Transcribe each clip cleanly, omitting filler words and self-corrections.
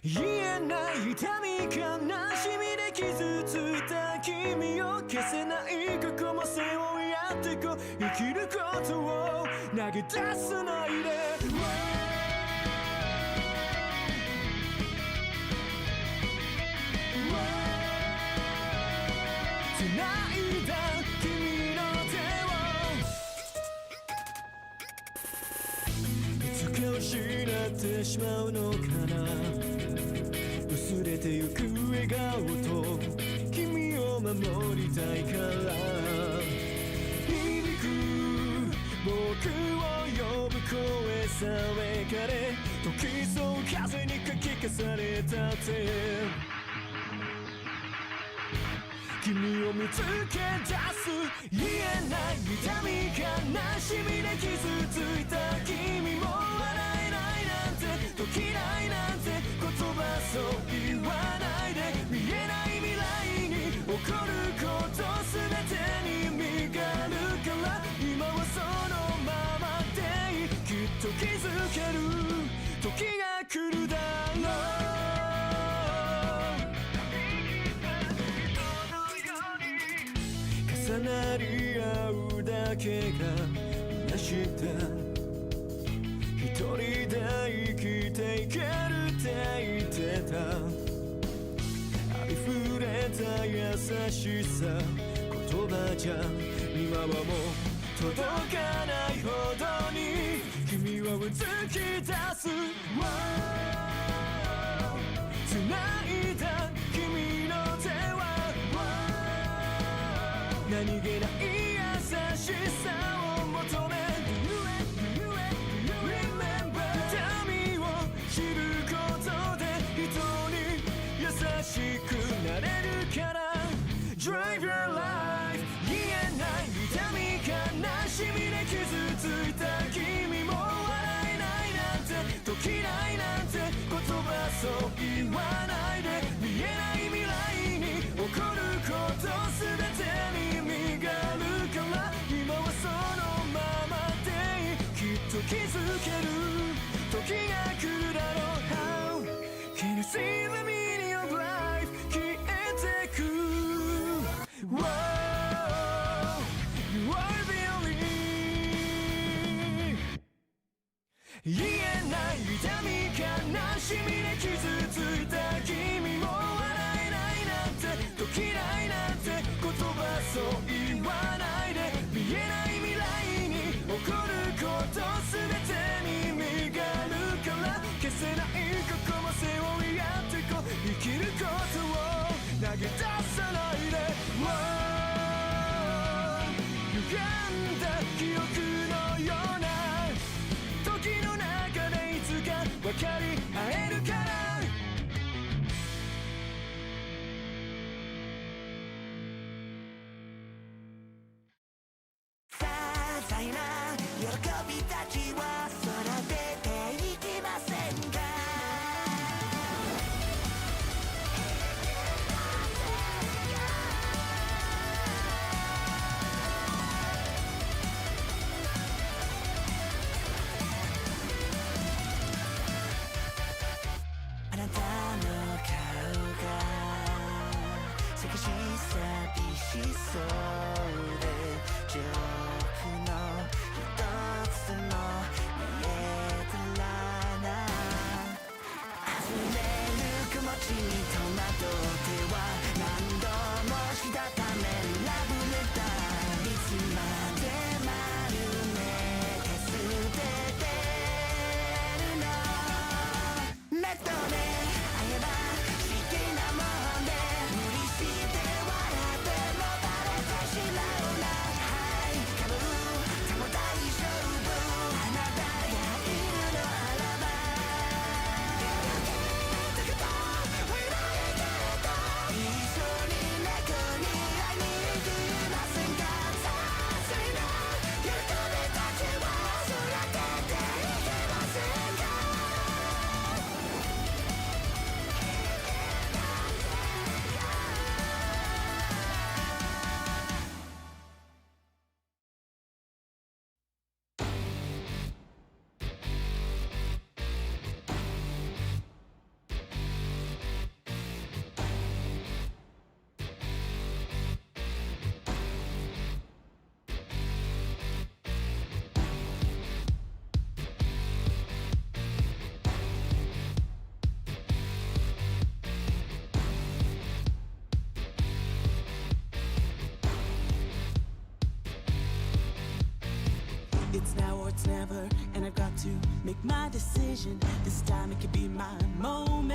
言えない痛み悲しみで傷ついた君を消せない過去も背負いやってこう生きることを投げ出さないで繋いだ君の手をいつか失ってしまうのかな薄れてゆく笑顔と君を守りたいから響く僕を呼ぶ声さえかれ時そう風にかき消されたって君を見つけ出す言えない痛み悲しみで傷ついた君も笑えないなんて時ないなんて言葉そう言わないで見えない未来に起こること全てに意味があるから今はそのままでいいきっと気づける時が来るだろう重なり合うだけが虚しだ一人で生きていけるって言ってたありふれた優しさ言葉じゃ今はもう届かないほどに君はうずき出す繋いだ君の手は何気ない優しさを求め Remember 痛みを知ることで人に優しくなれるから Drive your life 言えない痛み悲しみで傷ついた君も笑えないなんて時ないなんて言葉そう言わないで見えない未来に起こること全てに意味があるから今はそのままでいいきっと気づける時が来るだろう How can you see the meaning of life 消えてく Whoa You are the only 言えない痛み悲しみで傷ついた君も笑えないなんて時ないなんて言葉そう言わないで見えない未来に起こること全てに意味があるから消せない過去も背負いやってこう生きることを投げ出さないで歪んだ記憶のような時の中でいつか分かり合えるから喜びたちを育てていきませんかあなたの顔が寂し寂しそうでジョークのつも見えたらな溢れる気持ちに戸惑っては何度もしたためラブレターいつまで丸めて捨ててるのネットで会えば好きなもんで無理して笑ってもバレてしまうなはいかぶでも大丈夫あなたがいるのあらばいい never, and I've got to make my decision. This time it could be my moment.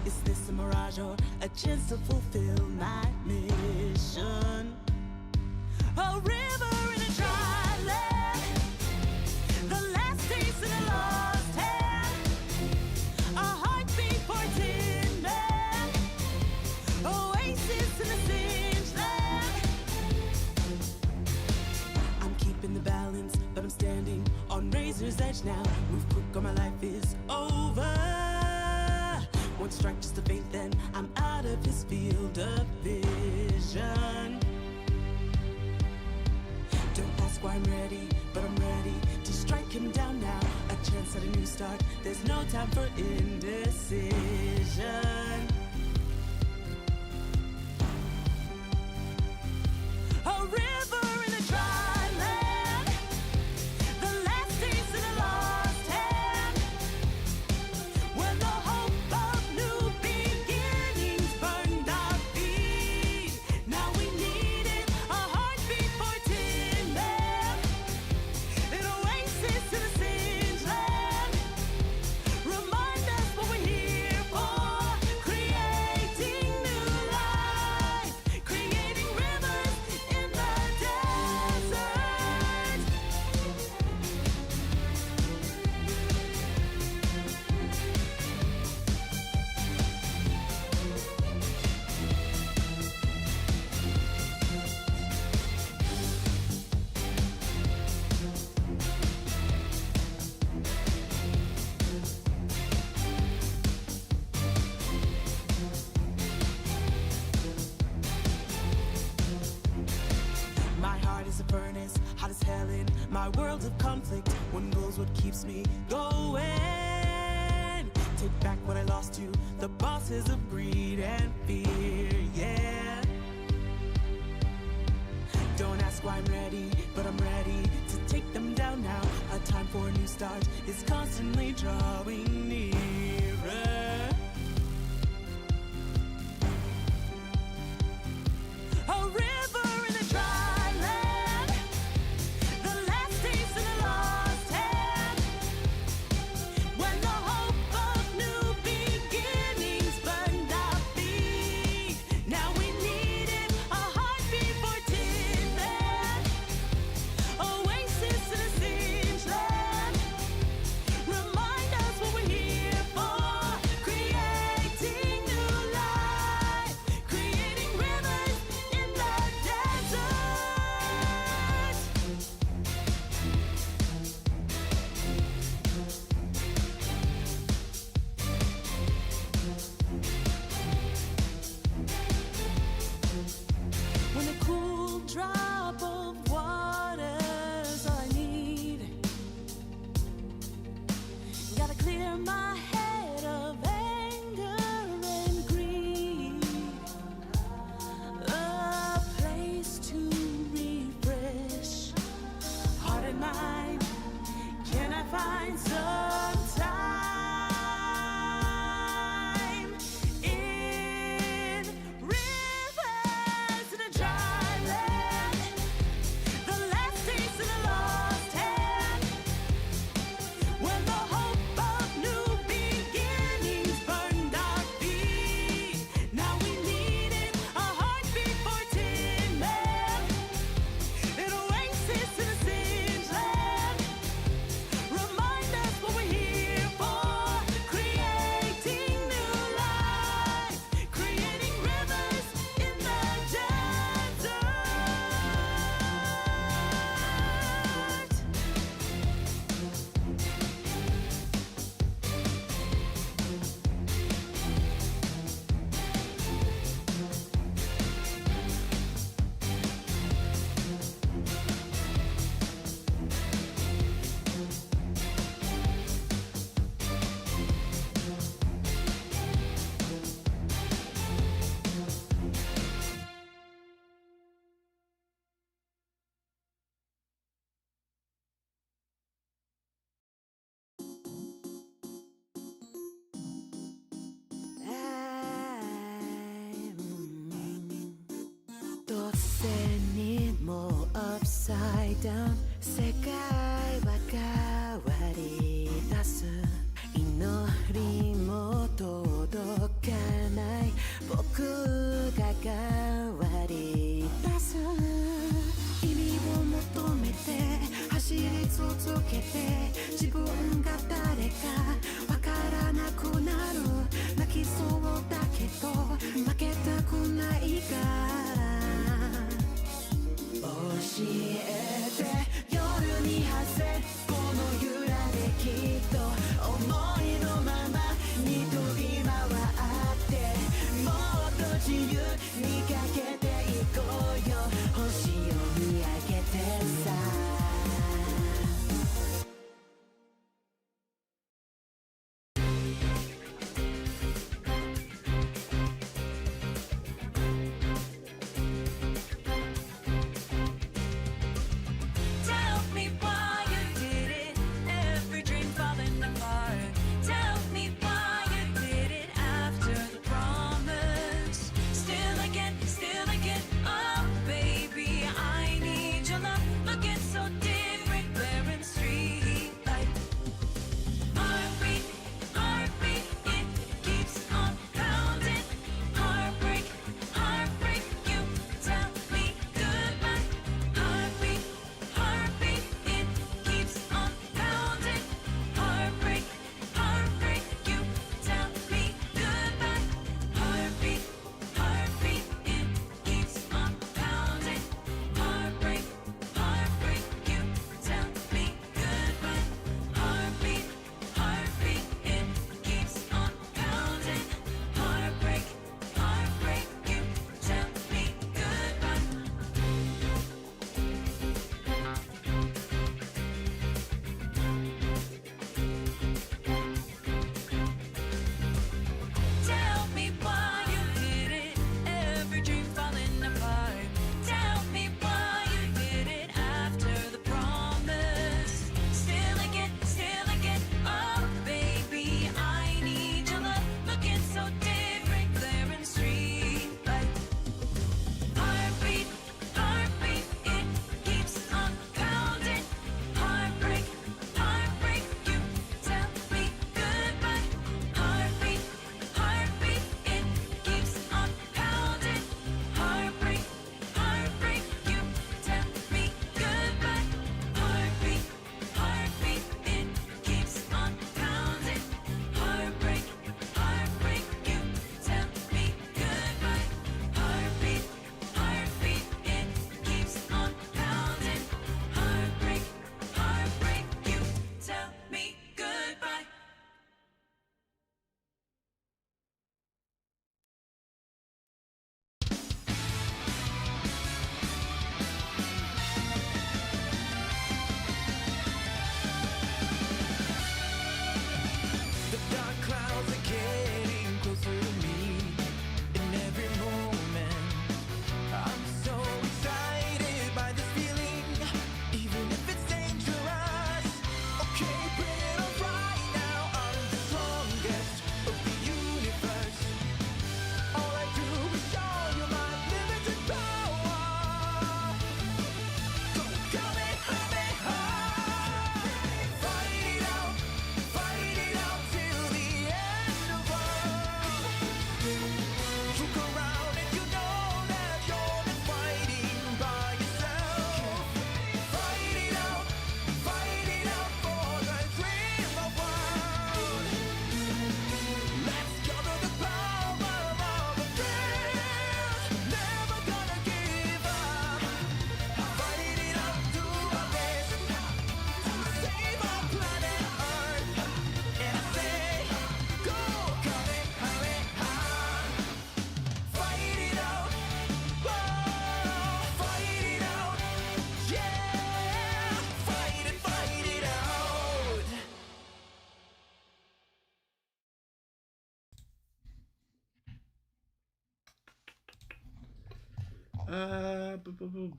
Is this a mirage or a chance to fulfill my mission? A river in a dry land, the last taste in a lost hand, a heartbeat for tin man, oasis in a singed land. I'm keeping the balance, but I'm standing on razor's edge now. Move quick or my life is over. One strike just to faint, then I'm out of his field of vision. Don't ask why I'm ready, but I'm ready to strike him down now. A chance at a new start, there's no time for indecision. A river in a dry land, the last taste in a lost hand. When the hope of new beginnings burned our feet, now we needed a heartbeat for tin man, an oasis in a singed land. Remind us what we're here for, creating new life, creating rivers in the desert. My heart is a furnace, hot as hell in my world of conflict. One goal's what keeps me going. Take back what I lost to the bosses of greed and fear, yeah. Don't ask why I'm ready, but I'm ready to take them down now. A time for a new start is constantly drawing nearer. A river in a dry land, the last taste in a lost hand. When the hope of new beginnings burned our feet, now we needed a heartbeat for tin man, oasis in a singed land. Remind us what we're here for, creating new life, creating rivers in the desert. When a cool drop of water's all I need, gotta clear my head of anger and greed. A place to refresh heart and mind. Can I find some time in rivers in a dry land, the last taste in a lost hand. When the hope of new beginnings burned our feet, now we needed a heartbeat for tin man, an oasis in a singed land. Remind us what we're here for, creating new life, creating rivers in the desert. 또 새 need more upside down 색깔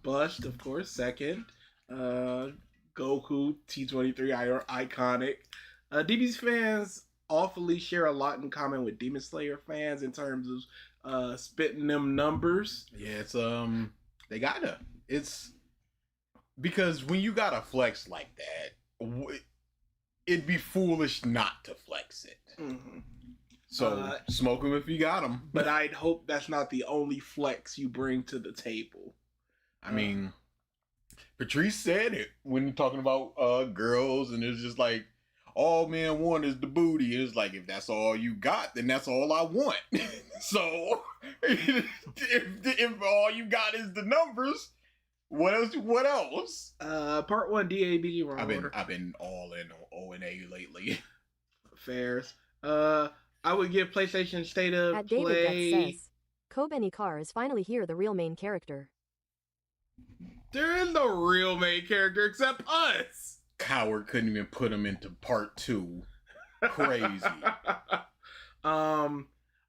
Bust, of course, second. Goku, T23 iconic. DBZ fans awfully share a lot in common with Demon Slayer fans in terms of spitting them numbers. Yeah, it's they gotta. It's because when you gotta flex like that, it'd be foolish not to flex it. Mm-hmm. So smoke them if you got them. But I'd hope that's not the only flex you bring to the table. I mean, Patrice said it when talking about girls, and it's just like, all men want is the booty. It's like, if that's all you got, then that's all I want. So if all you got is the numbers, what else? What else? Part 1 DABG wrong order. I've been all in on O and A lately. Fairs. I would give PlayStation State of At Play. David Death says, Kobeni Car is finally here, the real main character. There is no real main character except us. Coward couldn't even put him into part 2. Crazy. I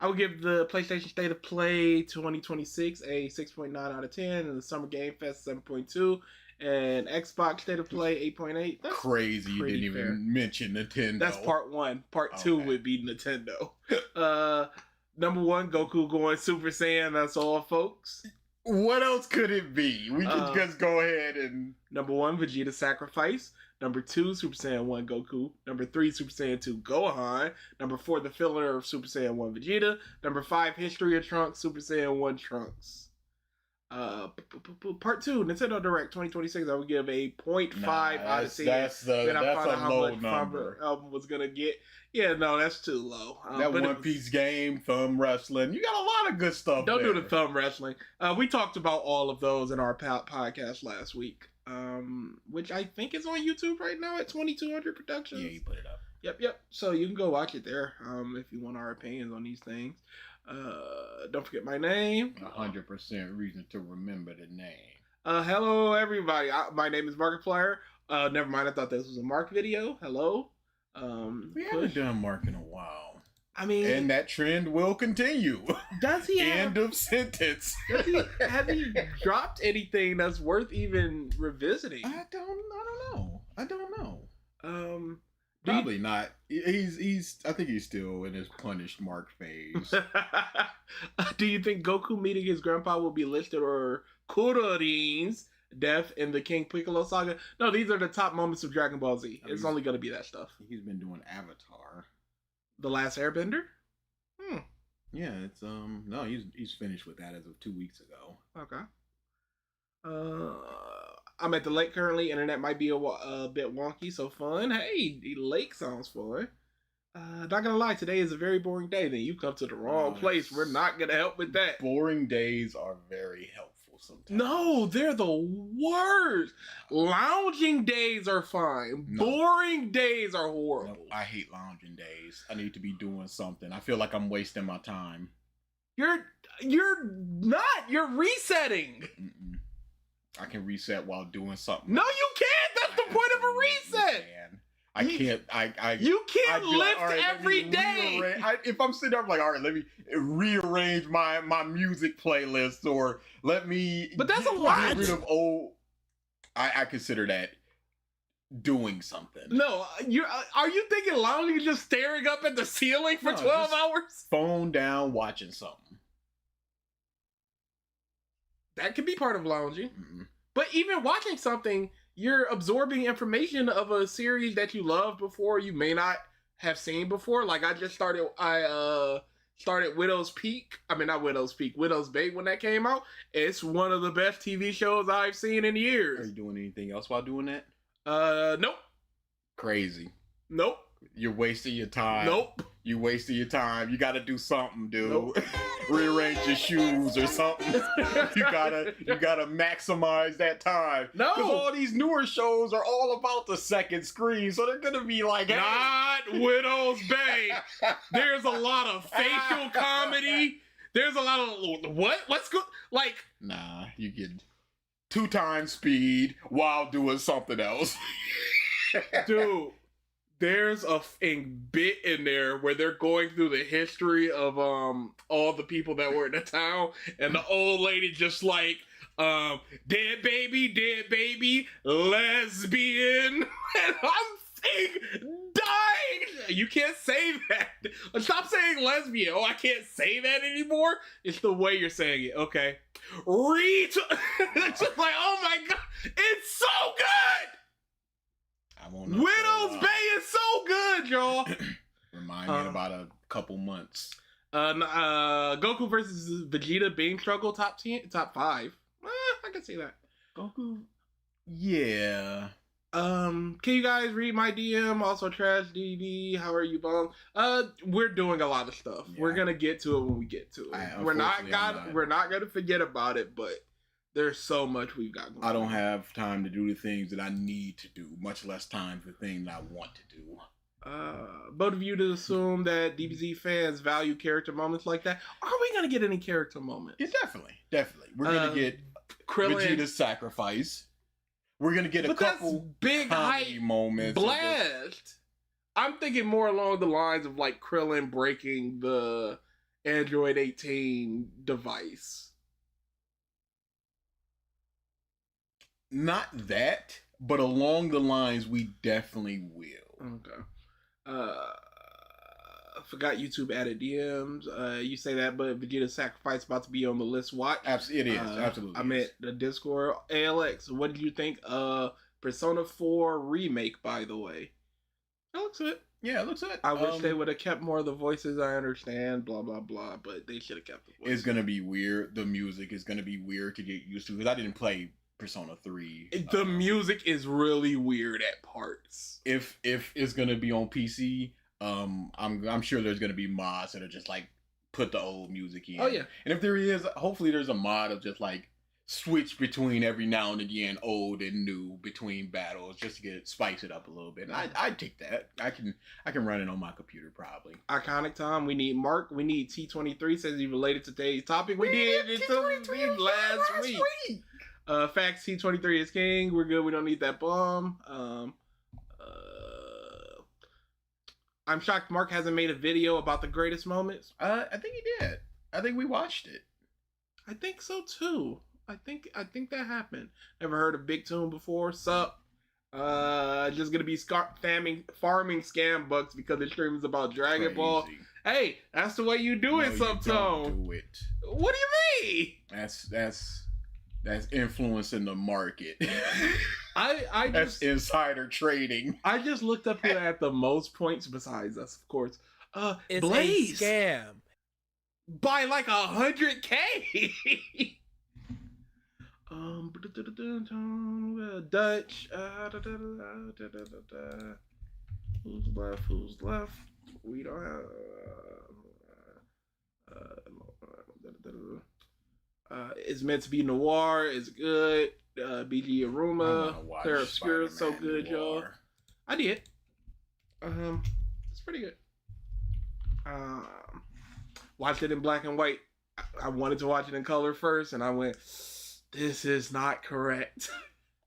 would give the PlayStation State of Play 2026 a 6.9 out of 10, and the Summer Game Fest 7.2, and Xbox State of Play 8.8. That's crazy. You didn't even mention Nintendo. That's part 1. Part 2 would be Nintendo. Number 1, Goku going Super Saiyan. That's all, folks. What else could it be? We could just go ahead and... Number 1, Vegeta Sacrifice. Number 2, Super Saiyan 1 Goku. Number 3, Super Saiyan 2 Gohan. Number 4, the filler of Super Saiyan 1 Vegeta. Number 5, History of Trunks, Super Saiyan 1 Trunks. Part 2, Nintendo Direct 2026. I would give a 0.5 out of 10. That's a low number. Album was gonna get. Yeah, no, that's too low. That One Piece game, thumb wrestling. You got a lot of good stuff. Don't do the thumb wrestling. We talked about all of those in our podcast last week. Which I think is on YouTube right now at 2200 Productions. Yeah, you put it up. Yep. So you can go watch it there. If you want our opinions on these things. Don't forget my name. 100% reason to remember the name. Hello everybody. My name is Markiplier. Never mind. I thought this was a Mark video. Hello. We haven't done Mark in a while. I mean, and that trend will continue. Does he? End of sentence. Have he dropped anything that's worth even revisiting? I don't know. Probably not. He's. I think he's still in his punished Mark phase. Do you think Goku meeting his grandpa will be listed, or Kuririn's death in the King Piccolo saga? No, these are the top moments of Dragon Ball Z. It's only going to be that stuff. He's been doing Avatar. The Last Airbender? Yeah, it's no, he's finished with that as of 2 weeks ago. Okay. I'm at the lake currently. Internet might be a bit wonky, so fun. Hey, the lake sounds fun. Not gonna lie, today is a very boring day. Then you come to the wrong place. We're not gonna help with that. Boring days are very helpful sometimes. No, they're the worst. Lounging days are fine. No. Boring days are horrible. No, I hate lounging days. I need to be doing something. I feel like I'm wasting my time. You're not. You're resetting. Mm-mm. I can reset while doing something. No, you can't. That's the point of a reset. I can't. You can't lift like, right, every day. If I'm sitting there, I'm like, all right, let me rearrange my music playlist, or let me. But that's a lot. Get rid of old. I consider that doing something. No, are you thinking lounging just staring up at the ceiling for 12 hours? Phone down, watching something. That could be part of lounging. Mm-hmm. But even watching something, you're absorbing information of a series that you loved before, you may not have seen before. Like I started Widow's Peak. I mean, not Widow's Peak, Widow's Bait when that came out. It's one of the best TV shows I've seen in years. Are you doing anything else while doing that? Nope. Crazy. Nope. You're wasting your time. Nope. You wasting your time. You gotta do something, dude. Nope. Rearrange your shoes or something. You gotta maximize that time. No. Because all these newer shows are all about the second screen, so they're gonna be like, hey. Not Widow's Bait. There's a lot of facial comedy. There's a lot of what's good. Like, nah, you get 2 times speed while doing something else. Dude. There's a bit in there where they're going through the history of all the people that were in the town, and the old lady just like dead baby, lesbian. And I'm dying. You can't say that. Stop saying lesbian. Oh, I can't say that anymore. It's the way you're saying it. Okay. It's just like, oh my god, it's so good. I won't know. Widow's Bay is so good, y'all. Remind me in about a couple months. Goku versus Vegeta Beam Struggle top 5. I can see that. Goku. Yeah. Can you guys read my DM? Also, Trash DD, how are you, Bum? We're doing a lot of stuff. Yeah. We're gonna get to it when we get to it. We're not gonna forget about it, but there's so much we've got going on. I don't have time to do the things that I need to do, much less time for things I want to do. Both of you to assume that DBZ fans value character moments like that. Are we gonna get any character moments? Yeah, definitely. We're gonna get Krillin. Vegeta's sacrifice. We're gonna get a couple big comedy hype moments. blast. I'm thinking more along the lines of like Krillin breaking the Android 18 device. Not that, but along the lines we definitely will. Okay. I forgot YouTube added DMs. You say that, but Vegeta's sacrifice about to be on the list. Watch. It is absolutely. I meant the Discord. ALX, what did you think? Persona 4 remake, by the way. That looks good. Yeah, it looks good. I wish they would have kept more of the voices. I understand, blah blah blah, but they should have kept the voices. It's gonna be weird. The music is gonna be weird to get used to because I didn't play Persona 3. The music is really weird at parts. If it's gonna be on PC, I'm sure there's gonna be mods that are just like put the old music in. Oh yeah. And if there is, hopefully there's a mod of just like switch between every now and again, old and new between battles, just to spice it up a little bit. And I'd take that. I can run it on my computer probably. Iconic time. We need Mark. We need T23. Says he related to today's topic. We did it last week. Facts. T23 is king. We're good. We don't need that bomb. I'm shocked Mark hasn't made a video about the greatest moments. I think he did. I think we watched it. I think so too. I think that happened. Never heard of BigTune before. Sup? Just gonna be farming scam bucks because the stream is about Dragon Ball. Hey, that's the way you do it, Subtone. Don't do it. What do you mean? That's influencing the market. That's insider trading. I just looked up here at the most points besides us, of course. It's Blaze a scam. by like 100K. Dutch. Who's left? We don't have. It's meant to be noir. It's good. BG Aruma. They're obscure. So good, y'all. I did. It's pretty good. Watched it in black and white. I wanted to watch it in color first, and I went, this is not correct.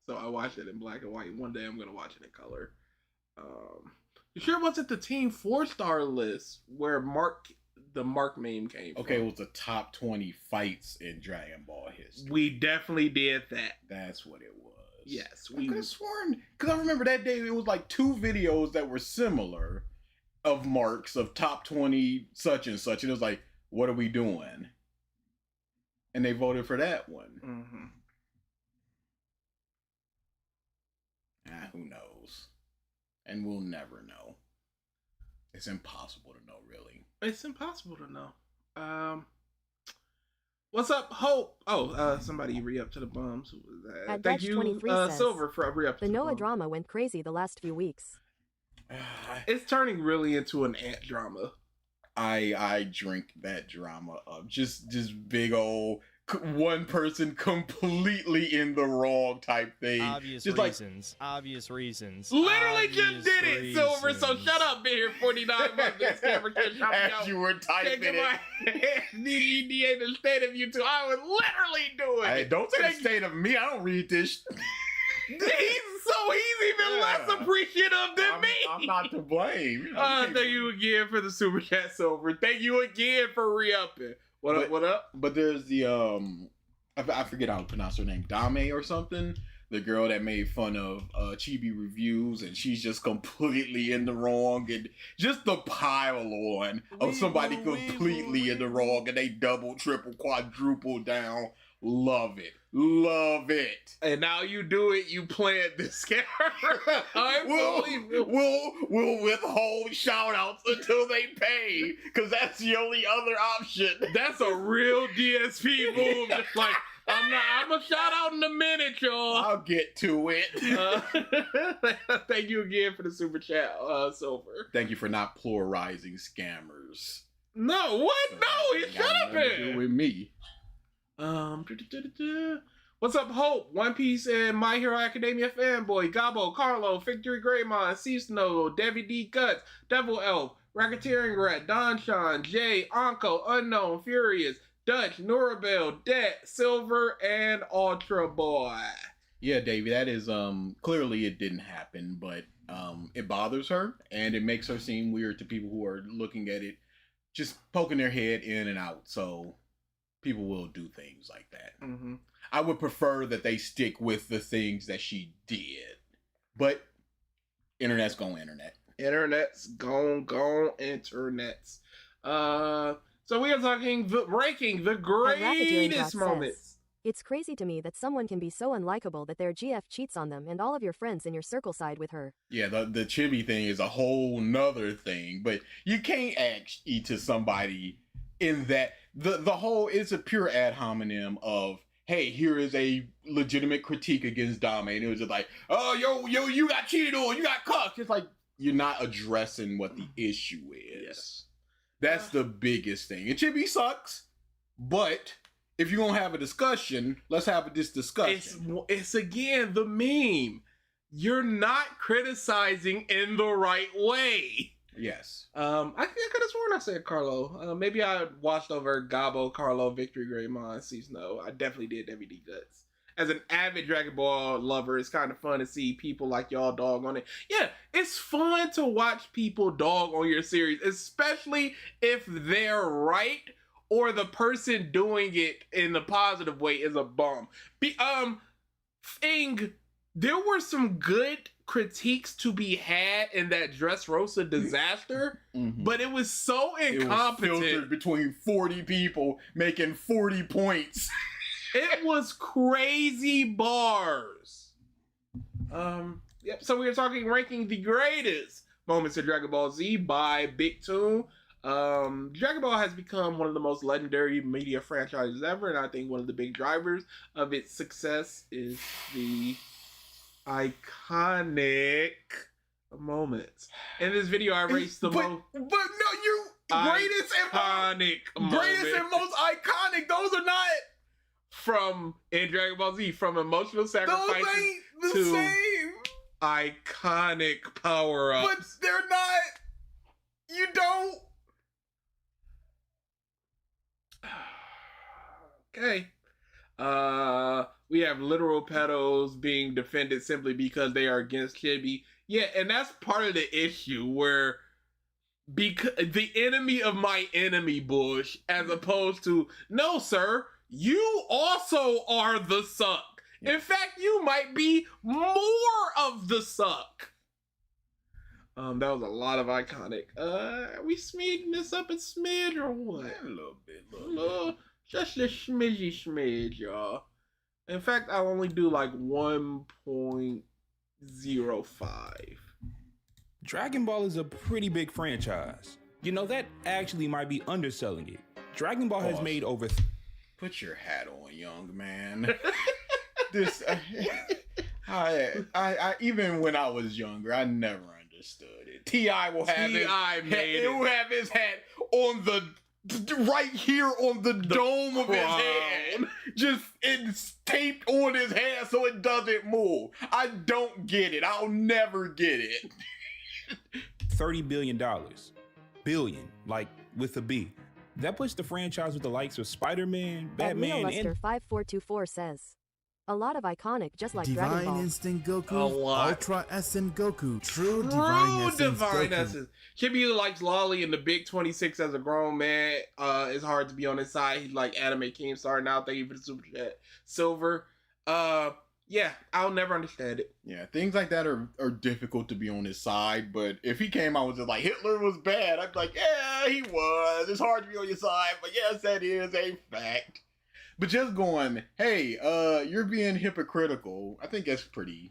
So I watched it in black and white. One day I'm gonna watch it in color. You sure it wasn't the Team 4-star list where the Mark meme came from? Okay, it was the top 20 fights in Dragon Ball history. We definitely did that. That's what it was. Yes, I could have sworn, because I remember that day it was like 2 videos that were similar of marks of top 20 such and such, and it was like, what are we doing? And they voted for that one. Mm-hmm. Who knows? And we'll never know. It's impossible to know, really. It's impossible to know. What's up, Hope? Oh, somebody re-up to the bums. Who was that? At Thank Dutch you, 23 says, Silver, for re-up to The the Noah bums. drama went crazy the last few weeks. It's turning really into an ant drama. I drink that drama up. Just big old one person completely in the wrong type thing. Obvious just reasons. Literally just did it, Silver. So shut up, Beer 49 months. This camera can't shut me as out. you were typing Taking it. my DDA the state of you two. I was literally doing Hey, it. don't say the state of me. I don't read this. He's even less appreciative than me. I'm not to blame. Thank you again for the super chat, Silver. Thank you again for re-upping. What up? But there's the I forget how to pronounce her name, Dame or something. The girl that made fun of Chibi reviews, and she's just completely in the wrong, and just the pile on of somebody completely in the wrong, and they double, triple, quadruple down. Love it. Love it. And now you do it, you plant this character. We'll withhold shout outs until they pay, because that's the only other option. That's a real DSP move. Just like, I'm a shout out in a minute, y'all. I'll get to it. Thank you again for the super chat, Silver. Thank you for not pluralizing scammers. No, what? No, it should have been. With me. What's up, Hope? One Piece and My Hero Academia fanboy, Gabo, Carlo, Victory Greymon, Sea Snow, Debbie D Guts, Devil Elf, Racketeering Rat, Don Sean, Jay, Anko, Unknown, Furious, Dutch, Norabel, Det, Silver, and Ultra Boy. Yeah, Davey, that is clearly it didn't happen, but it bothers her and it makes her seem weird to people who are looking at it, just poking their head in and out. So people will do things like that. Mm-hmm. I would prefer that they stick with the things that she did, but internet's gone internet. Internet's gone internets. So we are talking ranking the greatest moments. It's crazy to me that someone can be so unlikable that their GF cheats on them and all of your friends in your circle side with her. Yeah, the chibi thing is a whole nother thing, but you can't actually to somebody in that the whole it's a pure ad hominem of, hey, here is a legitimate critique against Dame, and it was just like, oh, yo, you got cheated on, you got cucked. It's like you're not addressing what the issue is. Yes. That's the biggest thing. It chibi sucks, but if you're gonna have a discussion, let's have this discussion. It's again the meme. You're not criticizing in the right way. Yes. I could have sworn I said Carlo. Maybe I watched over Gabo, Carlo, Victory, Greymon, Sea Snow. I definitely did DVD Guts. As an avid Dragon Ball lover, it's kind of fun to see people like y'all dog on it. Yeah, it's fun to watch people dog on your series, especially if they're right or the person doing it in the positive way is a bum. There were some good critiques to be had in that Dressrosa disaster, but it was so incompetent. It was filtered between 40 people making 40 points. It was crazy bars. Yep. So we were talking ranking the greatest moments of Dragon Ball Z by BigTune. Dragon Ball has become one of the most legendary media franchises ever, and I think one of the big drivers of its success is the iconic moments. In this video, I raced the most. But no, you greatest and most iconic. Those are not from in Dragon Ball Z, from emotional sacrifices those ain't the to same iconic power ups. But they're not. You don't. Okay. We have literal pedos being defended simply because they are against chibi. Yeah, and that's part of the issue where because the enemy of my enemy bush, as opposed to, no, sir, you also are the suck. In fact, you might be more of the suck. That was a lot of iconic. Are we smidging this up a smidge or what? A little bit. Just a smidgy, y'all. In fact, I'll only do like 1.05. Dragon Ball is a pretty big franchise. You know, that actually might be underselling it. Dragon Ball has made over... Put your hat on, young man. This... I even when I was younger, I never understood it. T.I. will have his hat on the... right here on the dome of his head. Just it's taped on his head so it doesn't move. I don't get it. I'll never get it. $30 billion. Billion, like with a B. That puts the franchise with the likes of Spider-Man, Batman, and... 5424 says, A lot of iconic, just like Dragon Divine Ball. Instinct A Goku, lot. Ultra Essence Goku, True True Divine Essence Divine Goku. Essence. Chibi likes Lolly and the Big 26 as a grown man. It's hard to be on his side. He's like Anime King starting out. Thank you for the super chat. Silver. Yeah, I'll never understand it. Yeah, things like that are difficult to be on his side, but if he came out with just like Hitler was bad, I'd be like, yeah, he was. It's hard to be on your side, but yes, that is a fact. But just going, hey, you're being hypocritical. I think that's pretty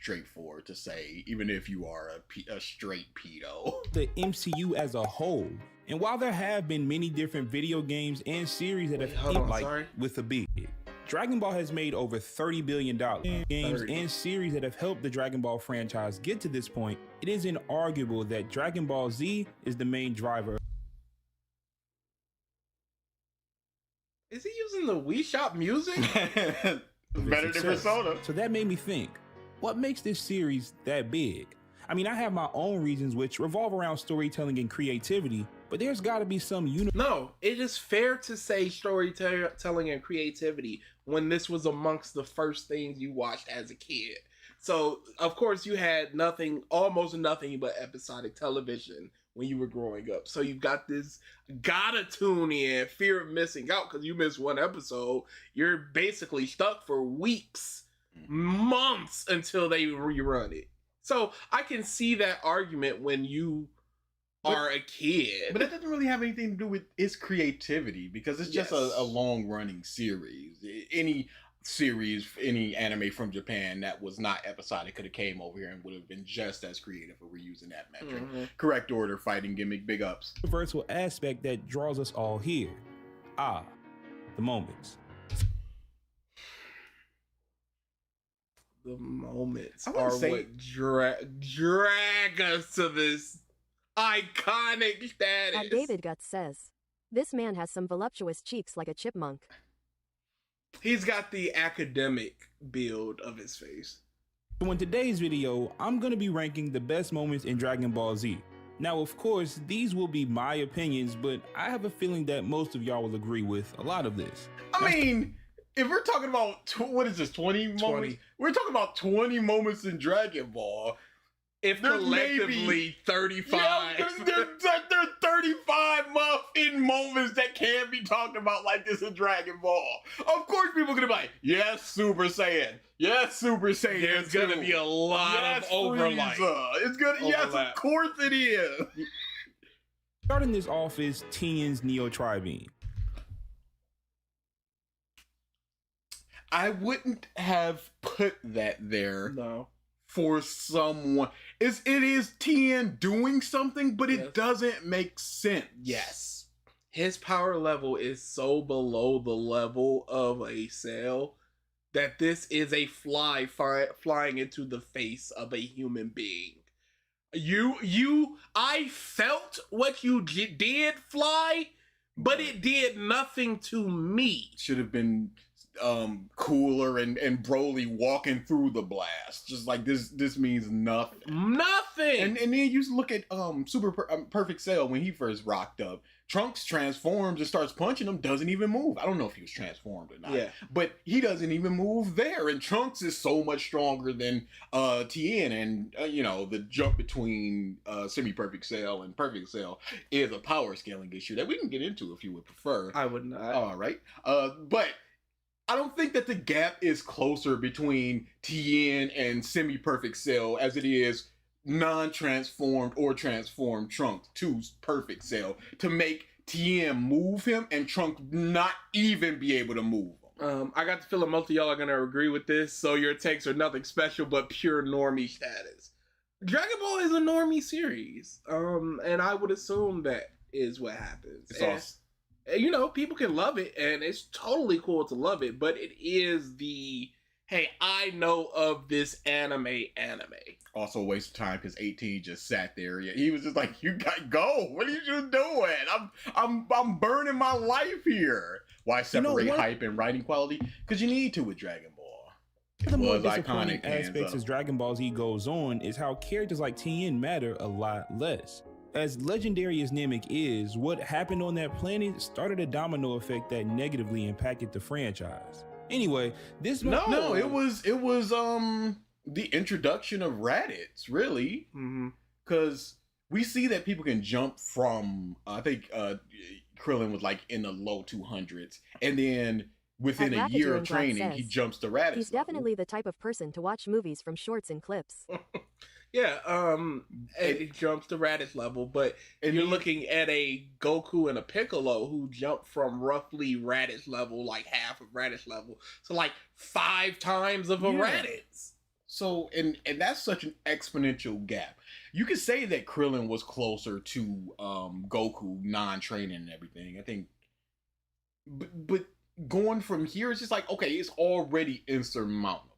straightforward to say, even if you are a straight pedo. The MCU as a whole. And while there have been many different video games and series that have hold on, like sorry. with a B, Dragon Ball has made over $30 billion. Games 30. and series that have helped the Dragon Ball franchise get to this point, it is inarguable that Dragon Ball Z is the main driver. Is he using the Wii Shop music? of its Better than success. Persona. So that made me think, what makes this series that big? I mean, I have my own reasons which revolve around storytelling and creativity, but there's gotta be some No, it is fair to say storytelling and creativity when this was amongst the first things you watched as a kid. So, of course, you had almost nothing but episodic television when you were growing up. So you've got this, gotta tune in, fear of missing out because you missed one episode. You're basically stuck for weeks, months until they rerun it. So I can see that argument when you are a kid. But that doesn't really have anything to do with its creativity because it's just Yes. a long-running series. Any series, any anime from Japan that was not episodic could have came over here and would have been just as creative if we're using that metric. Mhm. Correct order, fighting gimmick, big ups. universal aspect that draws us all here. The moments. The moments I wouldn't are say- what drag us to this iconic status. And David Guts says, "This man has some voluptuous cheeks like a chipmunk." He's got the academic build of his face. So in today's video, I'm gonna be ranking the best moments in Dragon Ball Z. Now, of course, these will be my opinions, but I have a feeling that most of y'all will agree with a lot of this. I mean, if we're talking about, what is this, 20 moments? We're talking about 20 moments in Dragon Ball. If There's collectively maybe- 35. Yeah, there's 35 muffin moments that can't be talked about like this in Dragon Ball. Of course people are going to be like, yes, Super Saiyan. Yes, Super Saiyan. There's gonna be a lot of overlap. It's gonna, yes, Overlap. of course it is. Starting this off is Tien's Neo Tribeam. I wouldn't have put that there No. for someone. It is Tien doing something, but it Yes. doesn't make sense. Yes. His power level is so below the level of a Cell that this is a flying into the face of a human being. I felt what you did fly, but it did nothing to me. Should have been Cooler and Broly walking through the blast. Just like this means nothing. Nothing. And then you look at Perfect Cell when he first rocked up. Trunks transforms and starts punching him, doesn't even move. I don't know if he was transformed or not. Yeah. But he doesn't even move there. And Trunks is so much stronger than Tien. And, the jump between Semi-Perfect Cell and Perfect Cell is a power scaling issue that we can get into if you would prefer. I would not. All right. But I don't think that the gap is closer between Tien and Semi-Perfect Cell as it is non-transformed or transformed Trunks to Perfect Cell to make Tien move him and Trunks not even be able to move him. I got the feeling most of y'all are gonna agree with this, so your takes are nothing special but pure normie status. Dragon Ball is a normie series, and I would assume that is what happens. It's And, awesome. People can love it, and it's totally cool to love it, but it is hey, I know of this anime. Also a waste of time because 18 just sat there. Yeah, he was just like, "You got go. What are you just doing? I'm burning my life here." Why separate what? hype and writing quality? Because you need to with Dragon Ball. It The more was disappointing iconic. hands aspects up. as Dragon Ball Z goes on is how characters like Tien matter a lot less. As legendary as Namek is, what happened on that planet started a domino effect that negatively impacted the franchise. Anyway, this No, it was the introduction of Raditz, really. Because we see that people can jump from I think Krillin was like in the low 200s, and then within a year of training, he jumps to Raditz. He's definitely the type of person to watch movies from shorts and clips. Yeah, it jumps to Raditz level, but you're looking at a Goku and a Piccolo who jump from roughly Raditz level, like half of Raditz level, so like 5 times of a Raditz. So, and that's such an exponential gap. You could say that Krillin was closer to Goku non-training and everything. I think, but going from here, it's just like, okay, it's already insurmountable,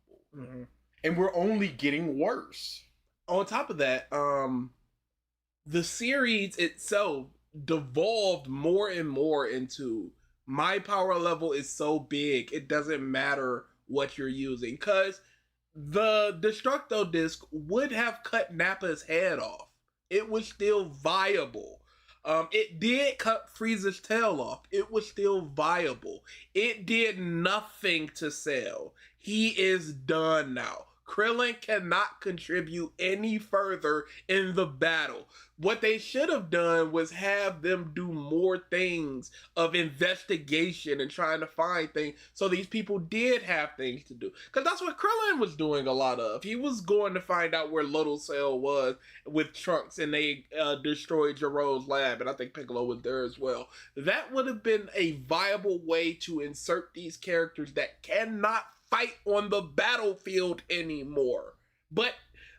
and we're only getting worse. On top of that, the series itself devolved more and more into my power level is so big, it doesn't matter what you're using. Because the Destructo Disc would have cut Nappa's head off. It was still viable. It did cut Frieza's tail off. It was still viable. It did nothing to Cell. He is done now. Krillin cannot contribute any further in the battle. What they should have done was have them do more things of investigation and trying to find things, so these people did have things to do. Because that's what Krillin was doing a lot of. He was going to find out where Little Cell was with Trunks, and they destroyed Jiro's lab, and I think Piccolo was there as well. That would have been a viable way to insert these characters that cannot fight on the battlefield anymore. But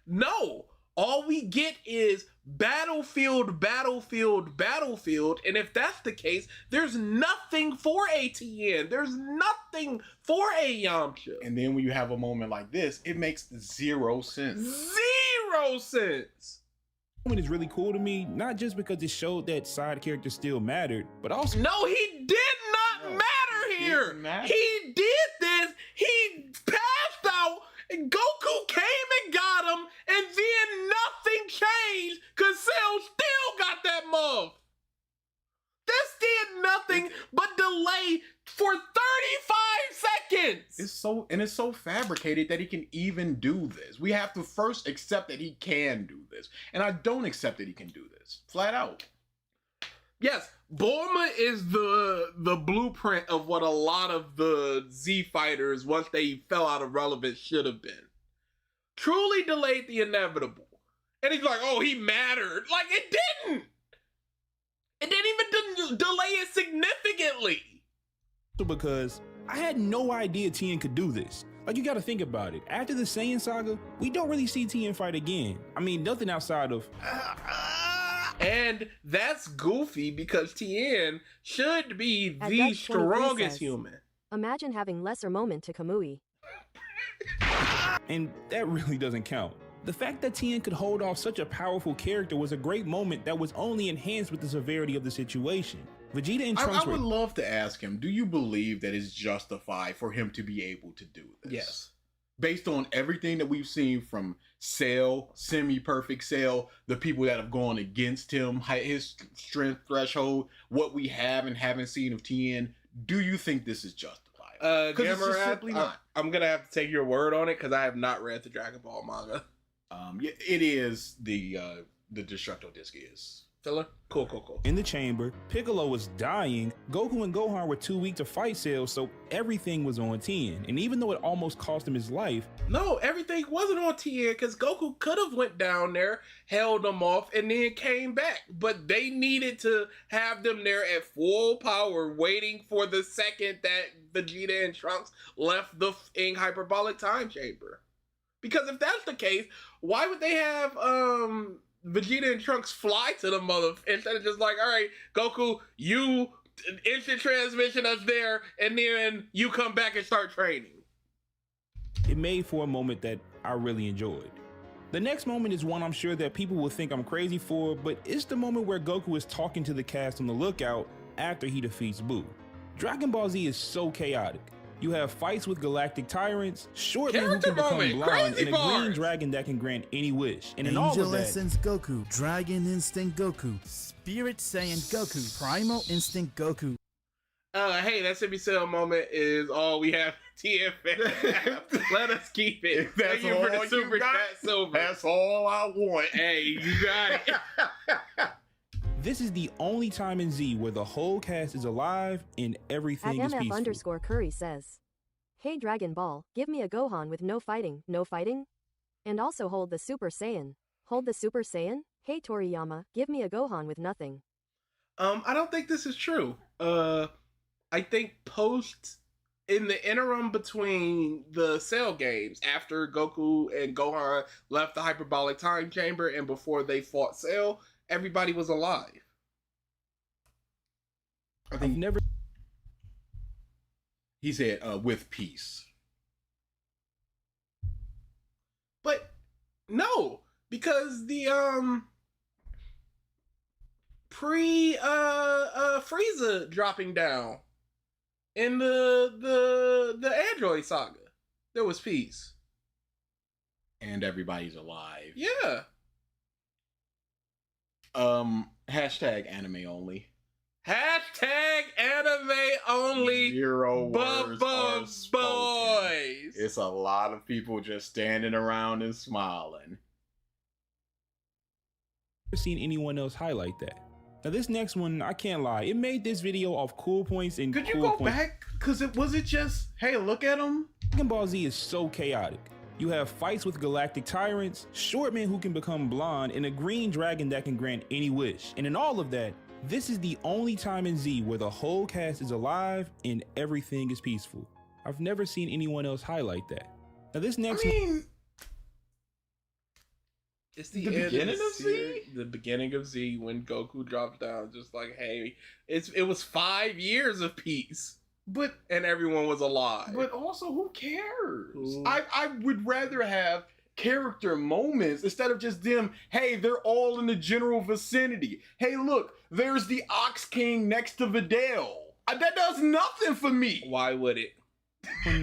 no, all we get is battlefield, battlefield, battlefield. And if that's the case, there's nothing for a Tien. There's nothing for a Yamcha. And then when you have a moment like this, it makes 0 sense. 0 sense. moment is really cool to me, not just because it showed that side characters still mattered, but also— No, he did not matter here. He did this. He passed out, and Goku came and got him, and then nothing changed because Cell still got that muff. This did nothing but delay for 35 seconds. It's so fabricated that he can even do this. We have to first accept that he can do this. And I don't accept that he can do this. Flat out. Yes, Bulma is the blueprint of what a lot of the Z fighters, once they fell out of relevance, should have been. Truly delayed the inevitable. And he's like, oh, he mattered. Like, it didn't. It didn't even delay it significantly. Because I had no idea Tien could do this. Like, you gotta think about it. After the Saiyan saga, we don't really see Tien fight again. I mean, nothing outside of— And that's goofy because Tien should be the strongest human. Imagine having lesser moment to Kamui. And that really doesn't count. The fact that Tien could hold off such a powerful character was a great moment that was only enhanced with the severity of the situation. Vegeta and Trunks I would love to ask him, do you believe that it's justified for him to be able to do this? Yes. Based on everything that we've seen from Cell, semi-perfect Cell, the people that have gone against him, his strength threshold, what we have and haven't seen of Tien, do you think this is justified? Because it's just simply not. I'm going to have to take your word on it because I have not read the Dragon Ball manga. Yeah, it is the Destructo Disc is. Filler? Cool. In the chamber, Piccolo was dying, Goku and Gohan were too weak to fight Cell, so everything was on Tien. And even though it almost cost him his life— No, everything wasn't on Tien because Goku could have went down there, held them off, and then came back. But they needed to have them there at full power, waiting for the second that Vegeta and Trunks left the hyperbolic time chamber. Because if that's the case, why would they have Vegeta and Trunks fly to the mother instead of just like, all right, Goku, you instant transmission us there, and then you come back and start training? It made for a moment that I really enjoyed. The next moment is one I'm sure that people will think I'm crazy for, but it's the moment where Goku is talking to the cast on the lookout after he defeats Buu. Dragon Ball Z is so chaotic. You have fights with galactic tyrants, short men who can become blind, and a green dragon that can grant any wish. And in all of that— Essence Goku, Dragon Instinct Goku, Spirit Saiyan Goku, Primal Instinct Goku. Hey, that Semi-Cell moment is all we have TFF. Let us keep it. If that's Thank you for all the you super got, chat silver. That's all I want. Hey, you got it. This is the only time in Z where the whole cast is alive and everything is peaceful. @MF_Curry says, "Hey Dragon Ball, give me a Gohan with no fighting, no fighting? And also hold the Super Saiyan. Hold the Super Saiyan? Hey Toriyama, give me a Gohan with nothing." I don't think this is true. I think in the interim between the Cell games, after Goku and Gohan left the hyperbolic time chamber and before they fought Cell, everybody was alive. I think I've never he said with peace. But no, because the pre Frieza dropping down in the Android saga, there was peace. And everybody's alive. Yeah. Hashtag anime only. Hashtag anime only. 0 words are spoken. Boys. It's a lot of people just standing around and smiling. seen anyone else highlight that. Now this next one, I can't lie, it made this video off cool points and Could you cool go points. back? Cause was it just, hey, look at him? Dragon Ball Z is so chaotic. You have fights with galactic tyrants, short men who can become blonde, and a green dragon that can grant any wish. And in all of that, this is the only time in Z where the whole cast is alive and everything is peaceful. I've never seen anyone else highlight that. Now this next It's the beginning end of Z? series, the beginning of Z when Goku drops down, just like, hey, it was 5 years of peace, and everyone was alive. But also, who cares? Who- I would rather have character moments instead of just them, hey, they're all in the general vicinity. Hey, look, there's the Ox King next to Videl. That does nothing for me. Why would it?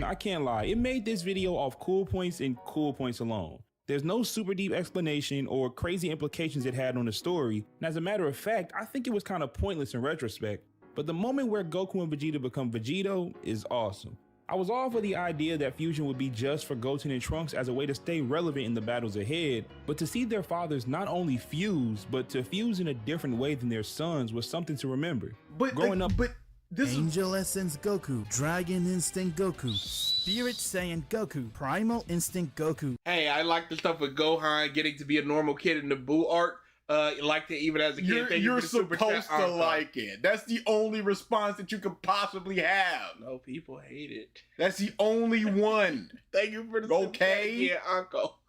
I can't lie, it made this video off cool points and cool points alone. There's no super deep explanation or crazy implications it had on the story, and as a matter of fact, I think it was kind of pointless in retrospect, but the moment where Goku and Vegeta become Vegito is awesome. I was all for the idea that fusion would be just for Goten and Trunks as a way to stay relevant in the battles ahead, but to see their fathers not only fuse, but to fuse in a different way than their sons was something to remember. But this is Angel Essence Goku, Dragon Instinct Goku, Spirit Saiyan Goku, Primal Instinct Goku. Hey, I like the stuff with Gohan getting to be a normal kid in the Boo arc. Liked it even as a kid. Thank you you're for the super supposed chat, to Anka. like it. That's the only response that you could possibly have. No, people hate it. That's the only one. Thank you for the Okay. super chat. Yeah, Uncle.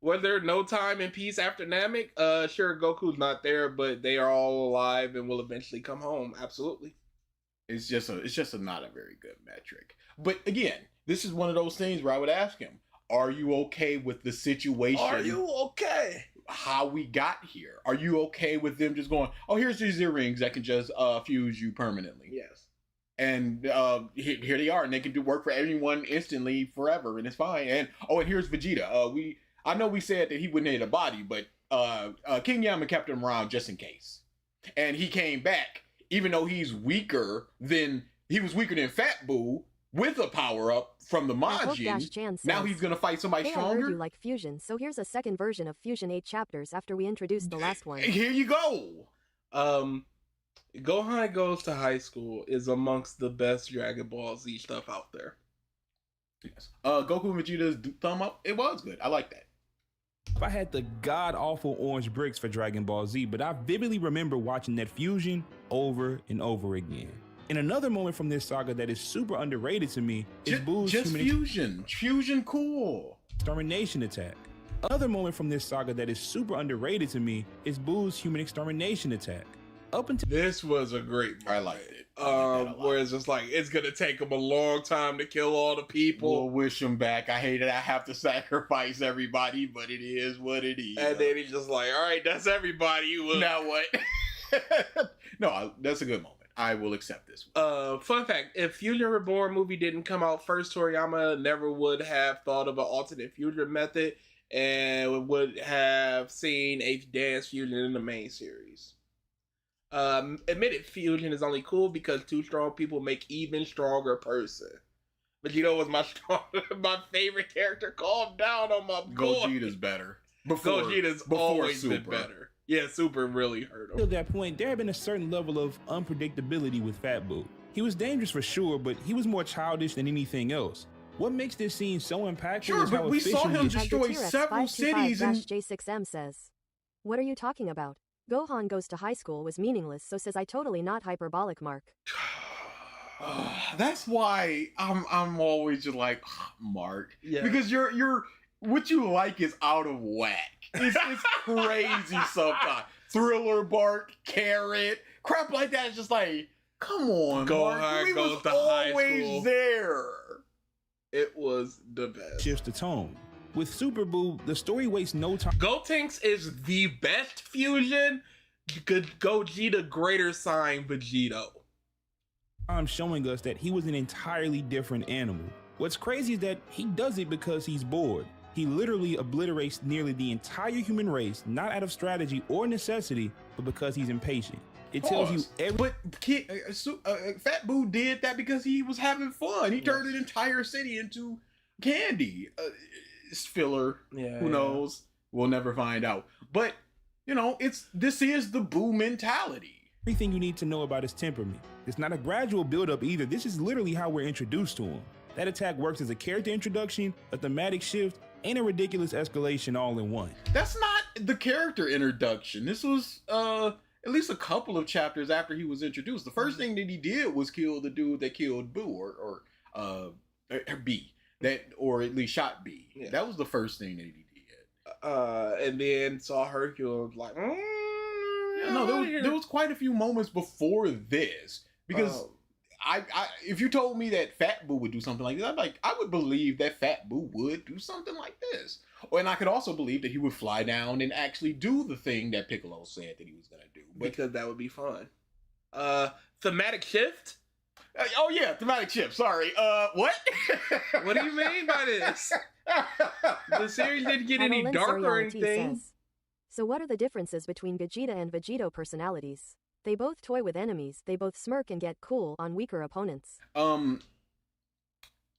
Was there no time and peace after Namek? Sure, Goku's not there, but they are all alive and will eventually come home. Absolutely. It's just not a very good metric. But again, this is one of those things where I would ask him, are you okay with the situation? Are you okay? How we got here? Are you okay with them just going, oh, here's these earrings that can just fuse you permanently? Yes. And here they are, and they can do work for everyone instantly forever, and it's fine. And here's Vegeta. I know we said that he wouldn't hit a body, but King Yama kept him around just in case. And he came back, even though he was weaker than Fat Boo with a power up from the Majin. Now he's gonna fight somebody "Hey, I stronger. heard you like Fusion, so here's a second version of Fusion 8 chapters after we introduced the last one." Here you go. Gohan Goes to High School is amongst the best Dragon Ball Z stuff out there. Yes. Goku and Vegeta's thumb up. It was good. I like that. I had the god-awful orange bricks for Dragon Ball Z, but I vividly remember watching that fusion over and over again. And another moment from this saga that is super underrated to me is Boo's just human fusion. Fusion cool. extermination attack. Another moment from this saga that is super underrated to me is Boo's human extermination attack. Up until This was a great moment. I liked it. I liked that a lot. Where it's just like, it's gonna take him a long time to kill all the people. We'll wish him back. I hate it. I have to sacrifice everybody, but it is what it is. And then he's just like, all right, that's everybody. Well, now what? No, that's a good moment. I will accept this one. Fun fact, if Fusion Reborn movie didn't come out first, Toriyama never would have thought of an alternate fusion method and would have seen a dance fusion in the main series. Admitted fusion is only cool because two strong people make even stronger person. Vegito was my my favorite character. Calm down on my boy. Gogeta's better. Gogeta's before always Super. been better. Yeah, Super really hurt him. At that point, there had been a certain level of unpredictability with Fat Boo. He was dangerous for sure, but he was more childish than anything else. What makes this scene so impactful Sure, is but how we saw efficient At he him is. destroy the T-Rex several cities and 525-J6M says, "What are you talking about? Gohan goes to high school was meaningless, so says I totally not hyperbolic, Mark." that's why I'm always just like Mark, Yeah. because you're what you like is out of whack. It's crazy sometimes. Thriller bark, carrot, crap like that is just like, come on, Gohan Mark. We goes was to high always school. there. It was the best. Shifts the tone. With Super Boo, the story wastes no time Gotenks is the best fusion. Gogeta greater sign Vegito. showing us that he was an entirely different animal. What's crazy is that he does it because he's bored. He literally obliterates nearly the entire human race, not out of strategy or necessity, but because he's impatient. It tells you every— But Fat Boo did that because he was having fun. He turned an entire city into candy. It's filler. Yeah. Who knows? We'll never find out. But you know, this is the Boo mentality. everything you need to know about his temperament. It's not a gradual build-up either. This is literally how we're introduced to him. That attack works as a character introduction, a thematic shift, and a ridiculous escalation all in one. That's not the character introduction. This was at least a couple of chapters after he was introduced. The first thing that he did was kill the dude that killed Boo, or B, or at least shot B. Yeah. That was the first thing that he did. And then saw Hercule like, Yeah, no, there was quite a few moments before this, because I if you told me that Fat Boo would do something like this, I would believe that Fat Boo would do something like this. And I could also believe that he would fly down and actually do the thing that Piccolo said that he was gonna do. because that would be fun. Thematic shift. Oh yeah, thematic shift. Sorry. What? What do you mean by this? The series didn't get any Annalyn darker or Soriano T anything. says, "So what are the differences between Gogeta and Vegito personalities? They both toy with enemies, they both smirk and get cool on weaker opponents."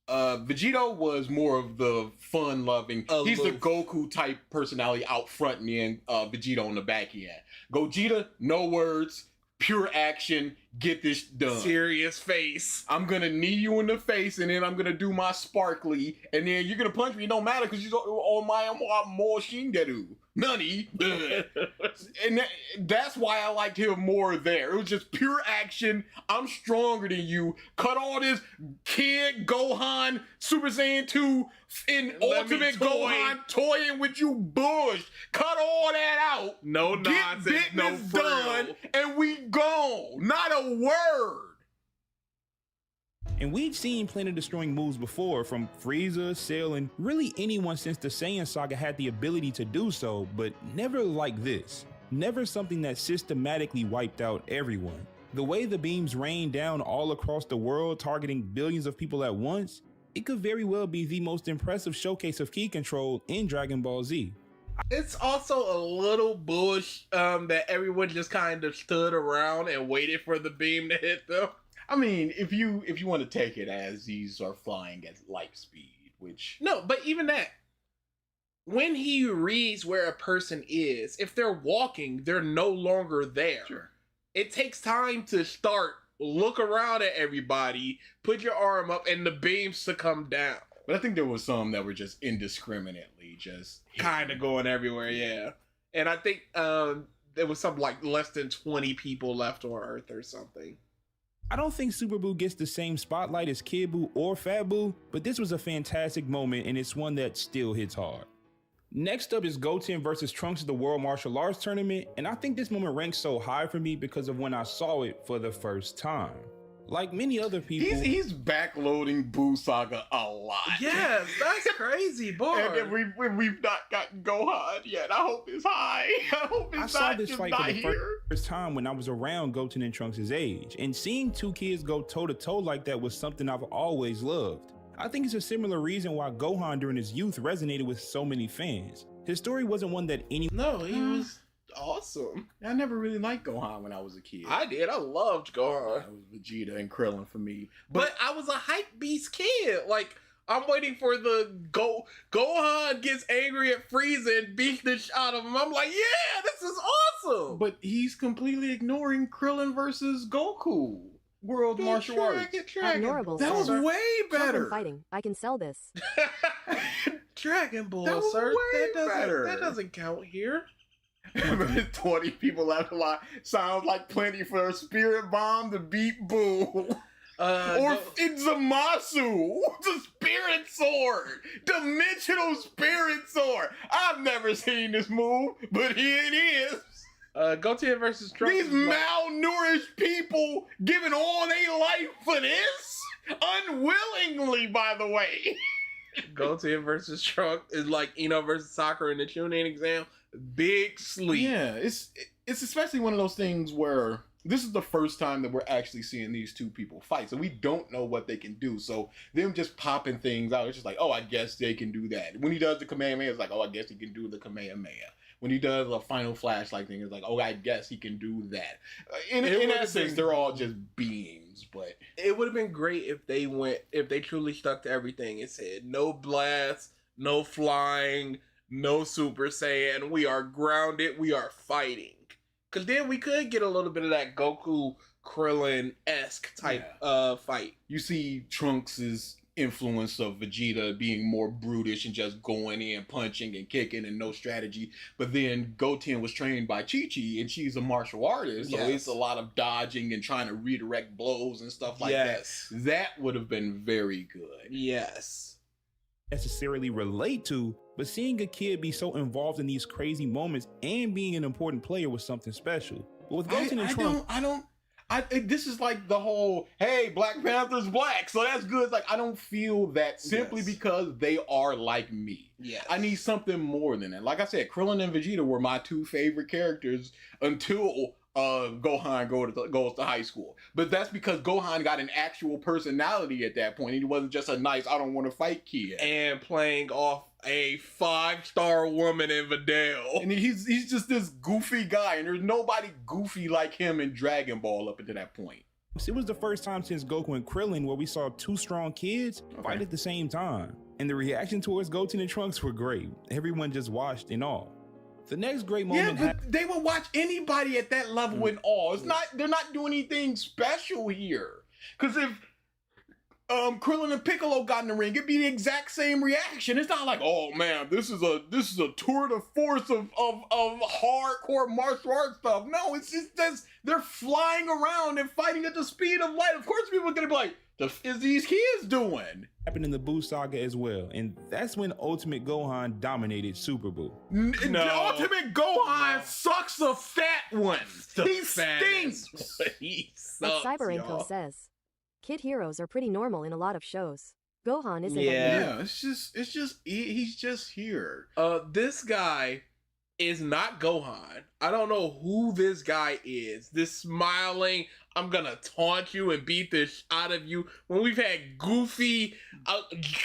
Vegito was more of the fun-loving. He's the Aloof. Goku type personality out front, and then Vegeta on the back end. Gogeta, no words, pure action. Get this done. Serious face. I'm gonna knee you in the face, and then I'm gonna do my sparkly, and then you're gonna punch me. It don't matter because you're on my more shinderu. Nani. And that's why I liked him more there. It was just pure action. I'm stronger than you. Cut all this kid Gohan Super Saiyan 2 in Let me Ultimate toy. Gohan toying with you bush. Cut all that out. No Get nonsense, no business frill. done, and we gone. Not a word. And we'd seen planet-destroying moves before from Frieza, Cell, and really anyone since the Saiyan saga had the ability to do so, but never like this. Never something that systematically wiped out everyone. The way the beams rained down all across the world, targeting billions of people at once, it could very well be the most impressive showcase of ki control in Dragon Ball Z. It's also a little bush that everyone just kind of stood around and waited for the beam to hit them. I mean, if you want to take it as these are flying at light speed, which No, but even that, when he reads where a person is, if they're walking, they're no longer there. Sure. It takes time to start, look around at everybody, put your arm up, and the beams to come down. But I think there was some that were just indiscriminately just Kind of going everywhere, yeah. And I think there was something like less than 20 people left on Earth or something. I don't think Super Boo gets the same spotlight as Kid Boo or Fat Boo, but this was a fantastic moment and it's one that still hits hard. Next up is Goten versus Trunks at the World Martial Arts Tournament, and I think this moment ranks so high for me because of when I saw it for the first time. Like many other people, he's backloading Boo Saga a lot. Yes, that's crazy, boy. And we've not gotten Gohan yet. I hope it's high. I hope it's I saw not this just fight not for the here. first time when I was around Goten and Trunks' age, and seeing two kids go toe-to-toe like that was something I've always loved. I think it's a similar reason why Gohan during his youth resonated with so many fans. His story wasn't one that anyone No, he was awesome. I never really liked Gohan when I was a kid. I did. I loved Gohan. It was Vegeta and Krillin for me. But I was a hype beast kid. Like, I'm waiting for the Gohan gets angry at Frieza and beats the shit out of him. I'm like, yeah, this is awesome. But he's completely ignoring Krillin versus Goku. World Martial Arts. Abnorable That was says, way "Children better. fighting. I can sell this." Dragon Ball, That was sir. way That better. doesn't count here. 20 people left alive. Sounds like plenty for a spirit bomb to beat Boo. Or it's Zamasu, the spirit sword, dimensional spirit sword. I've never seen this move, but here it is. Goten versus Trunks. These malnourished people giving all their life for this? Unwillingly, by the way. Goten versus Trunks is like Ino versus Sakura in the Chunin exam. Big sleep. Yeah, it's especially one of those things where this is the first time that we're actually seeing these two people fight. So we don't know what they can do. So them just popping things out, it's just like, oh, I guess they can do that. When he does the Kamehameha, it's like, oh, I guess he can do the Kamehameha. When he does a final flashlight thing, it's like, oh, I guess he can do that. In essence, they're all just beings, but It would have been great if they truly stuck to everything. It said no blast, no flying, no Super Saiyan. We are grounded. We are fighting. Because then we could get a little bit of that Goku Krillin-esque type fight. you see Trunks' influence of Vegeta being more brutish and just going in, punching and kicking and no strategy. But then Goten was trained by Chi-Chi and she's a martial artist. So it's a lot of dodging and trying to redirect blows and stuff like that. That would have been very good. Yes. Necessarily relate to, but seeing a kid be so involved in these crazy moments and being an important player was something special. But with Goten and Trunks, this is like the whole, hey, Black Panther's black, so that's good. It's like, I don't feel that simply because they are like me. Yes. I need something more than that. Like I said, Krillin and Vegeta were my two favorite characters until Gohan goes to high school. But that's because Gohan got an actual personality at that point. He wasn't just a nice, I don't want to fight kid. And playing off a 5-star woman in Videvo. And he's just this goofy guy, and there's nobody goofy like him in Dragon Ball up until that point. it was the first time since Goku and Krillin where we saw two strong kids fight at the same time. And the reaction towards Goten and Trunks were great. Everyone just watched in awe. The next great moment but they would watch anybody at that level in awe. They're not doing anything special here. Because if Krillin and Piccolo got in the ring, it'd be the exact same reaction. It's not like, oh man, this is a tour de force of hardcore martial arts stuff. No, it's just they're flying around and fighting at the speed of light. Of course people are gonna be like, the is these kids doing? happened in the Buu saga as well, and that's when Ultimate Gohan dominated Super Buu. The Ultimate Gohan sucks a fat one. He stinks. He Like sucks, Cyberenko y'all. says, kid heroes are pretty normal in a lot of shows. Gohan isn't. Yeah. It's just he's just here. This guy is not Gohan. I don't know who this guy is. This smiling, I'm gonna taunt you and beat the shit out of you. When we've had goofy,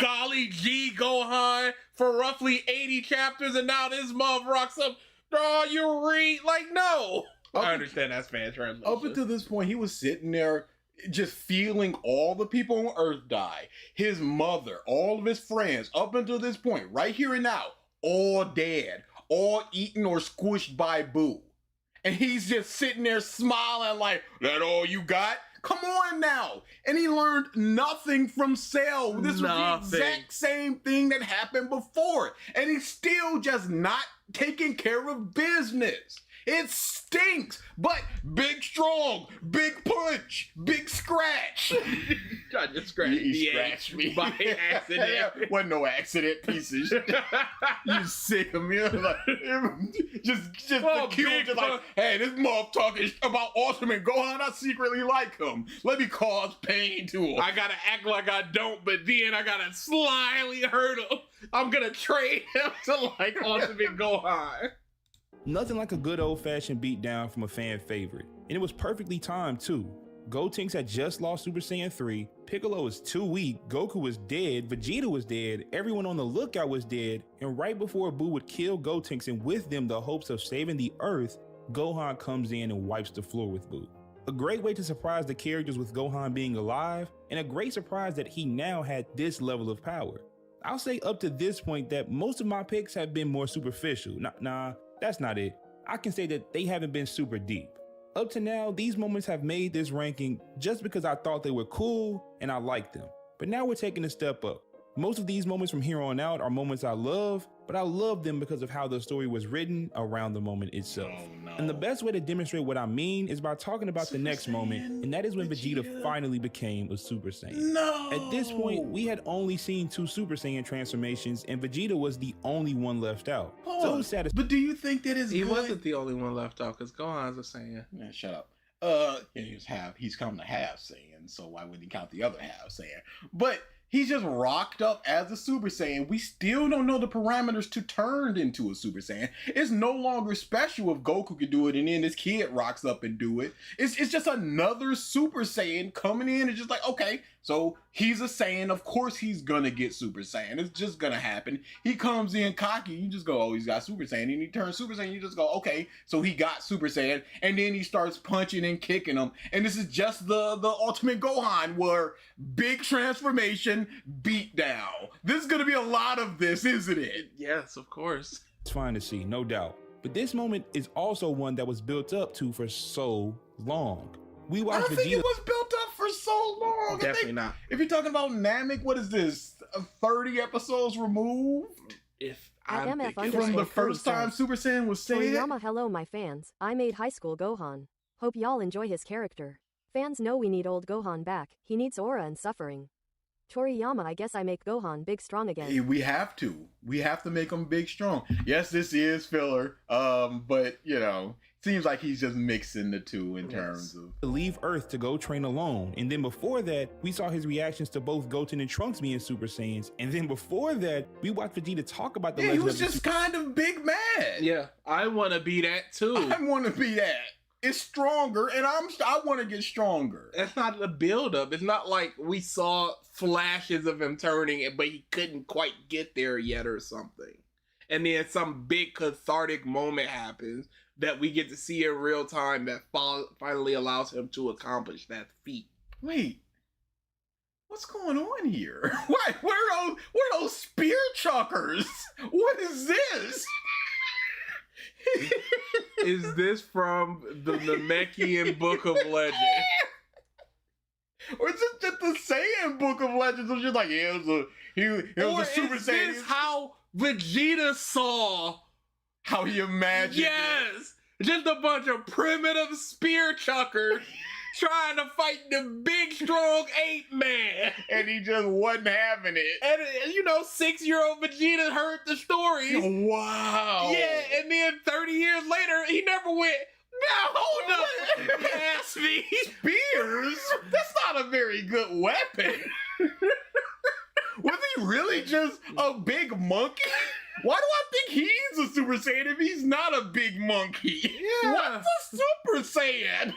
golly G Gohan for roughly 80 chapters, and now this mother rocks up. Oh, you read like no. I understand that's fan translation. Up until this point, he was sitting there just feeling all the people on Earth die. His mother, all of his friends, up until this point, right here and now, all dead, all eaten or squished by Boo. And he's just sitting there smiling like, that all you got? Come on now. And he learned nothing from Cell. This was the exact same thing that happened before. And he's still just not taking care of business. It stinks, but big strong, big punch, big scratch. Tried to scratch He the scratched me by accident. Wasn't no accident, pieces. You sick of me. Like, just Oh, the cute, big just like, hey, this mother talking about Ultimate Gohan. I secretly like him. Let me cause pain to him. I gotta act like I don't, but then I gotta slyly hurt him. I'm gonna trade him to like Ultimate Gohan. Nothing like a good old-fashioned beatdown from a fan favorite, and it was perfectly timed too. Gotenks had just lost Super Saiyan 3, Piccolo was too weak, Goku was dead, Vegeta was dead, everyone on the lookout was dead, and right before Buu would kill Gotenks and with them the hopes of saving the Earth, Gohan comes in and wipes the floor with Buu. A great way to surprise the characters with Gohan being alive, and a great surprise that he now had this level of power. I'll say up to this point that most of my picks have been more superficial. Nah, that's not it. I can say that they haven't been super deep. Up to now, these moments have made this ranking just because I thought they were cool and I liked them. But now we're taking a step up. Most of these moments from here on out are moments I love, but I love them because of how the story was written around the moment itself. Oh, no. And the best way to demonstrate what I mean is by talking about the next moment, and that is when Vegeta finally became a Super Saiyan. No! At this point, we had only seen 2 Super Saiyan transformations, and Vegeta was the only one left out. So it was satisfying. But do you think that is He good? wasn't the only one left out because Gohan's a Saiyan. Man, shut up. Yeah, he's come to half Saiyan, so why wouldn't he count the other half Saiyan? But he's just rocked up as a Super Saiyan. We still don't know the parameters to turn into a Super Saiyan. It's no longer special if Goku can do it and then this kid rocks up and do it. It's just another Super Saiyan coming in and just like, okay, so he's a Saiyan. Of course he's gonna get Super Saiyan. It's just gonna happen. He comes in cocky. You just go, oh, he's got Super Saiyan. And he turns Super Saiyan. You just go, okay, so he got Super Saiyan. And then he starts punching and kicking him. And this is just the Ultimate Gohan where big transformation, beat down. This is gonna be a lot of this, isn't it? Yes, of course. It's fine to see, no doubt. But this moment is also one that was built up to for so long. We I watched don't think Vegeta. it was built up for so long. I Definitely think not. If you're talking about Namek, what is this? 30 episodes removed If At I'm MF thinking underscore from the like, first time says, Super Saiyan was said? Toriyama, hello my fans, I made high school Gohan. Hope y'all enjoy his character. Fans know we need old Gohan back, he needs aura and suffering. Toriyama, I guess I make Gohan big strong again. Hey, we have to. We have to make him big strong. Yes, this is filler. But you know, seems like he's just mixing the two in terms of. to leave Earth to go train alone. And then before that, we saw his reactions to both Goten and Trunks being Super Saiyans. And then before that, we watched Vegeta talk about the Yeah, he legend was of the just kind of big mad. yeah, I want to be that too. I want to be that. It's stronger, and I want to get stronger. That's not the build-up. It's not like we saw flashes of him turning, but he couldn't quite get there yet or something. And then some big cathartic moment happens that we get to see in real time that finally allows him to accomplish that feat. Wait, what's going on here? What? What are those spear chuckers? What is this? Is this from the Namekian Book of Legend? Or is it just the Saiyan Book of Legends? It's just like, yeah, it was a Super is Saiyan. this how Vegeta saw? How he imagined it. Yes! Just a bunch of primitive spear chuckers trying to fight the big, strong ape man. And he just wasn't having it. And, 6-year-old Vegeta heard the story. Wow. Yeah, and then 30 years later, he never went, no, hold up, pass me. Spears? That's not a very good weapon. Was he really just a big monkey? Why do I think he's a Super Saiyan if he's not a big monkey? Yeah. What's a Super Saiyan?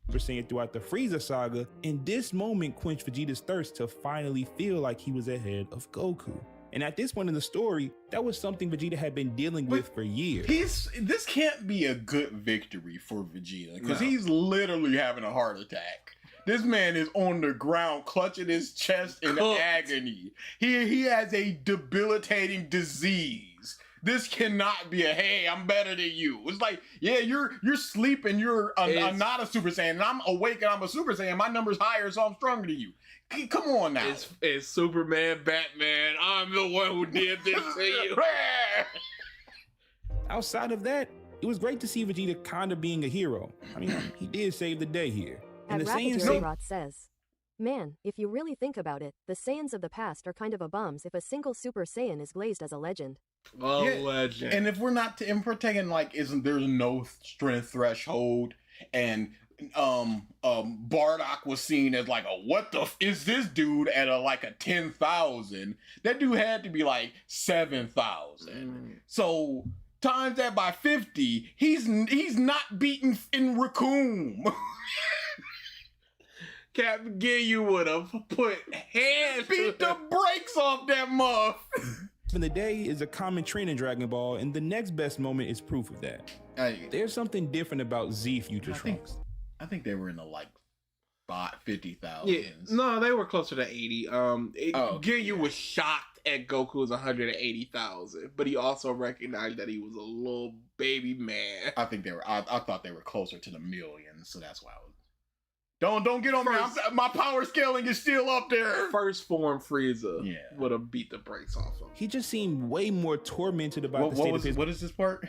Super Saiyan throughout the Frieza saga, and this moment quenched Vegeta's thirst to finally feel like he was ahead of Goku. And at this point in the story, that was something Vegeta had been dealing with for years. This can't be a good victory for Vegeta because No. he's literally having a heart attack. This man is on the ground clutching his chest in Cooked. agony. He has a debilitating disease. This cannot be a, hey, I'm better than you. It's like, yeah, you're sleeping, I'm not a Super Saiyan, and I'm awake and I'm a Super Saiyan. My number's higher, so I'm stronger than you. Come on now. It's Superman, Batman, I'm the one who did this to you. Outside of that, it was great to see Vegeta kind of being a hero. I mean, he did save the day here. And At the Saiyans Rapatirot says, man, if you really think about it, the Saiyans of the past are kind of a bums if a single Super Saiyan is glazed as a legend. Legend. And if we're not, if we're taking like, there's no strength threshold, and Bardock was seen as like what the is this dude at a 10,000? That dude had to be like 7,000. So times that by 50, he's not beaten in Raccoon. Captain Ginyu would have put hands Beat the brakes off that muff. In the day is a common trend in Dragon Ball, and the next best moment is proof of that. There's something different about Z Future Trunks. I think they were in the like 50,000. Yeah, no, they were closer to 80. Ginyu was shocked at Goku's 180,000, but he also recognized that he was a little baby man. I think they were. I thought they were closer to the millions, so that's why I was. Don't get on me. My power scaling is still up there. First form Frieza would have beat the brakes off him. He just seemed way more tormented about the state of his... What is this part?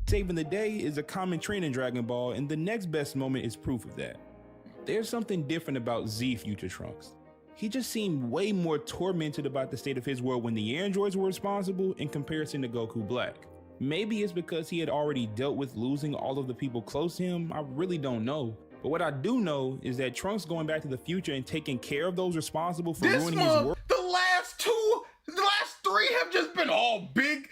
Saving the day is a common trend in Dragon Ball, and the next best moment is proof of that. There's something different about Z Future Trunks. He just seemed way more tormented about the state of his world when the androids were responsible in comparison to Goku Black. Maybe it's because he had already dealt with losing all of the people close to him. I really don't know. But what I do know is that Trunks going back to the future and taking care of those responsible for ruining his world. The last three have just been all big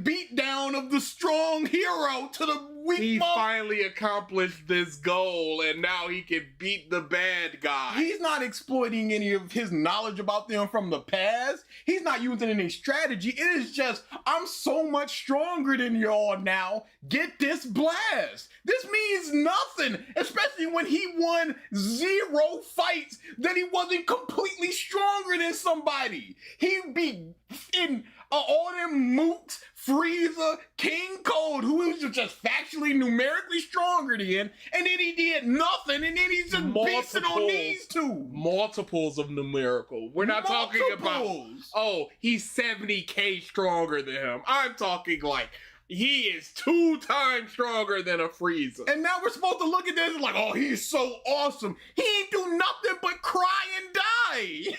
beat down of the strong hero to the weak. He finally accomplished this goal, and now he can beat the bad guy. He's not exploiting any of his knowledge about them from the past. He's not using any strategy. It is just, I'm so much stronger than y'all now. Get this blast. This means nothing, especially when he won 0 fights that he wasn't completely stronger than somebody. He'd be in all them mooks, Frieza, King Cold, who was just factually, numerically stronger than, and then he did nothing, and then he's just beasting on these two. Multiples of numerical. We're not talking about, oh, he's 70k stronger than him. I'm talking like, he is 2 times stronger than a Frieza. And now we're supposed to look at this and like, oh, he's so awesome. He ain't do nothing but cry and die.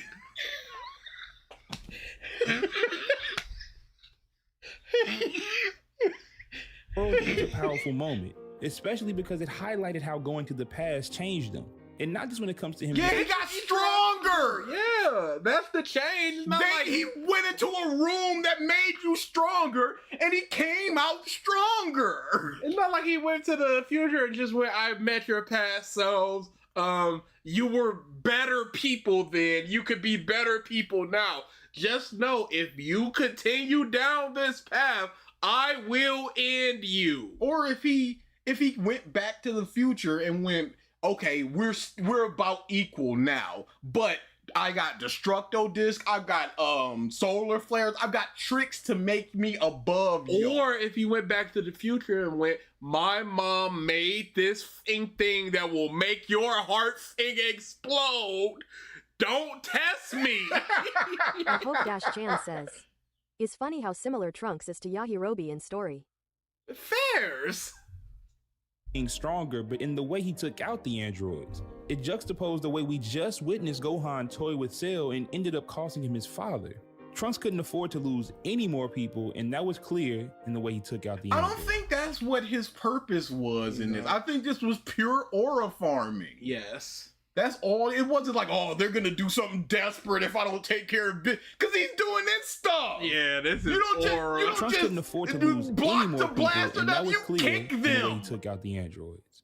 World is a powerful moment, especially because it highlighted how going to the past changed him. And not just when it comes to him. Yeah, he got stronger. Yeah, that's the change. He went into a room that made you stronger, and he came out stronger. It's not like he went to the future and just went, I met your past selves. You were better people then. You could be better people now. Just know, if you continue down this path, I will end you. Or if he went back to the future and went, okay, we're about equal now, but I got Destructo Disc, I've got solar flares, I've got tricks to make me above you. Or if he went back to the future and went, my mom made this thing that will make your heart explode. Don't test me. And Hope Dash Chan says, "Is funny how similar Trunks is to Yajirobe in story." Fairs. Being stronger, but in the way he took out the androids. It juxtaposed the way we just witnessed Gohan toy with Cell and ended up costing him his father. Trunks couldn't afford to lose any more people, and that was clear in the way he took out the androids. I don't think that's what his purpose was in this. I think this was pure aura farming. Yes. That's all. It wasn't like, oh, they're gonna do something desperate if I don't take care of it, because he's doing this stuff. Yeah, this is aura. Trunks couldn't afford to lose any more people, and that was clear in the way he took out the androids.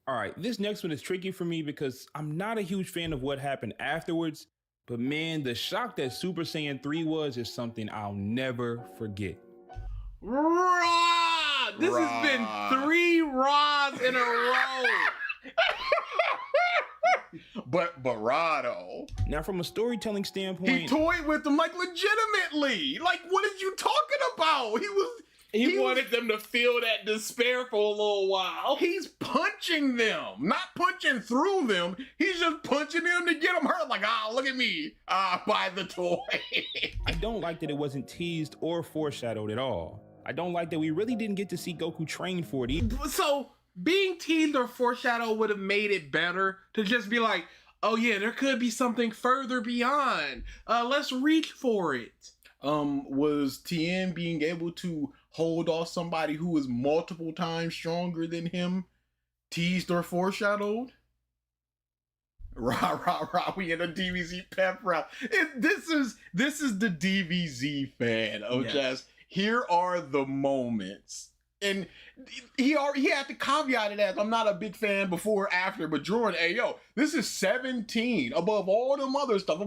All right, this next one is tricky for me because I'm not a huge fan of what happened afterwards, but man, the shock that Super Saiyan 3 was is something I'll never forget. Ra! This has been 3 Ra's in a row. But Barado. Now, from a storytelling standpoint, he toyed with them like legitimately. Like, what are you talking about? He wanted them to feel that despair for a little while. He's punching them, not punching through them. He's just punching them to get them hurt. Like, look at me. Buy the toy. I don't like that it wasn't teased or foreshadowed at all. I don't like that we really didn't get to see Goku train for it either. So, being teased or foreshadowed would have made it better to just be like, oh yeah, there could be something further beyond. Let's reach for it. Was Tien being able to hold off somebody who was multiple times stronger than him teased or foreshadowed? Rah, we in a DBZ pep rap. This is the DBZ fan of just, here are the moments. And he had to caveat it as, I'm not a big fan before or after, but Jordan, hey, yo, this is 17 above all them other stuff.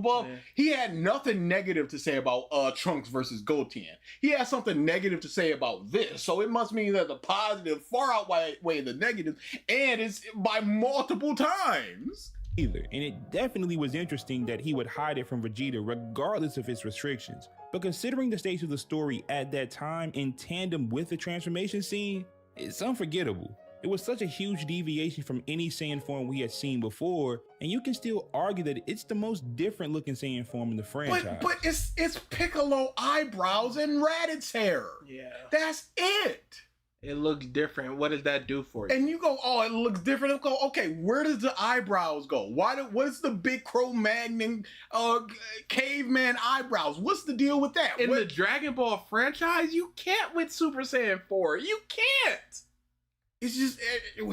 He had nothing negative to say about Trunks versus Goten. He had something negative to say about this. So it must mean that the positive far outweigh the negative, and it's by multiple times. Either. And it definitely was interesting that he would hide it from Vegeta regardless of his restrictions. But considering the stage of the story at that time in tandem with the transformation scene, it's unforgettable. It was such a huge deviation from any Saiyan form we had seen before, and you can still argue that it's the most different looking Saiyan form in the franchise. But it's Piccolo eyebrows and Raditz hair. Yeah. That's it. It looks different. What does that do for you? And you go, oh, it looks different. I go, okay, where does the eyebrows go? What is the big Cro-Magnon caveman eyebrows? What's the deal with that? In the Dragon Ball franchise, you can't with Super Saiyan 4. You can't. It's just,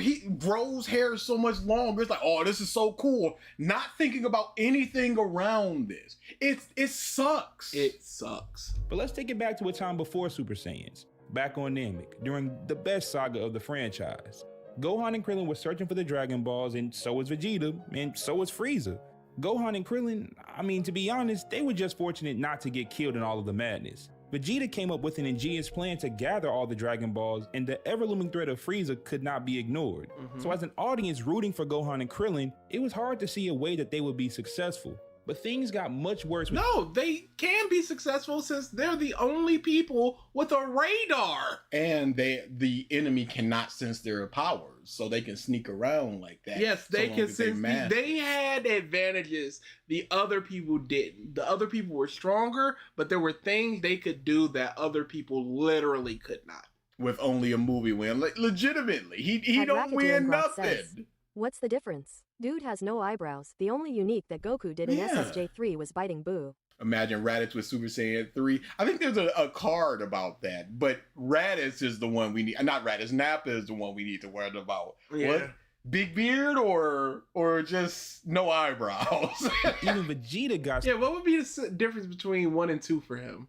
he grows hair so much longer. It's like, oh, this is so cool. Not thinking about anything around this. It sucks. It sucks. But let's take it back to a time before Super Saiyans. Back on Namek, during the best saga of the franchise. Gohan and Krillin were searching for the Dragon Balls, and so was Vegeta, and so was Frieza. Gohan and Krillin, I mean, to be honest, they were just fortunate not to get killed in all of the madness. Vegeta came up with an ingenious plan to gather all the Dragon Balls, and the ever-looming threat of Frieza could not be ignored. So as an audience rooting for Gohan and Krillin, it was hard to see a way that they would be successful. But things got much worse. No, they can be successful since they're the only people with a radar. And the enemy cannot sense their powers, so they can sneak around like that. Yes, they can sense. They had advantages the other people didn't. The other people were stronger, but there were things they could do that other people literally could not. With only a movie win, like legitimately, he don't win nothing. What's the difference? Dude has no eyebrows. The only unique that Goku did in SSJ3 was biting Boo. Imagine Raditz with Super Saiyan 3. I think there's a card about that, but Raditz is the one we need. Not Raditz, Nappa is the one we need to worry about. Yeah. What? Big beard or just no eyebrows? Even Vegeta got... Yeah, what would be the difference between 1 and 2 for him?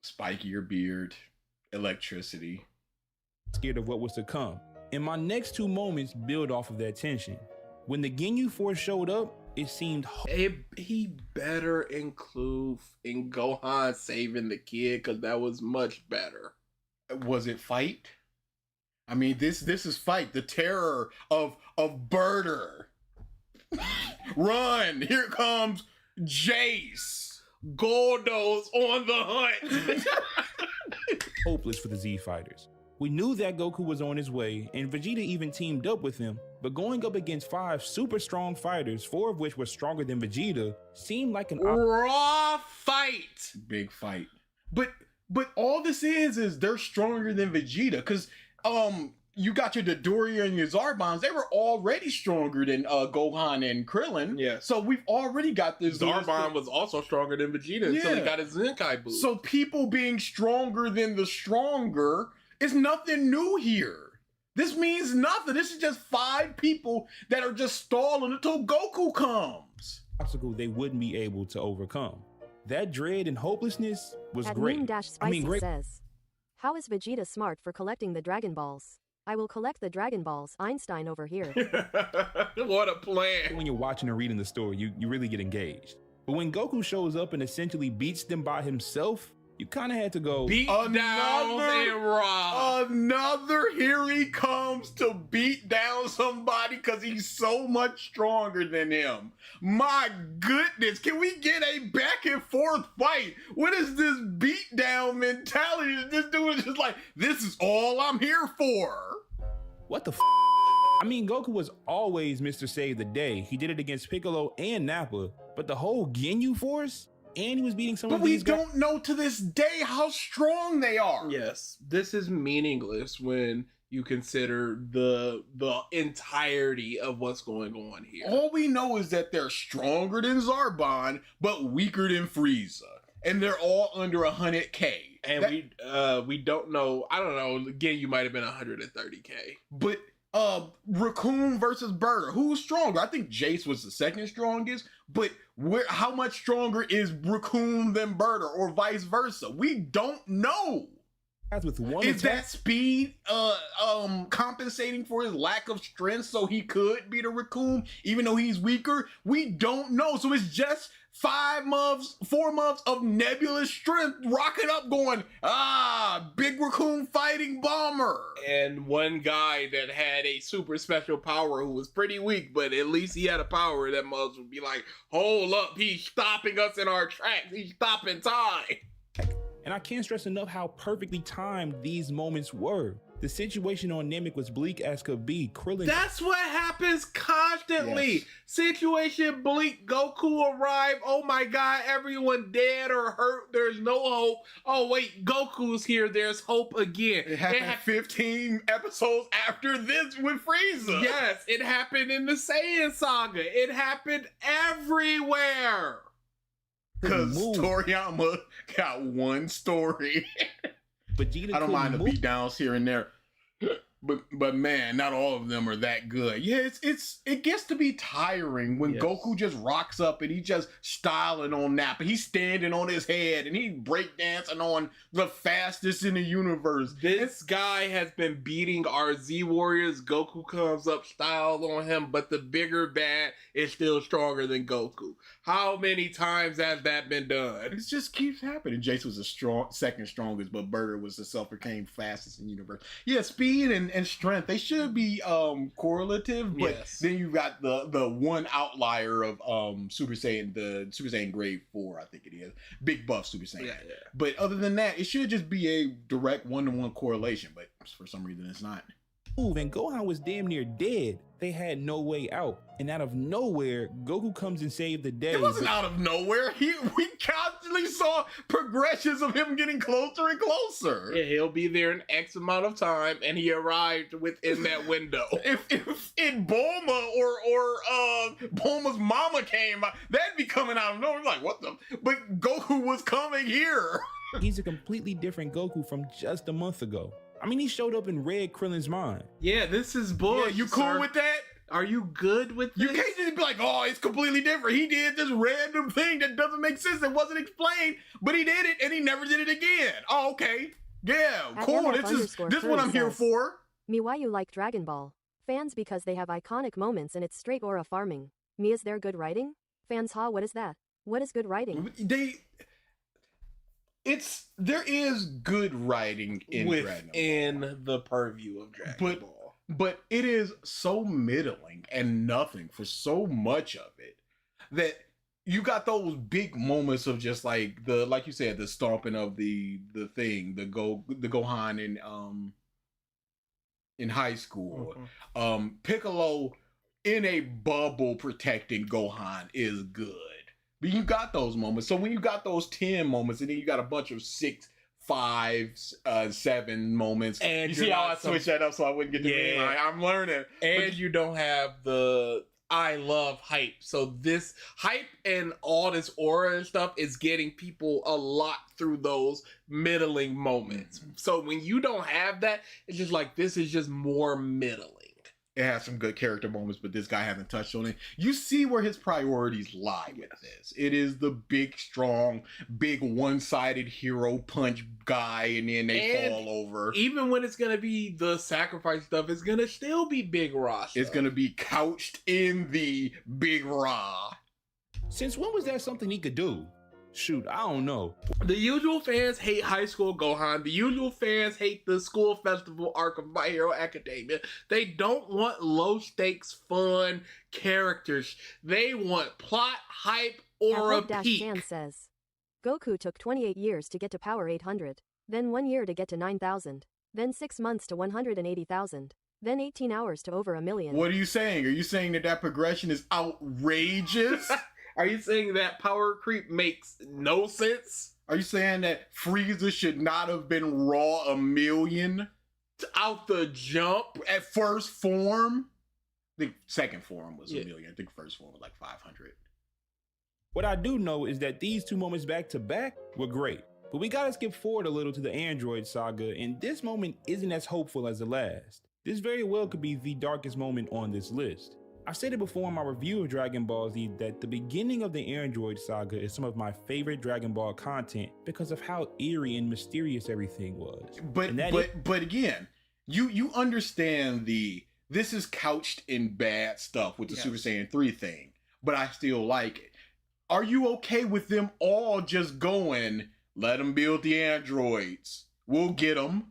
Spikier beard, electricity. Scared of what was to come. And my next two moments build off of that tension. When the Ginyu Force showed up, it seemed... He better include in Gohan saving the kid, because that was much better. Was it fight? I mean, this is fight. The terror of Birder. Run! Here comes Jace. Goldo's on the hunt. Hopeless for the Z Fighters. We knew that Goku was on his way, and Vegeta even teamed up with him, but going up against 5 super strong fighters, 4 of which were stronger than Vegeta, seemed like an raw fight. Big fight. But all this is they're stronger than Vegeta, because you got your Dodoria and your Zarbons, they were already stronger than Gohan and Krillin. Yeah. So we've already got this. Zarbon was also stronger than Vegeta until he got his Zenkai boost. So people being stronger than the stronger is nothing new here. This means nothing. This is just 5 people that are just stalling until Goku comes. Obstacle they wouldn't be able to overcome. That dread and hopelessness was great. Spicy says, how is Vegeta smart for collecting the Dragon Balls? I will collect the Dragon Balls, Einstein over here. What a plan. When you're watching and reading the story, you really get engaged. But when Goku shows up and essentially beats them by himself, you kind of had to go, beat down and rob. Another, here he comes to beat down somebody because he's so much stronger than him. My goodness, can we get a back and forth fight? What is this beat down mentality? This dude is just like, this is all I'm here for. What the f? I mean, Goku was always Mr. Save the Day. He did it against Piccolo and Nappa, but the whole Ginyu Force? And he was beating some of these guys. But we don't know to this day how strong they are. Yes, this is meaningless when you consider the entirety of what's going on here. All we know is that they're stronger than Zarbon, but weaker than Frieza. And they're all under 100K. And we don't know, I don't know, again, you might have been 130K. But Raccoon versus Birder. Who's stronger? I think Jace was the second strongest, but how much stronger is Raccoon than Birder, or vice versa? We don't know. With one Is attack, that speed compensating for his lack of strength so he could beat a Raccoon even though he's weaker? We don't know. So it's just 4 months of nebulous strength rocking up going, big Raccoon fighting Bomber. And one guy that had a super special power who was pretty weak, but at least he had a power that Muzz would be like, hold up, he's stopping us in our tracks. He's stopping time. and I can't stress enough how perfectly timed these moments were. The situation on Namek was bleak as could be. Krillin. That's what happens constantly. Yes. Situation bleak. Goku arrived. Oh my god, everyone dead or hurt. There's no hope. Oh wait, Goku's here. There's hope again. It happened 15 episodes after this with Frieza. Yes, it happened in the Saiyan saga. It happened everywhere. Because Move. Toriyama got one story. Vegeta I don't mind the move. beat downs here and there. But man, not all of them are that good. Yeah, it gets to be tiring when Yes. Goku just rocks up and he just styling on Nappa. He's standing on his head and he breakdancing on the fastest in the universe. This guy has been beating our Z Warriors. Goku comes up styled on him, but the bigger bad is still stronger than Goku. How many times has that been done? It just keeps happening. Jace was the second strongest, but Burger was the self-proclaimed fastest in the universe. Yeah, speed and strength, they should be correlative, but Yes. then you've got the one outlier of Super Saiyan, the Super Saiyan Grade 4, I think it is. Big buff Super Saiyan. Yeah. But other than that, it should just be a direct one-to-one correlation, but for some reason it's not. Move, and Gohan was damn near dead. They had no way out. And out of nowhere, Goku comes and saved the day. It wasn't out of nowhere. We constantly saw progressions of him getting closer and closer. Yeah, he'll be there in X amount of time, and he arrived within that window. If Bulma or Bulma's mama came out, that'd be coming out of nowhere. Like, what the? But Goku was coming here. He's a completely different Goku from just a month ago. I mean, he showed up and read Krillin's mind. Yeah, this is bullshit. Yeah, you cool sir. with that? Are you good with this? You can't just be like, oh, it's completely different. He did this random thing that doesn't make sense. It wasn't explained, but he did it and he never did it again. Oh, okay. Yeah, At cool. MF This is _ what I'm here says, for. Me, why you like Dragon Ball? Fans because they have iconic moments and it's straight aura farming. Me, is there good writing? Fans, ha, what is that? What is good writing? There is good writing in Dragon Ball. within the purview of Dragon Ball. But it is so middling and nothing for so much of it that you got those big moments of just like you said, the stomping of the thing, the Gohan in high school. Piccolo in a bubble protecting Gohan is good. But you got those moments. So when you got those 10 moments and then you got a bunch of 6, 5, 7 moments. And you you're see how I not switched that up so I wouldn't get to Yeah. I'm learning. And you don't have the I love hype. So this hype and all this aura and stuff is getting people a lot through those middling moments. So when you don't have that, it's just like, this is just more middling. It has some good character moments, but this guy hasn't touched on it. You see where his priorities lie with this. It is the big, strong, big one-sided hero punch guy, and then they fall over. Even when it's going to be the sacrifice stuff, it's going to still be Big Ross. It's going to be couched in the Big Ra. Since when was that something he could do? Shoot, I don't know. The usual fans hate High School Gohan. The usual fans hate the school festival arc of My Hero Academia. They don't want low stakes, fun characters. They want plot, hype, or a peak. Jan says, Goku took 28 years to get to power 800, then 1 year to get to 9,000, then 6 months to 180,000, then 18 hours to over 1 million. What are you saying? Are you saying that progression is outrageous? Are you saying that power creep makes no sense? Are you saying that Frieza should not have been raw 1 million? Out the jump? At first form? I think second form was 1 Yeah. million. I think first form was like 500. What I do know is that these two moments back to back were great. But we gotta skip forward a little to the Android saga, and this moment isn't as hopeful as the last. This very well could be the darkest moment on this list. I said it before in my review of Dragon Ball Z that the beginning of the Android saga is some of my favorite Dragon Ball content because of how eerie and mysterious everything was. But again, you understand this is couched in bad stuff with the Super Saiyan 3 thing, but I still like it. Are you okay with them all just going, let them build the androids? We'll get them.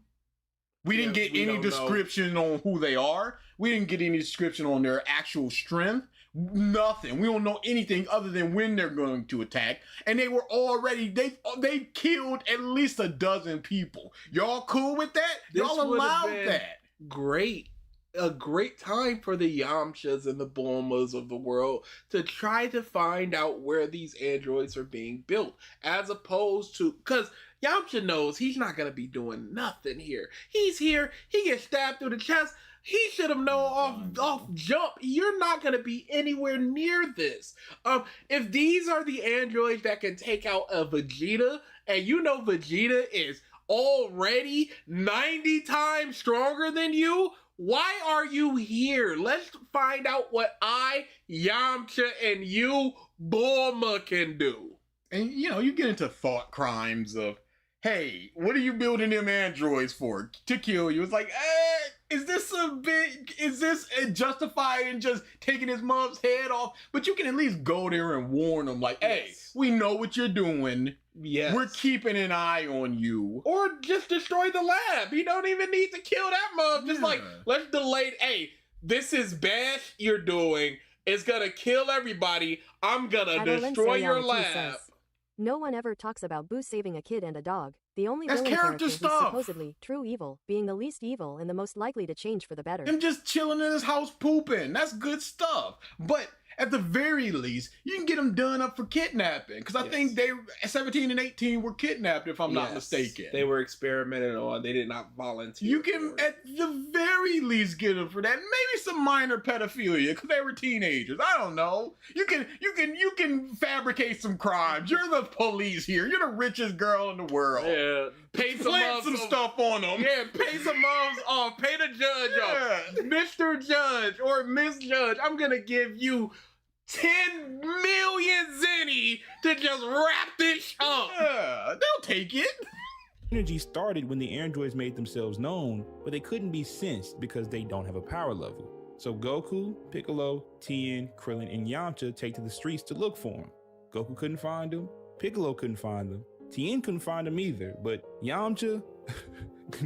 We didn't get any description on who they are. We didn't get any description on their actual strength. Nothing. We don't know anything other than when they're going to attack. And they were already, they killed at least a dozen people. Y'all cool with that? Y'all allowed that. Great. A great time for the Yamchas and the Bulmas of the world to try to find out where these androids are being built, as opposed to, because Yamcha knows he's not going to be doing nothing here. He's here, he gets stabbed through the chest, he should have known off jump, you're not going to be anywhere near this. If these are the androids that can take out a Vegeta, and you know Vegeta is already 90 times stronger than you, why are you here? Let's find out what Yamcha, and you, Bulma, can do. And, you get into thought crimes of, hey, what are you building them androids for? To kill you. It's like, is this justified in just taking his mom's head off? But you can at least go there and warn them, like, hey, we know what you're doing. Yes. We're keeping an eye on you. Or just destroy the lab. You don't even need to kill that mom. Just like, let's delay. Hey, this is bad you're doing. It's gonna kill everybody. I'm gonna destroy your lab. Says, no one ever talks about Boo saving a kid and a dog. The only That's villain character character stuff. who's supposedly true evil, being the least evil and the most likely to change for the better. Him just chilling in his house pooping. That's good stuff. But at the very least, you can get them done up for kidnapping. Because I think they 17 and 18 were kidnapped, if I'm not mistaken. They were experimented on. They did not volunteer. You can, at the very least, get them for that. Maybe some minor pedophilia, because they were teenagers. I don't know. You can fabricate some crimes. You're the police here. You're the richest girl in the world. Yeah. Pay some stuff on them. Yeah, pay some moms off. Pay the judge off. Mr. Judge or Miss Judge, I'm going to give you 10 million zenny to just wrap this up. Yeah, they'll take it. Energy started when the androids made themselves known, but they couldn't be sensed because they don't have a power level. So Goku, Piccolo, Tien, Krillin, and Yamcha take to the streets to look for them. Goku couldn't find them, Piccolo couldn't find them, Tien couldn't find them either, but Yamcha,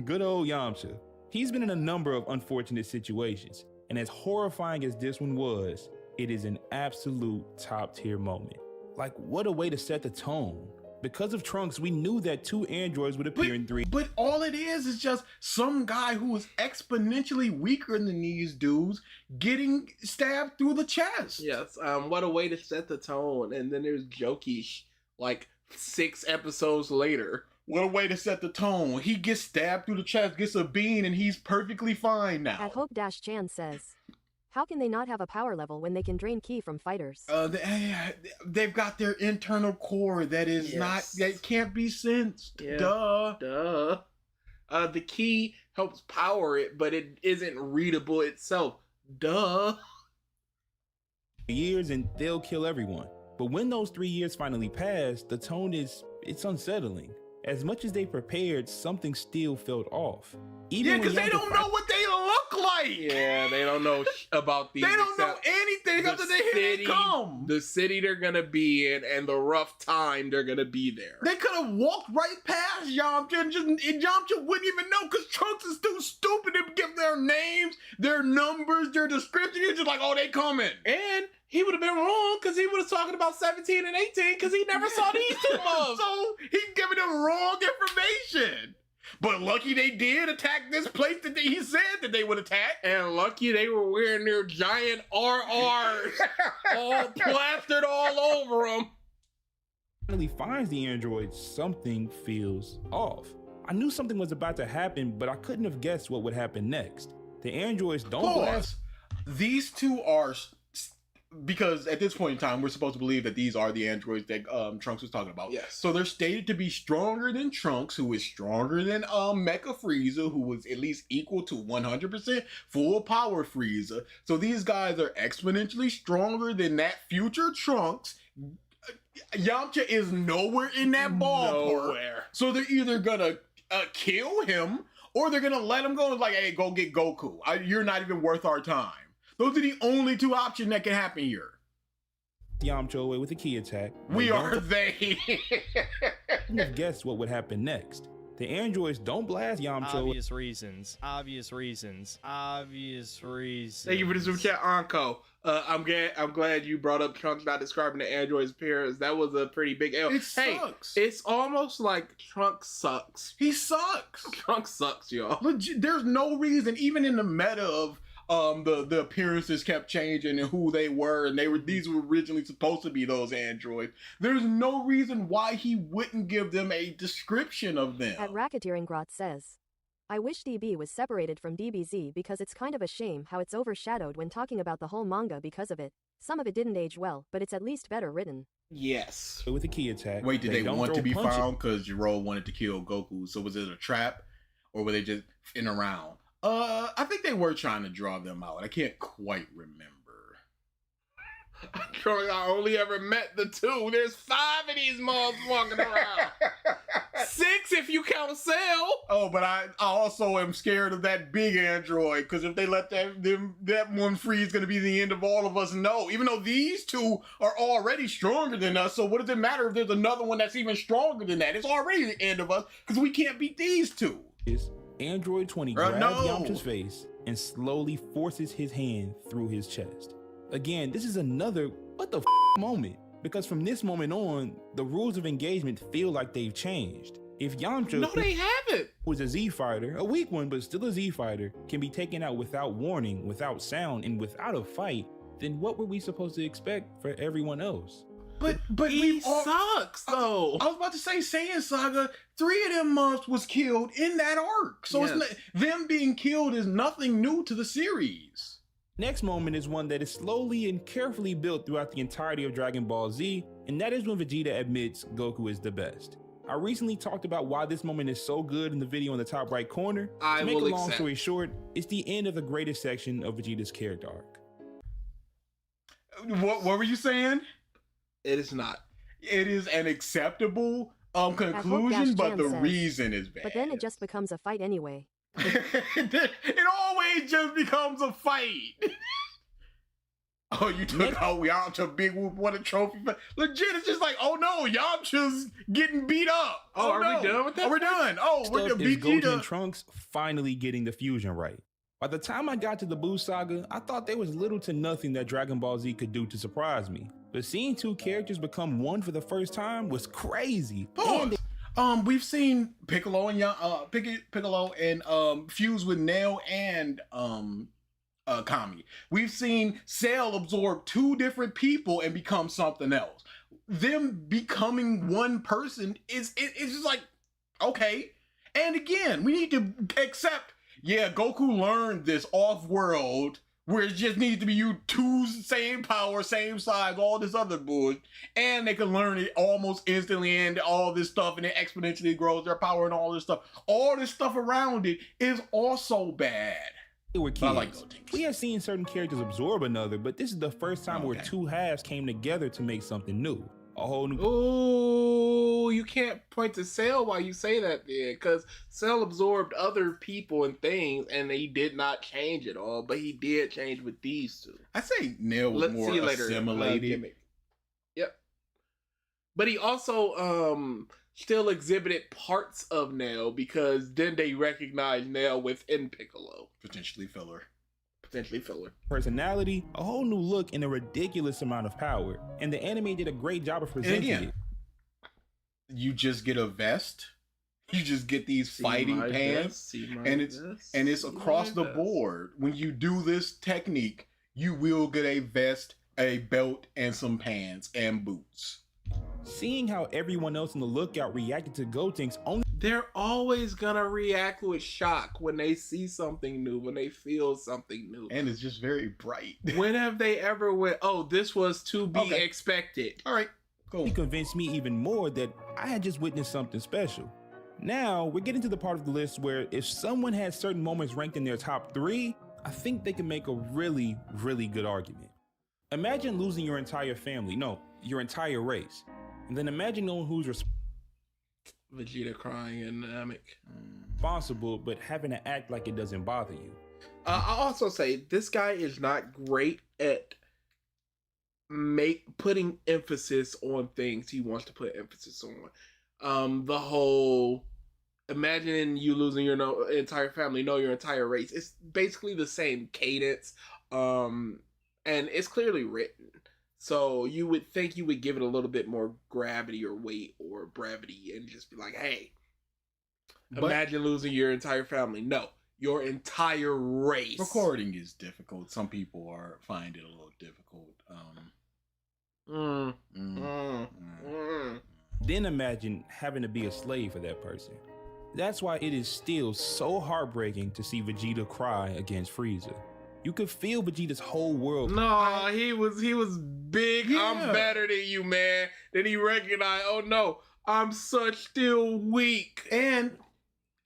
good old Yamcha, he's been in a number of unfortunate situations, and as horrifying as this one was, it is an absolute top tier moment. Like, what a way to set the tone. Because of Trunks, we knew that 2 androids would appear in 3. But all it is just some guy who is exponentially weaker than these dudes getting stabbed through the chest. Yes, what a way to set the tone. And then there's Jokish, like 6 episodes later. What a way to set the tone. He gets stabbed through the chest, gets a bean, and he's perfectly fine now. At Hope-Chan says, how can they not have a power level when they can drain ki from fighters? They've got their internal core that is that can't be sensed. Yeah. Duh. The key helps power it, but it isn't readable itself. Duh. Years and they'll kill everyone. But when those 3 years finally pass, the tone it's unsettling. As much as they prepared, something still felt off. Even because they don't know what they look like. Yeah, they don't know about these. They don't know anything other than here they come. The city they're gonna be in and the rough time they're gonna be there. They could have walked right past Yamcha and Yamcha wouldn't even know because Trunks is too stupid to give their names, their numbers, their description. He's just like, oh, they coming. And he would have been wrong because he was talking about 17 and 18 because he never saw these 2 months. So he's giving them wrong information. But lucky they did attack this place that he said that they would attack. And lucky they were wearing their giant RRs all plastered all over them. Finally finds the android, something feels off. I knew something was about to happen, but I couldn't have guessed what would happen next. The androids don't blast. These 2 are because at this point in time, we're supposed to believe that these are the androids that Trunks was talking about. Yes. So they're stated to be stronger than Trunks, who is stronger than Mecha Frieza, who was at least equal to 100% full power Frieza. So these guys are exponentially stronger than that future Trunks. Yamcha is nowhere in that ballpark. Nowhere. So they're either gonna kill him, or they're gonna let him go and like, hey, go get Goku. You're not even worth our time. Those are the only two options that can happen here. Yamcha away with a key attack. We are they. You've guessed what would happen next. The androids don't blast Yamcha away. Obvious reasons. Obvious reasons. Obvious reasons. Thank you for the super chat, Anko. I'm glad you brought up Trunks not describing the android's appearance. That was a pretty big L. It sucks. It's almost like Trunks sucks. He sucks. Trunks sucks, y'all. Legit, there's no reason, even in the meta of the appearances kept changing and who they were, and these were originally supposed to be those androids. There's no reason why he wouldn't give them a description of them. At Racketeeringgrot says, I wish DB was separated from DBZ because it's kind of a shame how it's overshadowed when talking about the whole manga because of it. Some of it didn't age well, but it's at least better written. Yes. with a key attack. Wait, did they don't want throw to be punches. found because Jiro wanted to kill Goku? So was it a trap, or were they just in around? I think they were trying to draw them out. I can't quite remember. I only ever met the two. There's 5 of these mobs walking around. 6 if you count Cell. Oh, but I also am scared of that big android, because if they let that one free, it's going to be the end of all of us. No, even though these two are already stronger than us, so what does it matter if there's another one that's even stronger than that? It's already the end of us, because we can't beat these two. Android 20 Bro, grabs no. Yamcha's face and slowly forces his hand through his chest. Again, this is another what the f moment, because from this moment on, the rules of engagement feel like they've changed. If Yamcha, No, they haven't. was a Z fighter, a weak one but still a Z fighter, can be taken out without warning, without sound, and without a fight, then what were we supposed to expect for everyone else? But He sucks, though. I was about to say, Saiyan Saga, 3 of them months was killed in that arc. So Yes. it's not, them being killed is nothing new to the series. Next moment is one that is slowly and carefully built throughout the entirety of Dragon Ball Z, and that is when Vegeta admits Goku is the best. I recently talked about why this moment is so good in the video in the top right corner. I To make will a long accept. story short, it's the end of the greatest section of Vegeta's character arc. What were you saying? It is not. It is an acceptable conclusion, but the says, reason is bad. But then it just becomes a fight anyway. It always just becomes a fight. Oh, you took out Yamcha, big whoop, what a trophy. Legit, it's just like, oh no, Yamcha's getting beat up. Oh, are we no. done with that? Oh, we're done. Oh, we're Stuff gonna is beat Goten and Vegeta. Trunks finally getting the fusion right. By the time I got to the Buu saga, I thought there was little to nothing that Dragon Ball Z could do to surprise me. But seeing two characters become one for the first time was crazy. And Pause. We've seen Piccolo and fuse with Nail and Kami. We've seen Cell absorb 2 different people and become something else. Them becoming one person it's just like, okay. And again, we need to accept, yeah, Goku learned this off-world where it just needs to be you 2 same power, same size, all this other bullshit, and they can learn it almost instantly and all this stuff, and it exponentially grows their power and all this stuff. All this stuff around it is also bad. they were kids. I like Goten. We have seen certain characters absorb another, but this is the first time where Okay. two halves came together to make something new. A whole new. Ooh, you can't point to Cell while you say that, then, because Cell absorbed other people and things, and he did not change at all. But he did change with these two. I say Nail was Let's more see you later. assimilated. Gimmick. Yep. But he also still exhibited parts of Nail, because then they recognized Nail within Piccolo. Potentially filler. Potentially filler. Personality, a whole new look, and a ridiculous amount of power. And the anime did a great job of And presenting again, it. you just get a vest. You just get these fighting pants. And it's across the board. When you do this technique, you will get a vest, a belt, and some pants and boots. Seeing how everyone else in the lookout reacted to Gotenks only They're always gonna react with shock when they see something new, when they feel something new. And it's just very bright. When have they ever went, oh, this was to be Okay. expected? All right, cool. convinced me even more that I had just witnessed something special. Now, we're getting to the part of the list where if someone had certain moments ranked in their top 3, I think they can make a really, really good argument. Imagine losing your entire family, no, your entire race. And then imagine knowing who's Vegeta crying in Namek. responsible, but having to act like it doesn't bother you. I'll also say this guy is not great at putting emphasis on things he wants to put emphasis on. The whole imagine you losing your entire family, your entire race. It's basically the same cadence, and it's clearly written. So you would think you would give it a little bit more gravity or weight or brevity and just be like, hey, imagine losing your entire family. No, your entire race. Recording is difficult. Some people find it a little difficult. Then imagine having to be a slave for that person. That's why it is still so heartbreaking to see Vegeta cry against Frieza. You could feel Vegeta's whole world. No, he was big. Yeah. I'm better than you, man. Then he recognized, oh no, I'm still weak. And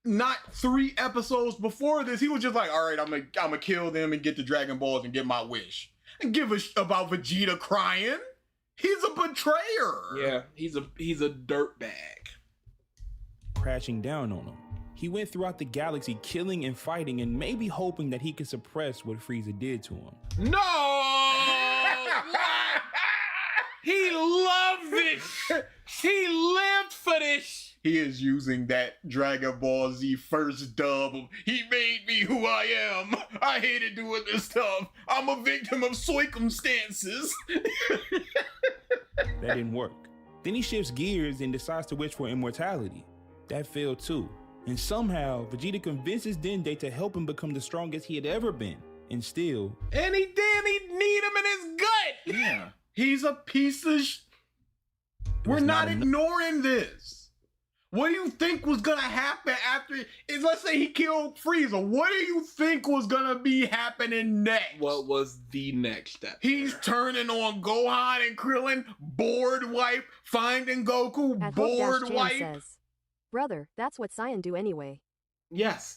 not 3 episodes before this, he was just like, all right, I'm gonna kill them and get the Dragon Balls and get my wish. And give a about Vegeta crying. He's a betrayer. Yeah, he's a dirtbag. Crashing down on him. He went throughout the galaxy killing and fighting and maybe hoping that he could suppress what Frieza did to him. No! He loved this. He lived for this. He is using that Dragon Ball Z first dub of, he made me who I am. I hated doing this stuff. I'm a victim of circumstances. That didn't work. Then he shifts gears and decides to wish for immortality. That failed too. And somehow, Vegeta convinces Dende to help him become the strongest he had ever been. And still... And he did. He need him in his gut. Yeah. He's a piece of We're was not not ignoring this. What do you think was gonna happen after... Let's say he killed Frieza. What do you think was gonna be happening next? What was the next step? He's turning on Gohan and Krillin, board wipe, finding Goku, At board Hope-Jam wipe. says, brother, that's what Saiyan do anyway. Yes,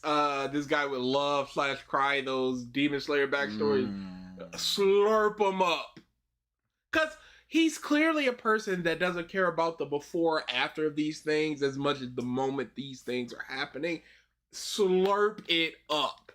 this guy would love / cry those Demon Slayer backstories. Slurp them up. Because he's clearly a person that doesn't care about the before or after of these things as much as the moment these things are happening. Slurp it up.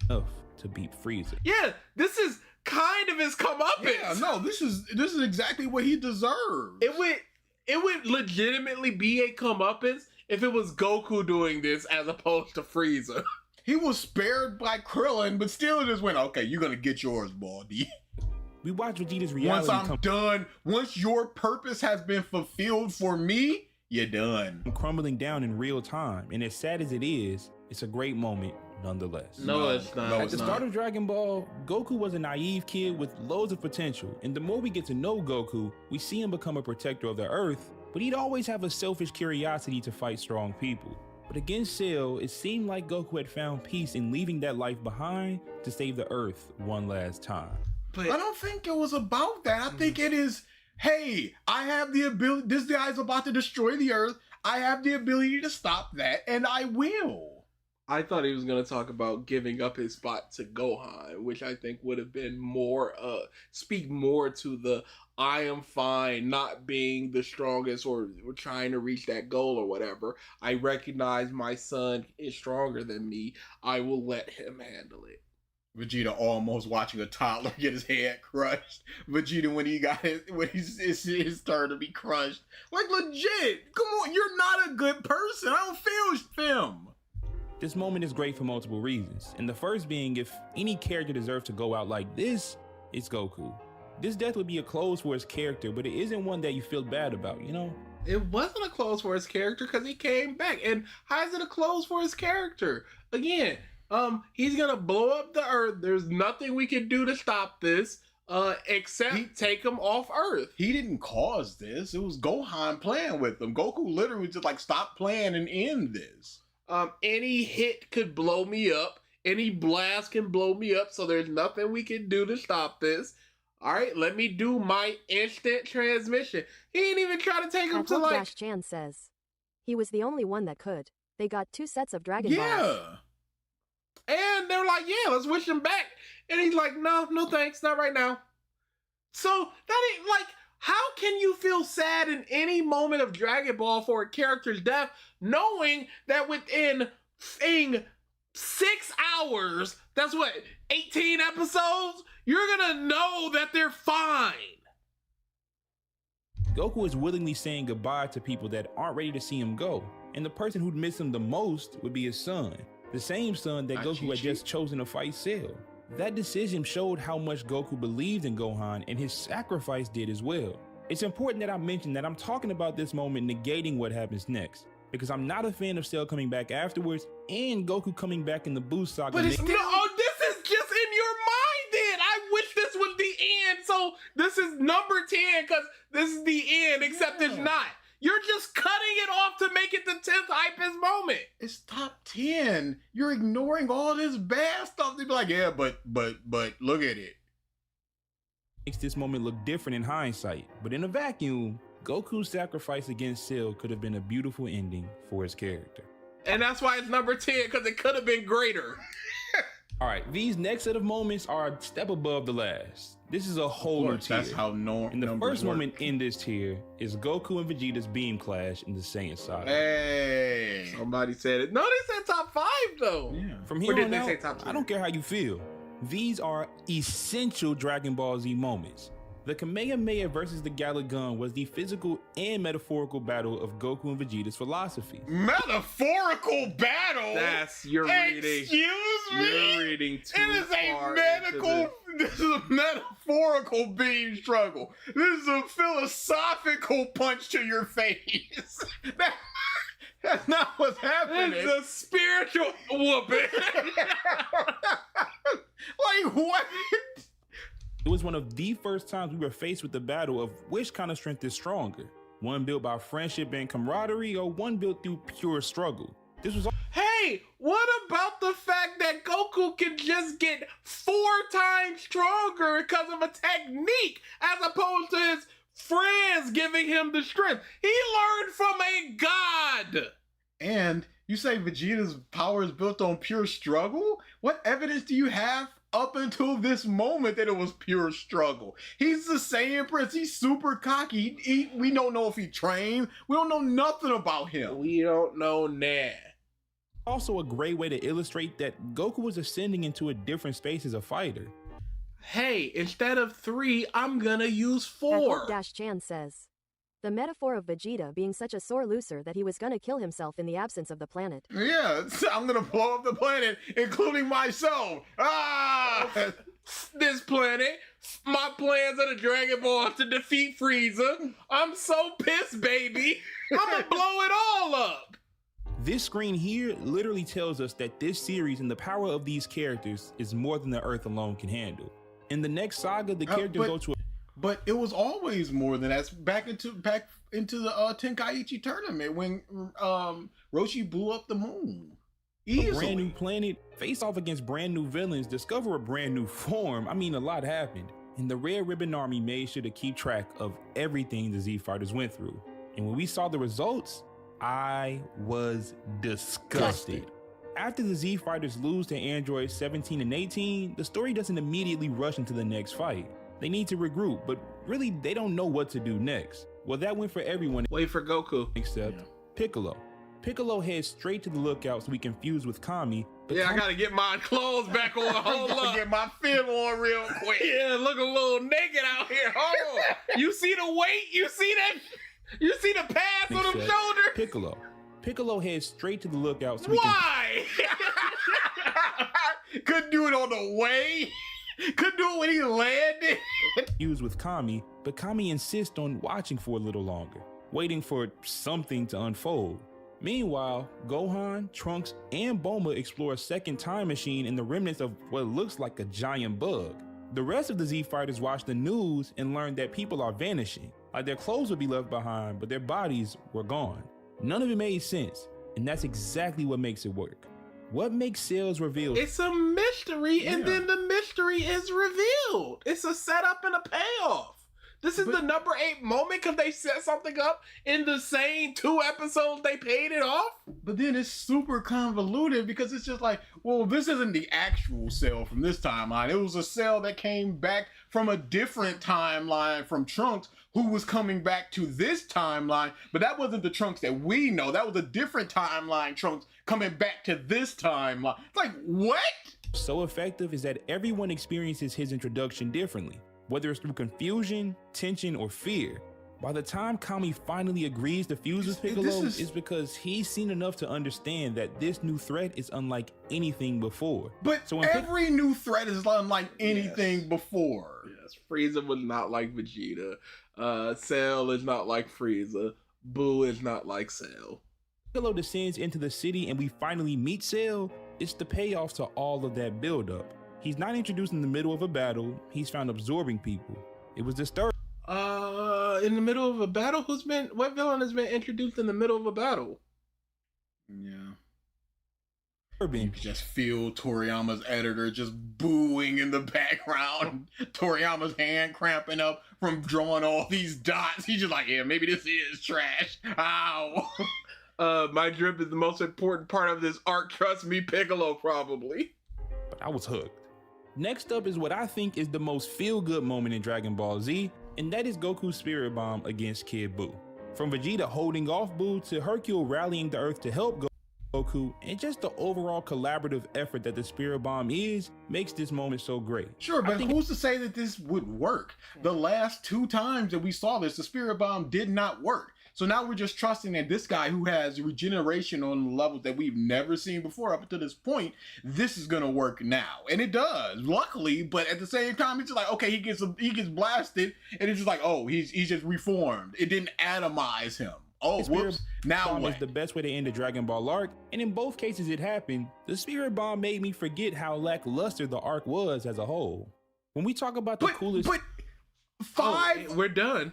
enough to beat Frieza. Yeah, this is kind of his comeuppance. Yeah, no, this is exactly what he deserves. It would legitimately be a comeuppance if it was Goku doing this as opposed to Frieza. He was spared by Krillin, but still just went, okay, you're gonna get yours, Baldy. We watch Vegeta's Once reality I'm done, once your purpose has been fulfilled for me, you're done. crumbling down in real time, and as sad as it is, it's a great moment nonetheless. No, it's not. No, At it's the not. start of Dragon Ball, Goku was a naive kid with loads of potential, and the more we get to know Goku, we see him become a protector of the Earth, but he'd always have a selfish curiosity to fight strong people. But against Cell, it seemed like Goku had found peace in leaving that life behind to save the Earth one last time. But I don't think it was about that. I think it is, hey, I have the ability, this guy's about to destroy the Earth. I have the ability to stop that, and I will. I thought he was going to talk about giving up his spot to Gohan, which I think would have been more, speak more to the I am fine not being the strongest or trying to reach that goal or whatever. I recognize my son is stronger than me. I will let him handle it. Vegeta almost watching a toddler get his head crushed. Vegeta when his turn to be crushed. Like legit, come on, you're not a good person. I don't feel him. This moment is great for multiple reasons, and the first being if any character deserves to go out like this, it's Goku. This death would be a close for his character, but it isn't one that you feel bad about, you know? It wasn't a close for his character because he came back. And how is it a close for his character? Again, he's gonna blow up the Earth. There's nothing we can do to stop this. Except take him off Earth. He didn't cause this. It was Gohan playing with them. Goku literally just like, stop playing and end this. Any hit could blow me up. Any blast can blow me up. So there's nothing we can do to stop this. All right, let me do my instant transmission. He ain't even try to take him to like. Dash Chan says he was the only one that could. They got 2 sets of Dragon Balls. And they're like, yeah, let's wish him back. And he's like, no thanks, not right now. So that ain't like, how can you feel sad in any moment of Dragon Ball for a character's death, knowing that within 6 hours, that's what, 18 episodes, you're gonna know that they're fine. Goku is willingly saying goodbye to people that aren't ready to see him go, and the person who'd miss him the most would be his son, the same son that Goku had just chosen to fight Cell. That decision showed how much Goku believed in Gohan, and his sacrifice did as well. It's important that I mention that I'm talking about this moment negating what happens next, because I'm not a fan of Cell coming back afterwards and Goku coming back in the Boost Saga. But it's still, this is just in your mind then. I wish this was the end, so this is number 10 because this is the end, except it's not. You're just cutting it off to make it the 10th hypest moment. It's top 10. You're ignoring all this bad stuff. They'd be like, yeah, but look at it. Makes this moment look different in hindsight, but in a vacuum, Goku's sacrifice against Cell could have been a beautiful ending for his character. And that's why it's number 10, because it could have been greater. All right, these next set of moments are a step above the last. This is a whole new tier. That's how And the first moment in this tier is Goku and Vegeta's beam clash in the Saiyan Saga. Hey, somebody said it. No, they said top 5 though. Yeah. From here on out, I don't care how you feel. These are essential Dragon Ball Z moments. The Kamehameha versus the Galagun was the physical and metaphorical battle of Goku and Vegeta's philosophies. Metaphorical battle? You're reading. Excuse me? You're reading too far. This is a metaphorical beam struggle. This is a philosophical punch to your face. That's not what's happening. It's a spiritual whooping. Like what? It was one of the first times we were faced with the battle of which kind of strength is stronger. One built by friendship and camaraderie, or one built through pure struggle. This was. Hey, what about the fact that Goku can just get 4 times stronger because of a technique, as opposed to his friends giving him the strength? He learned from a god. And you say Vegeta's power is built on pure struggle? What evidence do you have up until this moment that it was pure struggle? He's the Saiyan Prince. He's super cocky. We don't know if he trained. We don't know nothing about him. We don't know now. Also a great way to illustrate that Goku was ascending into a different space as a fighter. Hey, instead of 3, I'm gonna use 4. Dash Chan says the metaphor of Vegeta being such a sore loser that he was gonna kill himself in the absence of the planet. Yeah, I'm gonna blow up the planet, including myself. Ah! This planet, my plans of the Dragon Ball to defeat Frieza. I'm so pissed, baby. I'm gonna blow it all up. This screen here literally tells us that this series and the power of these characters is more than the Earth alone can handle. In the next saga, the characters go to a. But it was always more than that. Back into the Tenkaichi tournament when Roshi blew up the moon. Easily. A brand new planet, face off against brand new villains, discover a brand new form. I mean, a lot happened. And the Red Ribbon Army made sure to keep track of everything the Z Fighters went through. And when we saw the results, I was disgusted. After the Z Fighters lose to androids 17 and 18, the story doesn't immediately rush into the next fight. They need to regroup, but really they don't know what to do next. Well, that went for everyone. Wait for Goku. Except Piccolo. Piccolo heads straight to the lookout so he can fuse with Kami. But I gotta get my clothes back on. Hold up. Get my film on real quick. Yeah, look a little naked out here. Hold on. You see the weight? You see that? You see the pads on them shoulders? Piccolo heads straight to the lookout so Why? Couldn't do it on the way. Couldn't do it when he landed. Fuse with Kami, but Kami insists on watching for a little longer, waiting for something to unfold. Meanwhile, Gohan, Trunks, and Bulma explore a second time machine in the remnants of what looks like a giant bug. The rest of the Z fighters watched the news and learned that people are vanishing. Like their clothes would be left behind, but their bodies were gone. None of it made sense, and that's exactly what makes it work. What makes Cell's reveal? It's a mystery, and then the mystery is revealed. It's a setup and a payoff. This is the number 8 moment because they set something up in the same 2 episodes they paid it off. But then it's super convoluted because it's just like, well, this isn't the actual Cell from this timeline. It was a Cell that came back from a different timeline from Trunks, who was coming back to this timeline, but that wasn't the Trunks that we know. That was a different timeline Trunks coming back to this timeline. It's like, what? So effective is that everyone experiences his introduction differently, whether it's through confusion, tension, or fear. By the time Kami finally agrees to fuse with Piccolo, it's because he's seen enough to understand that this new threat is unlike anything before. But so every new threat is unlike anything before. Yes, Frieza was not like Vegeta. Cell is not like Frieza. Boo is not like Cell. Piccolo descends into the city and we finally meet Cell, it's the payoff to all of that buildup. He's not introduced in the middle of a battle, he's found absorbing people. It was disturbing. In the middle of a battle? What villain has been introduced in the middle of a battle? Yeah. You could just feel Toriyama's editor just booing in the background. Toriyama's hand cramping up from drawing all these dots. He's just like, yeah, maybe this is trash. Ow. My drip is the most important part of this arc. Trust me, Piccolo probably. But I was hooked. Next up is what I think is the most feel-good moment in Dragon Ball Z, and that is Goku's Spirit Bomb against Kid Buu. From Vegeta holding off Buu to Hercule rallying the Earth to help Goku, and just the overall collaborative effort that the Spirit Bomb is, makes this moment so great. Sure, but who's to say that this would work? The last 2 times that we saw this, the Spirit Bomb did not work. So now we're just trusting that this guy who has regeneration on levels that we've never seen before up until this point, this is gonna work now. And it does, luckily, but at the same time, it's just like, okay, he gets blasted, and it's just like, oh, he's just reformed. It didn't atomize him. Oh, whoops, now what? It's the best way to end a Dragon Ball arc, and in both cases it happened, the Spirit Bomb made me forget how lackluster the arc was as a whole. When we talk about the coolest... But 5... we're done.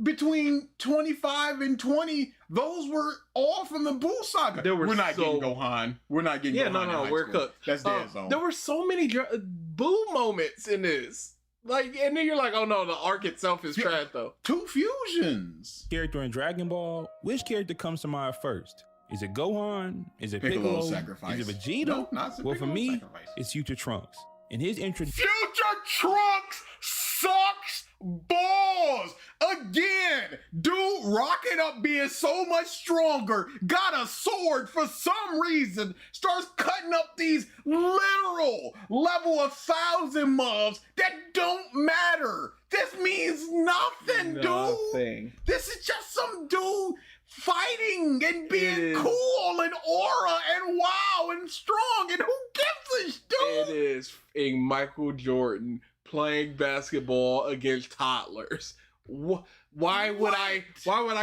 Between 25 and 20, those were all from the Buu saga. We're not getting Gohan. We're not getting Gohan. No, we're cooked. That's dead zone. There were so many Buu moments in this. Like, and then you're like, oh no, the arc itself is trash though. 2 fusions. Character in Dragon Ball, which character comes to mind first? Is it Gohan? Is it Piccolo? Sacrifice. Is it Vegeta? No, not well, for me, sacrifice. It's Future Trunks. In his introduction, Future Trunks sucks balls again. Dude rocking up being so much stronger, got a sword for some reason, starts cutting up these literal level 1,000 mobs that don't matter. This means nothing, dude. This is just some dude fighting and being cool and aura and wow and strong, and who gives a shit, dude? It is a Michael Jordan playing basketball against toddlers. Why would I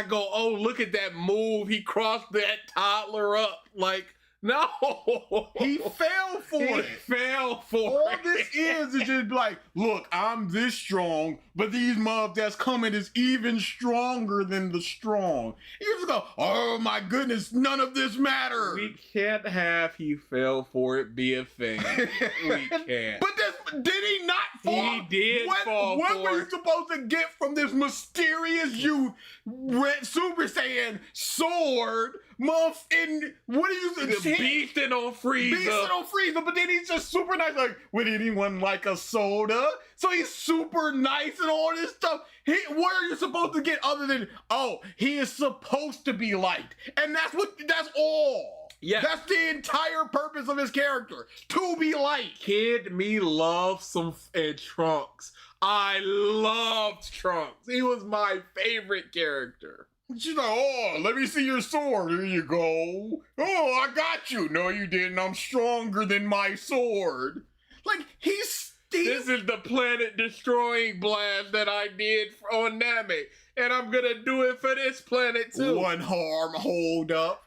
go, oh, look at that move, he crossed that toddler up? Like, no. He fell for it. All this is just like, look, I'm this strong, but these mobs that's coming is even stronger than the strong. You just go, oh my goodness, none of this matters. We can't have he fell for it be a thing. We can't. But did he not fall? He did fall what for it. What were you supposed to get from this mysterious Super Saiyan sword? And what do you think? Beasting on Frieza. But then he's just super nice. Like, would anyone like a soda? So he's super nice and all this stuff. What are you supposed to get other than, oh, he is supposed to be liked? And that's all. Yeah. That's the entire purpose of his character. To be liked. Kid me loves some Trunks. I loved Trunks. He was my favorite character. She's like, oh, let me see your sword. Here you go. Oh, I got you. No, you didn't. I'm stronger than my sword. Like, this is the planet-destroying blast that I did on Namek. And I'm gonna do it for this planet, too. One arm hold up.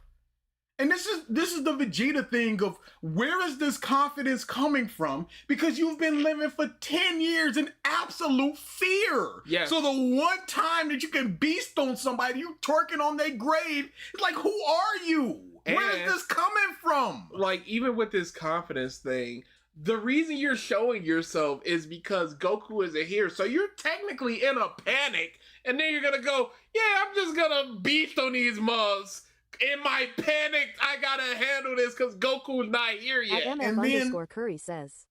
And this is the Vegeta thing of where is this confidence coming from? Because you've been living for 10 years in absolute fear. Yes. So the one time that you can beast on somebody, you twerking on their grave, it's like, who are you? Where is And- this coming from? Like, even with this confidence thing, the reason you're showing yourself is because Goku isn't here. So you're technically in a panic. And then you're going to go, yeah, I'm just going to beast on these mugs. In my panic, I got to handle this because Goku's not here At yet. MF_Curry says,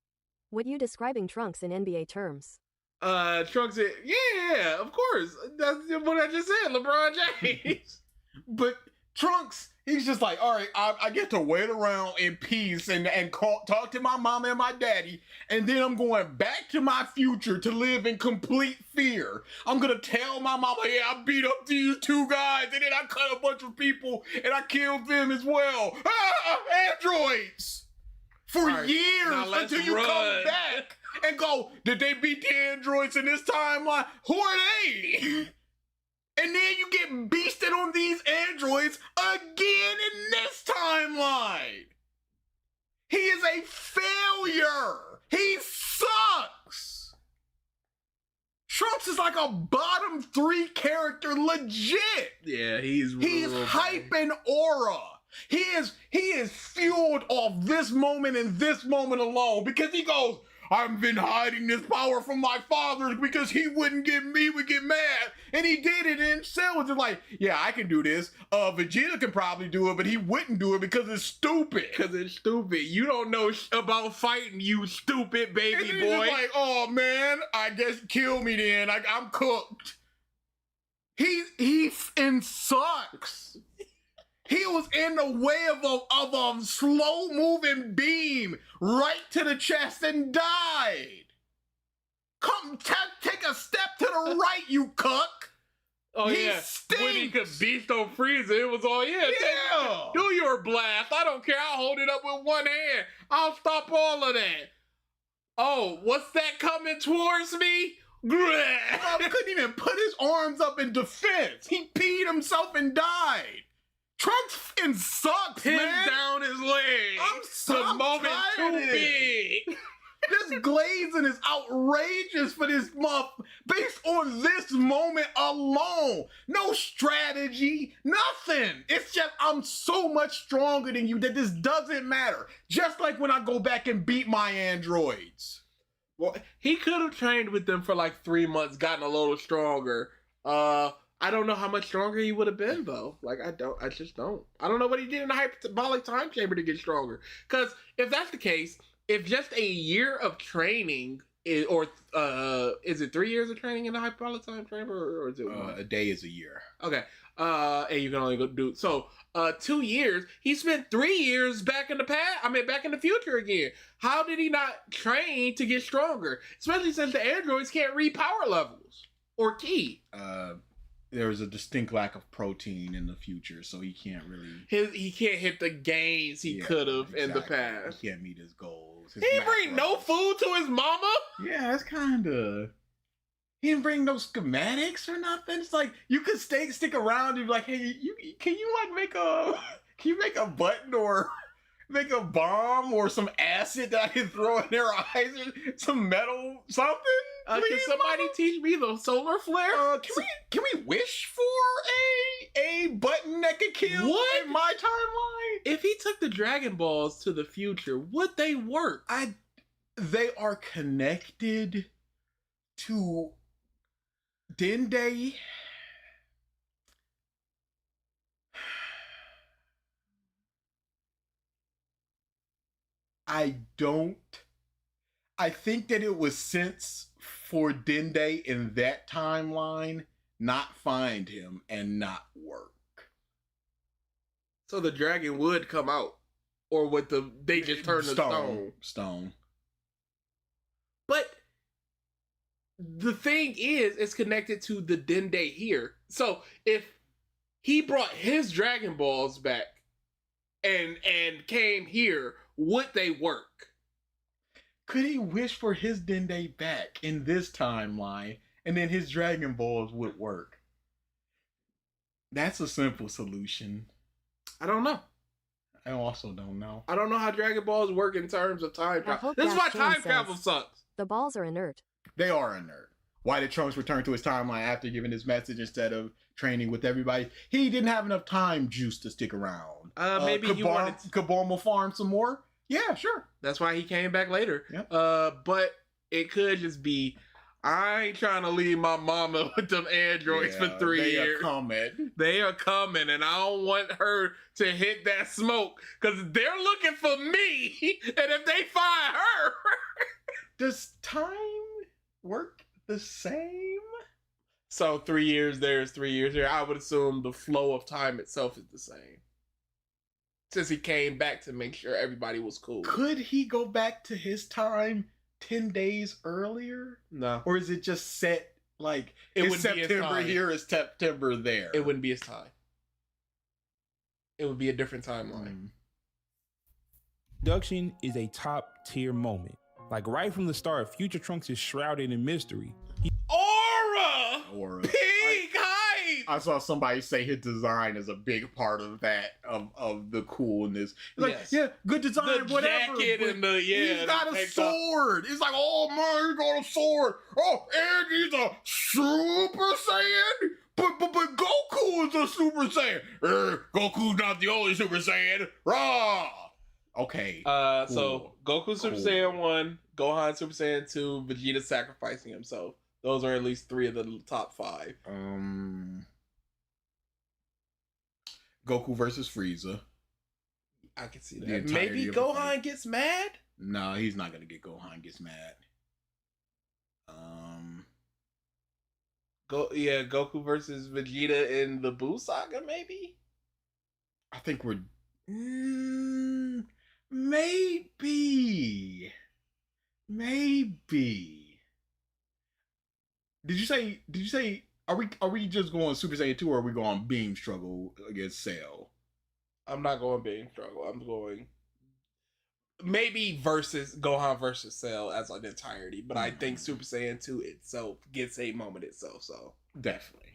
what you describing Trunks in NBA terms? Trunks said, yeah, of course. That's what I just said, LeBron James. But Trunks, he's just like, all right, I get to wait around in peace and talk to my mama and my daddy, and then I'm going back to my future to live in complete fear. I'm gonna tell my mama, yeah, I beat up these two guys, and then I cut a bunch of people, and I killed them as well. Androids! For All right, years now let's until you run. come back and go, did they beat the androids in this timeline? Who are they? And then you get beasted on these androids again in this timeline. He is a failure. He sucks. Trunks is like a bottom 3 character, legit. Yeah, he's real hype and aura. He is fueled off this moment and this moment alone because he goes, I've been hiding this power from my father because he wouldn't get me, would get mad. And he did it and Cell was just like, yeah, I can do this. Vegeta can probably do it, but he wouldn't do it because it's stupid. Because it's stupid. You don't know about fighting, you stupid baby And he's boy. just like, oh man, I guess kill me then. I'm cooked. He f***ing sucks. He was in the way of a slow-moving beam right to the chest and died. Come, take a step to the right, you cuck. Oh He yeah, when he could stinks. beast on Frieza, it was all Yeah. do your blast. I don't care. I'll hold it up with one hand. I'll stop all of that. Oh, what's that coming towards me? Bob couldn't even put his arms up in defense. He peed himself and died. Trunks f***ing sucks, Pin man. down his leg. The I'm moment too tired of it. big. This glazing is outrageous for this month based on this moment alone. No strategy, nothing. It's just I'm so much stronger than you that this doesn't matter. Just like when I go back and beat my androids. Well, he could have trained with them for like 3 months, gotten a little stronger. I don't know how much stronger he would have been though. Like I just don't. I don't know what he did in the hyperbolic time chamber to get stronger. Because if that's the case, if just a year of training is it 3 years of training in the hyperbolic time chamber or is it A day is a year. Okay. And you can only go do 2 years. He spent 3 years back in the past. I mean, back in the future again. How did he not train to get stronger? Especially since the androids can't read power levels or ki. There's a distinct lack of protein in the future, so he can't really. He can't hit the gains he could have in the past. He can't meet his goals. He didn't bring no food to his mama. Yeah, that's kind of. He didn't bring no schematics or nothing. It's like you could stick around and be like, hey, can you make a button or make a bomb or some acid that I can throw in their eyes or some metal something? Can Please, somebody teach me the solar flare? Can we wish for a button that could kill What? in my timeline? If he took the Dragon Balls to the future, would they work? They are connected to Dende. I think that it was sense for Dende in that timeline not find him and not work. So the dragon would come out, or would they just turn to stone? Stone. But the thing is, it's connected to the Dende here. So if he brought his Dragon Balls back and came here, would they work? Could he wish for his Dende back in this timeline, and then his Dragon Balls would work? That's a simple solution. I don't know. I also don't know. I don't know how Dragon Balls work in terms of time I travel. hope This is why that fan time travel says- sucks. The balls are inert. They are inert. Why did Trunks return to his timeline after giving his message instead of training with everybody? He didn't have enough time juice to stick around. Maybe he wanted to- could Bulma farm some more? Yeah, sure. That's why he came back later. Yep. But it could just be, I ain't trying to leave my mama with them androids for 3 years. They are coming, and I don't want her to hit that smoke because they're looking for me. And if they find her, Does time work the same? so 3 years there is 3 years here. I would assume the flow of time itself is the same. Since he came back to make sure everybody was cool. Could he go back to his time 10 days earlier? No, Or is it just set like It it's wouldn't be his September time. here, it's September there? it wouldn't be his time. It would be a different timeline. Mm. Production is a top tier moment. Like right from the start, Future Trunks is shrouded in mystery. Aura! Or Peak height! I saw somebody say his design is a big part of that, of the coolness. It's like, Yes. yeah, good design, The whatever. jacket but and the, yeah. he's got the a tank top. sword. It's like, oh man, he got a sword. Oh, and he's a Super Saiyan. But Goku is a Super Saiyan. Goku's not the only Super Saiyan. Rah! Okay. So Goku Super Cool. Saiyan 1, Gohan Super Saiyan 2, Vegeta sacrificing himself. Those are at least 3 of the top 5. Goku versus Frieza. I can see The that. entirety Maybe of the Gohan fight. gets mad? No, he's not gonna get Gohan gets mad. Goku versus Vegeta in the Buu saga, maybe? I think we're maybe. Did you say are we just going Super Saiyan 2 or are we going Beam struggle against Cell? I'm not going being struggle. I'm going maybe versus Gohan versus Cell as an entirety, but I think Super Saiyan 2 itself gets a moment itself, so Definitely.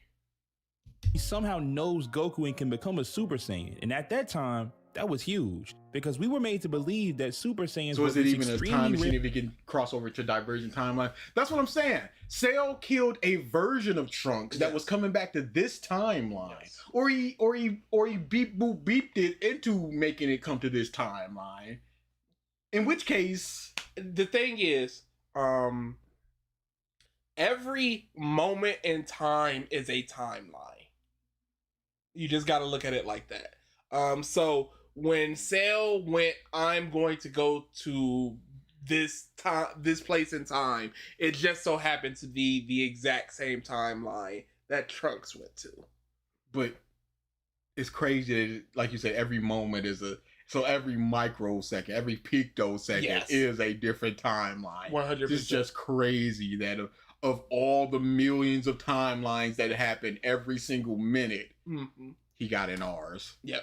He somehow knows Goku and can become a Super Saiyan. And at that time, that was huge because we were made to believe that Super Saiyans So were is it this even a extremely time machine rare- if he can cross over to Divergent Timeline? That's what I'm saying. Cell killed a version of Trunks that was coming back to this timeline. Yes. Or he beep boop beeped it into making it come to this timeline. In which case, the thing is, every moment in time is a timeline. You just got to look at it like that. So when Cell went, I'm going to go to this place in time, it just so happened to be the exact same timeline that Trunks went to. but it's crazy that, like you said, every moment is so every microsecond, every pictosecond Yes. is a different timeline. 100%. It's just crazy that of all the millions of timelines that happen every single minute, Mm-hmm. he got in ours. Yep.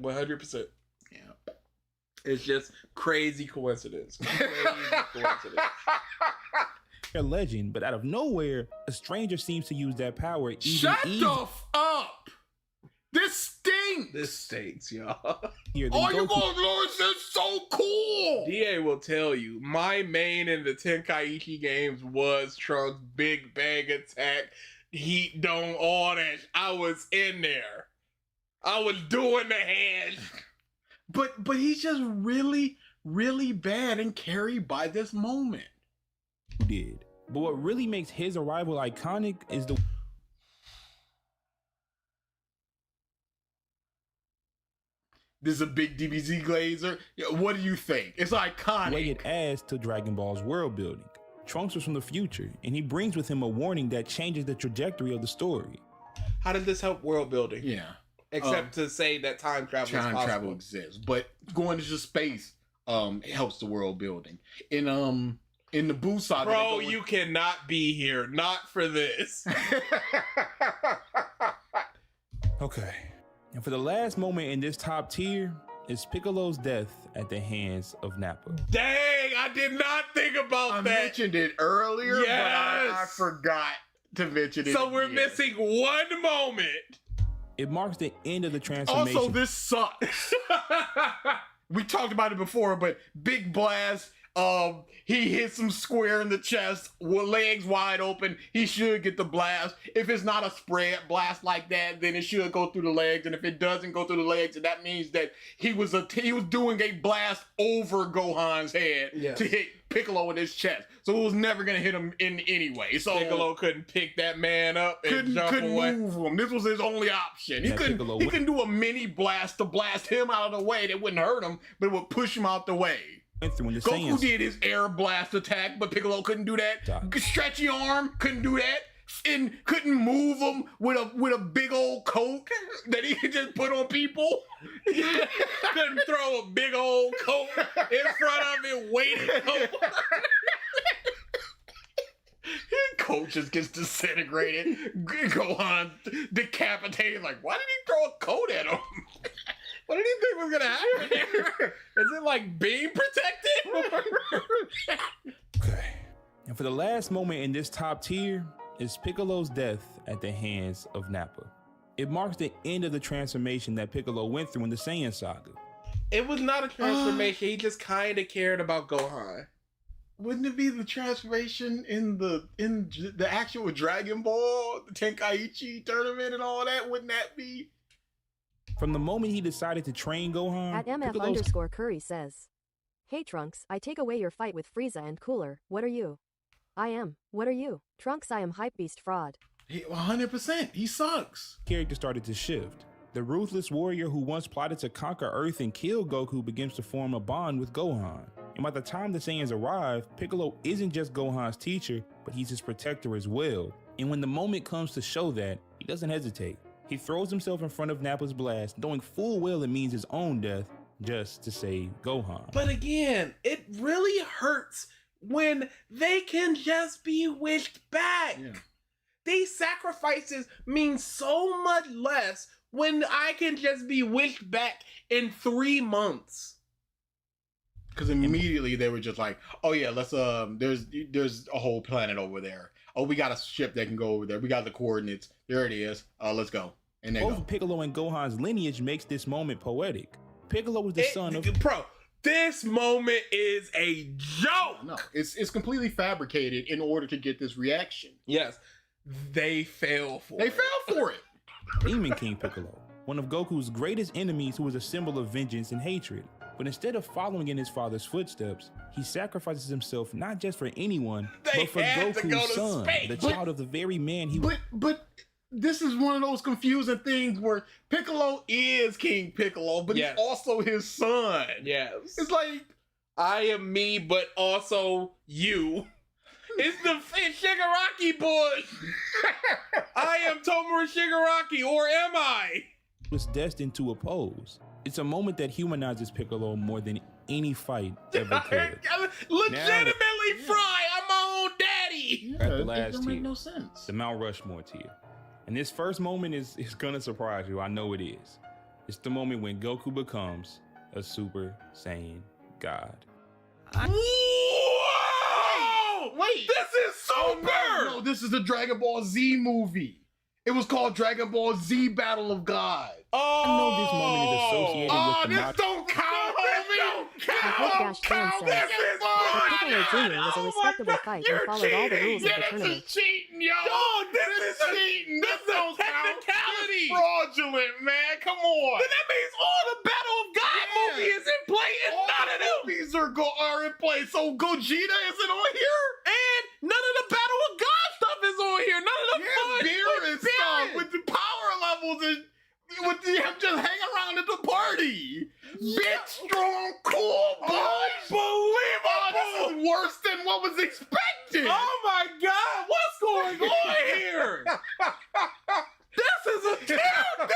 100%. Yeah. It's just crazy coincidence. Crazy coincidence. a legend, but out of nowhere, a stranger seems to use that power even Shut easier the up! This stinks! This stinks, y'all. than All you Goku. gonna learn is so cool! DA will tell you, my main in the Tenkaichi games was Trunks' Big Bang Attack, Heat Dome, all that. I was in there. I was doing the hand. But he's just really, really bad and carried by this moment. did. But what really makes his arrival iconic is the This is a big DBZ Glazer. Yeah, what do you think? It's iconic. way it adds to Dragon Ball's world building. Trunks was from the future, and he brings with him a warning that changes the trajectory of the story. How does this help world building? Yeah. Except to say that time travel is Time possible. travel exists, but going into space it helps the world building. In the Buu saga, Bro, you cannot be here. Not for this. Okay. And for the last moment in this top tier is Piccolo's death at the hands of Nappa. Dang, I did not think about I that. mentioned it earlier, but I Yes. forgot to mention it. So we're again. missing one moment It marks the end of the transformation. Also, this sucks. We talked about it before, but Big Blast, he hits him square in the chest, with legs wide open. He should get the blast. If it's not a spread blast like that, then it should go through the legs. And if it doesn't go through the legs, then that means that he was doing a blast over Gohan's head to hit Piccolo in his chest. So it was never gonna hit him in anyway. So Piccolo couldn't pick that man up and jump away. Move him. This was his only option. He couldn't do a mini blast to blast him out of the way. That wouldn't hurt him, but it would push him out the way. Goku did his air blast attack, but Piccolo couldn't do that. Stretchy arm couldn't do that. And couldn't move him with a big old coat that he could just put on people. Couldn't throw a big old coat in front of it, weighted coat. Coach just gets disintegrated. Gohan decapitated. Like, why did he throw a coat at him? What did you think was gonna happen there? Is it like beam protected? Okay. And for the last moment in this top tier is Piccolo's death at the hands of Nappa. It marks the end of the transformation that Piccolo went through in the Saiyan saga. It was not a transformation. He just kind of cared about Gohan. Wouldn't it be the transformation in the actual Dragon Ball, the Tenkaichi tournament and all that? Wouldn't that be? From the moment he decided to train Gohan, At MF_Curry says, "Hey Trunks, I take away your fight with Frieza and Cooler. What are you?" "I am. What are you?" "Trunks, I am Hypebeast Fraud." 100%. He sucks. Character started to shift. The ruthless warrior who once plotted to conquer Earth and kill Goku begins to form a bond with Gohan. And by the time the Saiyans arrive, Piccolo isn't just Gohan's teacher, but he's his protector as well. And when the moment comes to show that, he doesn't hesitate. He throws himself in front of Nappa's blast, knowing full well it means his own death, just to save Gohan. But again, it really hurts when they can just be wished back. Yeah. These sacrifices mean so much less when I can just be wished back in 3 months. Because immediately they were just like, oh yeah, let's there's a whole planet over there. Oh, we got a ship that can go over there. We got the coordinates. There it is. Let's go. And they both Piccolo and Gohan's lineage makes this moment poetic. Piccolo was the son of... Bro, this moment is a joke. No, it's completely fabricated in order to get this reaction. Yes, they fell for it. Demon King Piccolo, one of Goku's greatest enemies who is a symbol of vengeance and hatred. But instead of following in his father's footsteps, he sacrifices himself not just for anyone, but for Goku's son, the child of the very man he... But this is one of those confusing things where Piccolo is King Piccolo, but he's also his son. Yes. It's like, I am me, but also you. It's Shigaraki boys. I am Tomoru Shigaraki, or am I? Was destined to oppose. It's a moment that humanizes Piccolo more than any fight ever could. Legitimately, Fry, I'm my own daddy. At the last doesn't tier, make no sense. The Mount Rushmore tier. And this first moment is gonna surprise you. I know it is. It's the moment when Goku becomes a Super Saiyan God. Whoa! Wait, this is Super! No, this is the Dragon Ball Z movie. It was called Dragon Ball Z Battle of God. I know this moment is associated with the this don't count, homie! This is Piccolo Jr. was a respectable fight and followed all the rules of the tournament. This is cheating, yo! Dog, this is cheating! This don't count! This is fraudulent, man! Come on! Then that means all the Battle of God movies is in play and all none of them movies are in play, so Gogeta isn't on here? And none of the Battle of God stuff is on here. None of the fun beer and stuff with the power levels and with the just hang around at the party. Big, strong, cool boy. Unbelievable. This is worse than what was expected. Oh my God, what's going on here? This is terrible.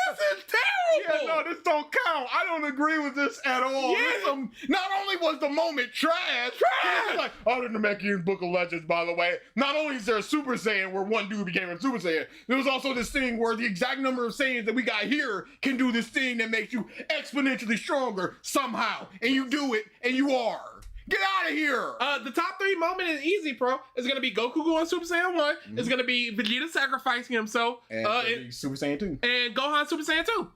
Yeah, no, this don't count. I don't agree with this at all. Yeah. Not only was the moment trash. It's like, the Namekian's Book of Legends, by the way. Not only is there a Super Saiyan where one dude became a Super Saiyan, there was also this thing where the exact number of Saiyans that we got here can do this thing that makes you exponentially stronger somehow. And you do it, and you are. Get out of here. The top 3 moment is easy, bro. It's gonna be Goku going Super Saiyan 1. It's gonna be Vegeta sacrificing himself. And Super Saiyan 2. And Gohan Super Saiyan 2.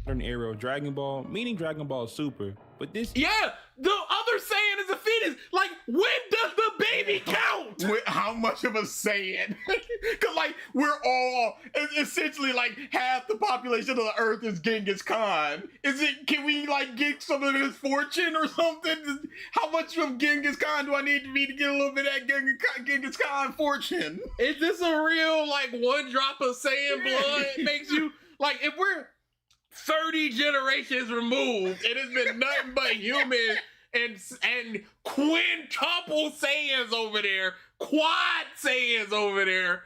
An era of Dragon Ball, meaning Dragon Ball Super. But this Yeah, the other Saiyan is a fetus. Like, when does the baby count? How much of a Saiyan? Because, like, we're all essentially like half the population of the Earth is Genghis Khan. Can we like get some of his fortune or something? How much of Genghis Khan do I need to be to get a little bit of that Genghis Khan fortune? Is this a real, like, 1 drop of Saiyan blood makes you, like, if we're 30 generations removed, it has been nothing but human and quintuple Saiyans over there, quad Saiyans over there.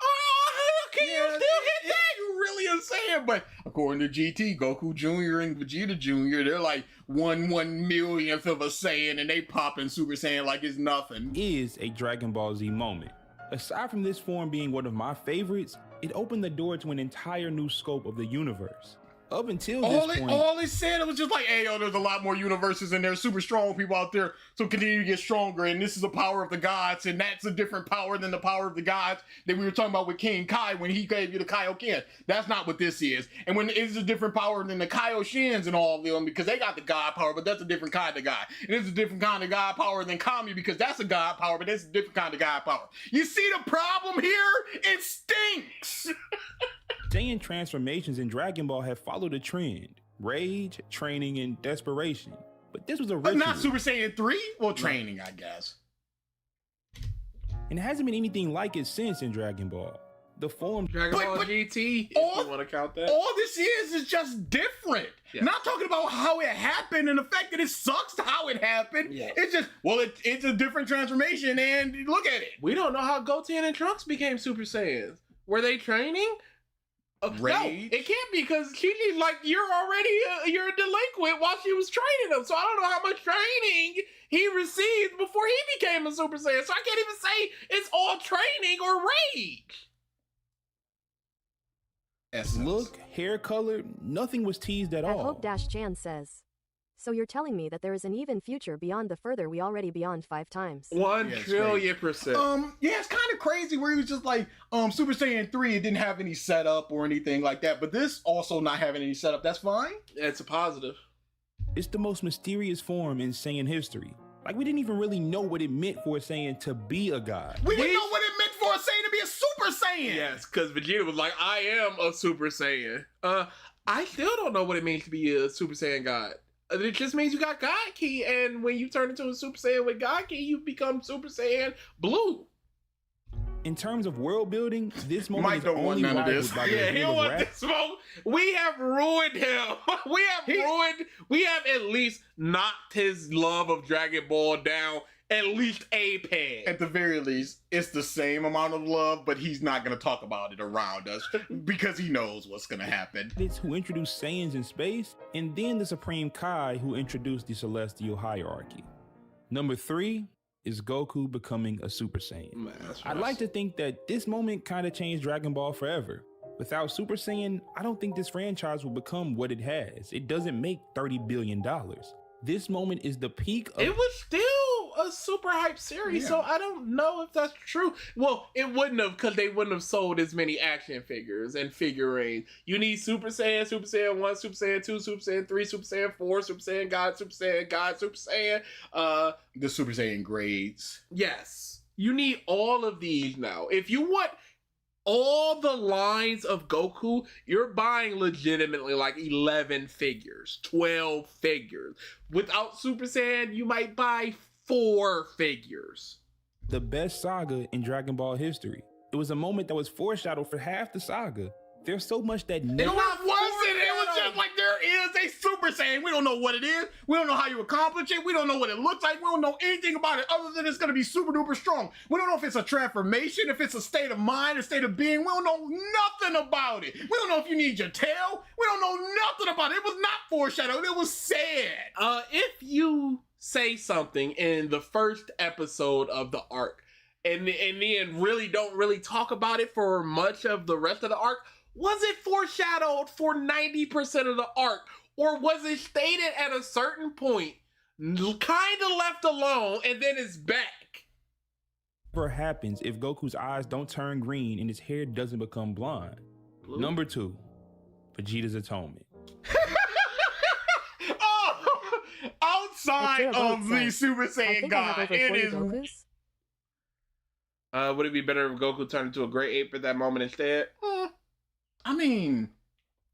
Oh, how can you still hit that? You really a Saiyan, but according to GT, Goku Jr. and Vegeta Jr., they're like 1/1,000,000th of a Saiyan, and they popping Super Saiyan like it's nothing. is a Dragon Ball Z moment. Aside from this form being one of my favorites, it opened the door to an entire new scope of the universe. Up until this point, all it said, it was just like, hey, yo, there's a lot more universes and there's super strong people out there, so continue to get stronger, and this is the power of the gods, and that's a different power than the power of the gods that we were talking about with King Kai when he gave you the Kaioken. That's not what this is. And when it's a different power than the Kaioshins and all of them, because they got the god power, but that's a different kind of god. And it's a different kind of god power than Kami, because that's a god power, but that's a different kind of god power. You see the problem here? It stinks! Saiyan transformations in Dragon Ball have followed a trend: rage, training, and desperation. But this was a But ritual. not Super Saiyan 3? Well, training, I guess. And it hasn't been anything like it since in Dragon Ball. The form Dragon Ball GT, if you want to count that. All this is just different. Yeah. Not talking about how it happened and the fact that it sucks how it happened. Yeah. It's just, well, it's a different transformation, and look at it. We don't know how Goten and Trunks became Super Saiyans. Were they training? No, Rage? it can't be, because Chi-Chi's like, you're a delinquent while she was training him. So I don't know how much training he received before he became a Super Saiyan. So I can't even say it's all training or rage. Essence. look, hair color, nothing was teased at At all. Hope-Chan says. So you're telling me that there is an even future beyond the further we already beyond 5 times. 1 Yeah, it's trillion %. Yeah, it's kind of crazy where he was just like, Super Saiyan 3, it didn't have any setup or anything like that, but this also not having any setup, that's fine. It's a positive. It's the most mysterious form in Saiyan history. Like, we didn't even really know what it meant for a Saiyan to be a god. We didn't know what it meant for a Saiyan to be a Super Saiyan. Yes, because Vegeta was like, I am a Super Saiyan. I still don't know what it means to be a Super Saiyan god. It just means you got God Ki, and when you turn into a Super Saiyan with God Ki, you become Super Saiyan Blue. In terms of world building, this moment Mike is don't want only none of rivaled this. by the Yeah, he reveal don't of want Raph. this smoke. We have ruined him. We have at least knocked his love of Dragon Ball down at least a peg. At the very least, it's the same amount of love, but he's not going to talk about it around us because he knows what's going to happen. It's who introduced Saiyans in space, and then the Supreme Kai who introduced the Celestial Hierarchy. Number 3 is Goku becoming a Super Saiyan. Man, that's I'd like to think that this moment kind of changed Dragon Ball forever. Without Super Saiyan, I don't think this franchise will become what it has. It doesn't make $30 billion. This moment is the peak of... It was still a super hype series, Yeah. so I don't know if that's true. Well, it wouldn't have, because they wouldn't have sold as many action figures and figurines. You need Super Saiyan, Super Saiyan 1, Super Saiyan 2, Super Saiyan 3, Super Saiyan 4, Super Saiyan God, Super Saiyan God, Super Saiyan. The Super Saiyan grades. Yes. You need all of these now. If you want all the lines of Goku, you're buying legitimately like 11 figures, 12 figures. Without Super Saiyan, you might buy 4 figures. the best saga in Dragon Ball history. It was a moment that was foreshadowed for half the saga. There's so much that No, never... it wasn't. It was just like, there is a Super Saiyan. We don't know what it is. We don't know how you accomplish it. We don't know what it looks like. We don't know anything about it other than it's going to be super duper strong. We don't know if it's a transformation, if it's a state of mind, a state of being. We don't know nothing about it. We don't know if you need your tail. We don't know nothing about it. It was not foreshadowed. It was said. If you say something in the first episode of the arc and then really don't really talk about it for much of the rest of the arc, was it foreshadowed for 90% of the arc? Or was it stated at a certain point, kind of left alone, and then it's back. Whatever happens if Goku's eyes don't turn green and his hair doesn't become blonde. Blue? Number 2, Vegeta's atonement. Oh, outside Let's do a vote, of the son. Super I Saiyan think I have God, over it 40 is. Gokus. Would it be better if Goku turned into a great ape at that moment instead? I mean,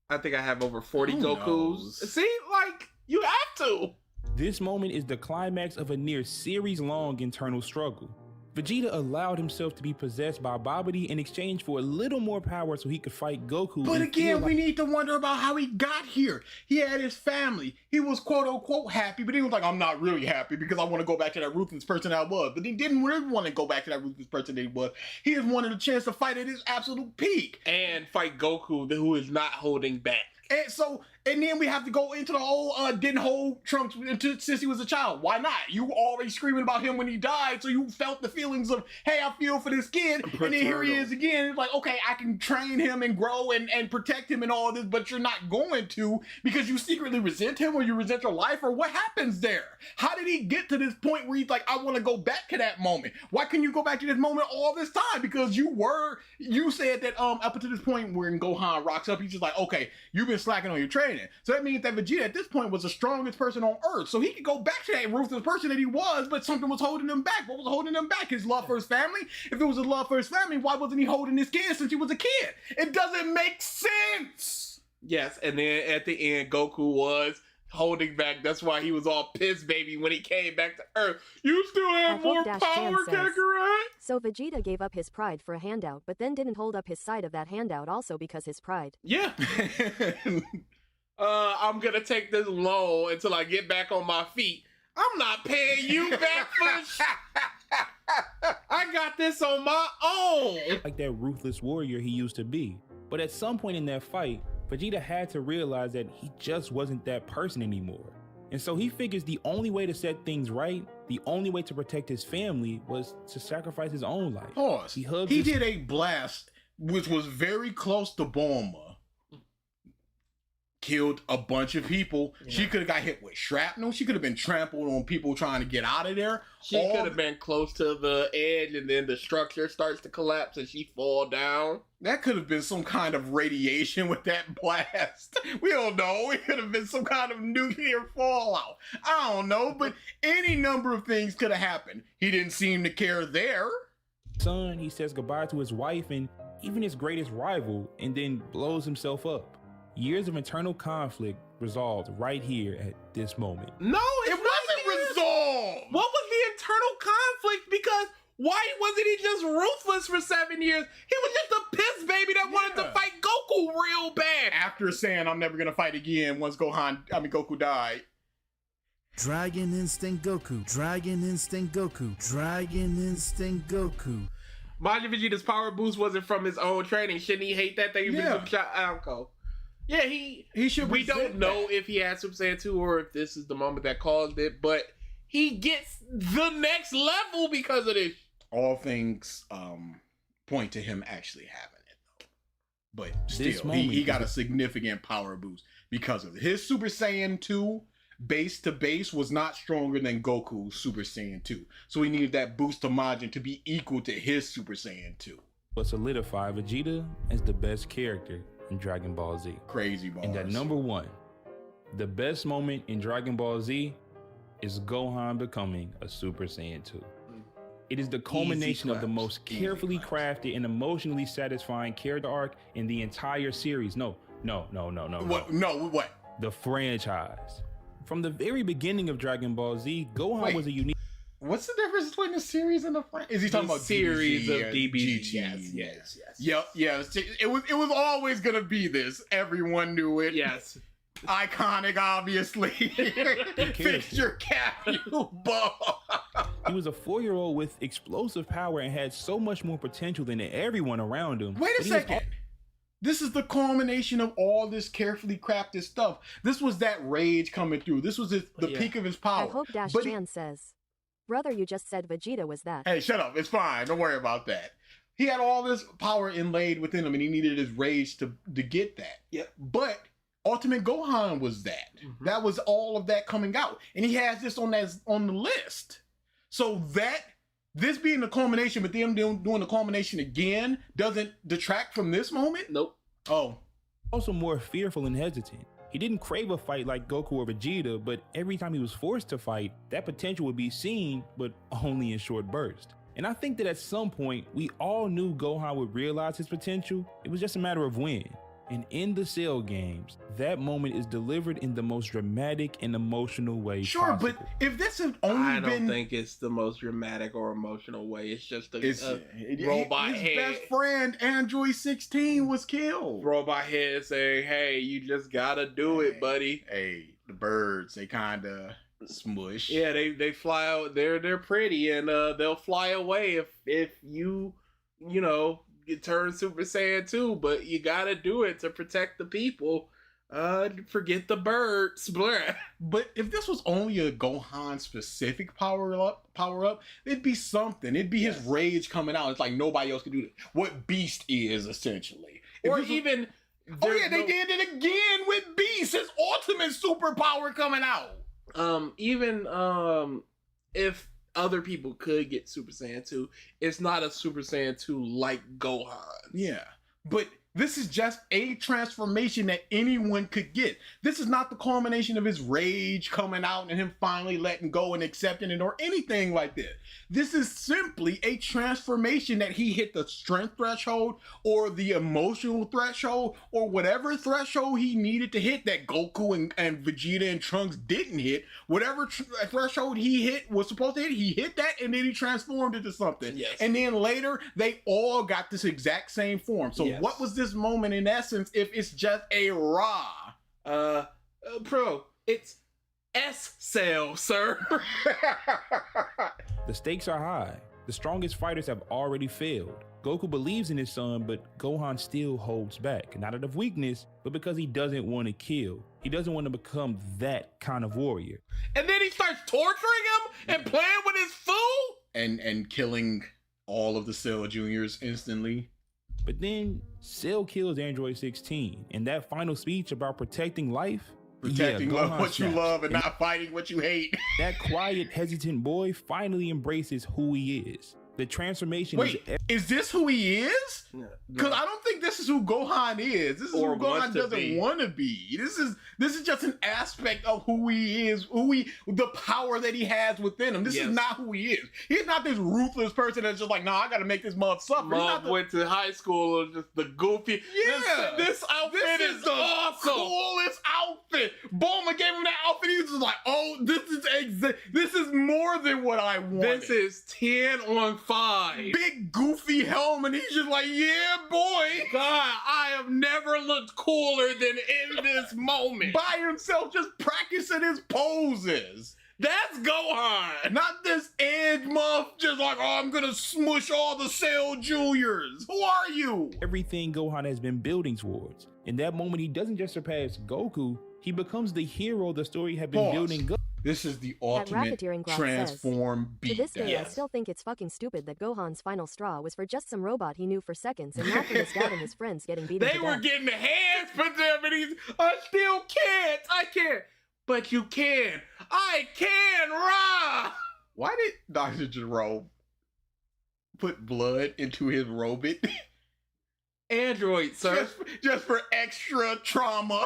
I think I have over 40 Who Gokus. knows? See, like, you have to. This moment is the climax of a near series-long internal struggle. Vegeta allowed himself to be possessed by Babidi in exchange for a little more power so he could fight Goku. but and feel again, like- we need to wonder about how he got here. He had his family. He was quote unquote happy, but he was like, I'm not really happy because I want to go back to that ruthless person I was. But he didn't really want to go back to that ruthless person that he was. He just wanted a chance to fight at his absolute peak. And fight Goku, who is not holding back. And then we have to go into the whole didn't hold Trunks since he was a child. Why not? You already screaming about him when he died, so you felt the feelings of, hey, I feel for this kid. And then here he is again. It's like, okay, I can train him and grow and protect him and all this, but you're not going to because you secretly resent him or you resent your life, or what happens there? How did he get to this point where he's like, I want to go back to that moment? Why couldn't you go back to this moment all this time? Because you said that up until this point when Gohan rocks up, he's just like, okay, you've been slacking on your training. So that means that Vegeta at this point was the strongest person on Earth. So he could go back to that ruthless person that he was, but something was holding him back. What was holding him back? His love for his family? If it was his love for his family, why wasn't he holding his kid since he was a kid? It doesn't make sense. Yes, and then at the end, Goku was holding back. That's why he was all pissed, baby, when he came back to Earth. You still have I hope more Dash power, Chan says. Kakarot? So Vegeta gave up his pride for a handout, but then didn't hold up his side of that handout also because his pride. Yeah. I'm gonna take this loan until I get back on my feet. I'm not paying you back for I got this on my own. like that ruthless warrior he used to be. But at some point in that fight, Vegeta had to realize that he just wasn't that person anymore. And so he figures the only way to set things right, the only way to protect his family, was to sacrifice his own life. Pause. He hugged He his- did a blast which was very close to Bulma. Killed a bunch of people. Yeah. She could have got hit with shrapnel. She could have been trampled on people trying to get out of there. She could have been close to the edge, and then the structure starts to collapse and she fall down. That could have been some kind of radiation with that blast. We don't know. It could have been some kind of nuclear fallout. I don't know, but any number of things could have happened. He didn't seem to care there. Son, he says goodbye to his wife and even his greatest rival, and then blows himself up. Years of internal conflict resolved right here at this moment. No, It wasn't resolved. What was the internal conflict? Because why wasn't he just ruthless for 7 years? He was just a piss baby that wanted to Yeah. fight Goku real bad. After saying, I'm never going to fight again once Goku died. Dragon Instinct Goku, Dragon Instinct Goku, Dragon Instinct Goku. Majin Vegeta's power boost wasn't from his own training. Shouldn't he hate that thing? Yeah. Yeah, he should We resent don't know that. if he had Super Saiyan 2 or if this is the moment that caused it, but he gets the next level because of this. All things point to him actually having it, though. But This still, moment he got is a significant power boost because of it. His Super Saiyan 2 base to base was not stronger than Goku's Super Saiyan 2. So he needed that boost to Majin to be equal to his Super Saiyan 2. But solidify Vegeta as the best character in Dragon Ball Z. Crazy bars. And at number 1, the best moment in Dragon Ball Z is Gohan becoming a Super Saiyan 2. It is the culmination of the claps. most Easy carefully claps. crafted and emotionally satisfying character arc in the entire series. No. What? No, what? The franchise. From the very beginning of Dragon Ball Z, Gohan Wait. was a unique. What's the difference between the series and the franchise? Is he talking The about series DBZ of or DBZ? GT? Yes. Yep, yeah. It was always gonna be this. Everyone knew it. Yes. Iconic, obviously. Fix your cap, you bum. He was a 4-year-old with explosive power and had so much more potential than everyone around him. Wait a But he was second. This is the culmination of all this carefully crafted stuff. This was that rage coming through. This was the Yeah. peak of his I power. hope Dash But Chan says. Brother, you just said Vegeta was that. hey, shut up. It's fine. Don't worry about that. He had all this power inlaid within him, and he needed his rage to get that. Yep. But Ultimate Gohan was that. Mhm. That was all of that coming out, and he has this on the list. So this being the culmination, but them doing the culmination again doesn't detract from this moment. Nope. Oh, Also more fearful and hesitant. He didn't crave a fight like Goku or Vegeta, but every time he was forced to fight, that potential would be seen, but only in short bursts. And I think that at some point, we all knew Gohan would realize his potential. It was just a matter of when. And in the Cell games, that moment is delivered in the most dramatic and emotional way sure, possible. but if this had only I been, don't think it's the most dramatic or emotional way. It's just it's a robot his head. best friend Android 16 was killed. Robot head saying, "Hey, you just gotta do it, buddy." Hey, the birds, they kind of smush. Yeah, they fly out. They're pretty, and they'll fly away if you turn Super Saiyan 2. But you gotta do it to protect the people. Forget the birds, bleh. But if this was only a Gohan specific power up, it'd be something. It'd be his rage coming out. It's like nobody else could do it. What Beast is essentially, If Or this was- even oh yeah, they did it again with Beast, his ultimate superpower coming out. even if other people could get Super Saiyan 2, it's not a Super Saiyan 2 like Gohan. Yeah, but this is just a transformation that anyone could get. This is not the culmination of his rage coming out and him finally letting go and accepting it or anything like that. This is simply a transformation that he hit the strength threshold or the emotional threshold or whatever threshold he needed to hit that Goku and Vegeta and Trunks didn't hit. Whatever threshold he hit was supposed to hit, he hit that and then he transformed into something. Yes. And then later, they all got this exact same form. So Yes. what was this moment in essence if it's just a raw? Pro, it's S-Cell, sir. The stakes are high. The strongest fighters have already failed. Goku believes in his son, but Gohan still holds back. Not out of weakness, but because he doesn't want to kill. He doesn't want to become that kind of warrior. And then he starts torturing him and playing with his food? and killing all of the Cell Juniors instantly. But then Cell kills Android 16, and that final speech about protecting life, Protecting Gohan what you snaps. love and not fighting what you hate. That quiet, hesitant boy finally embraces who he is. The transformation Wait, is this who he is? Because I don't think this is who Gohan is. This is Or who Gohan wants to doesn't be. want to be. This is just an aspect of who he is, the power that he has within him. This Yes. is not who he is. He's not this ruthless person that's just like, nah, I gotta make this mother suffer. He's Mom not the- went to high school and just the goofy. Yeah. This outfit This is the awesome. coolest outfit. Bulma gave him that outfit. He was just like, oh, this is more than what I wanted. This is 10 on 5. Big goofy helmet. He's just like, yeah, boy. God, I have never looked cooler than in this moment. By himself, just practicing his poses. That's Gohan. Not this edge muff, just like, oh, I'm gonna smush all the Cell Juniors. Who are you? everything Gohan has been building towards. In that moment, he doesn't just surpass Goku, he becomes the hero the story had been Pause. building. This is the Racketeering Glock transform To this day, I Yes. still think it's fucking stupid that Gohan's final straw was for just some robot he knew for seconds and not for his dad and his friends getting beaten They to were death. getting the hands put them and he's, I still can't. I can't. But you can. I can, Ra. Why did Dr. Jerome put blood into his robot? Android, sir. just for extra trauma.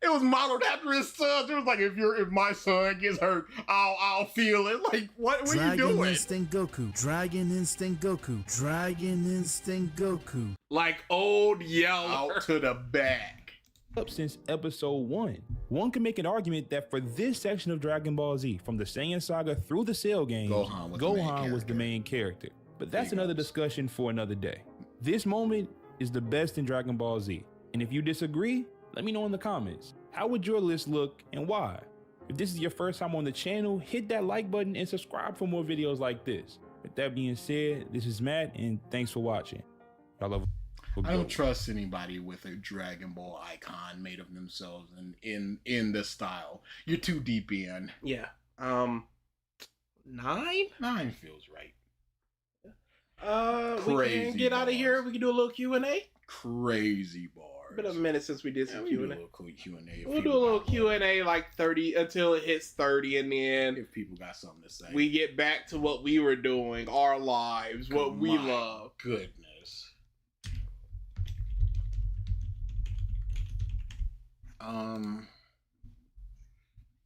It was modeled after his son. It was like, if my son gets hurt, I'll feel it. Like, what are you Dragon doing? Instinct Goku. Dragon Instinct Goku. Dragon Instinct Goku. Like old Yeller. Out to the back. Up since episode 1. One can make an argument that for this section of Dragon Ball Z, from the Saiyan saga through the Cell games, Gohan was the main character. But that's another discussion for another day. This moment is the best in Dragon Ball Z. And if you disagree, let me know in the comments. How would your list look and why? If this is your first time on the channel, hit that like button and subscribe for more videos like this. With that being said, this is Matt and thanks for watching. Y'all love. I don't trust anybody with a Dragon Ball icon made of themselves and in the style. You're too deep in. Yeah. 9? 9 feels right. We Crazy can get out of bars. here. We can do a little Q&A. Crazy bars. Been a minute since we did Yeah, some we do a Q&A. little Q&A. We'll do a little Q&A like 30 until it hits 30, and then If people got something to say. we get back to what we were doing, our lives, what we My love. Goodness.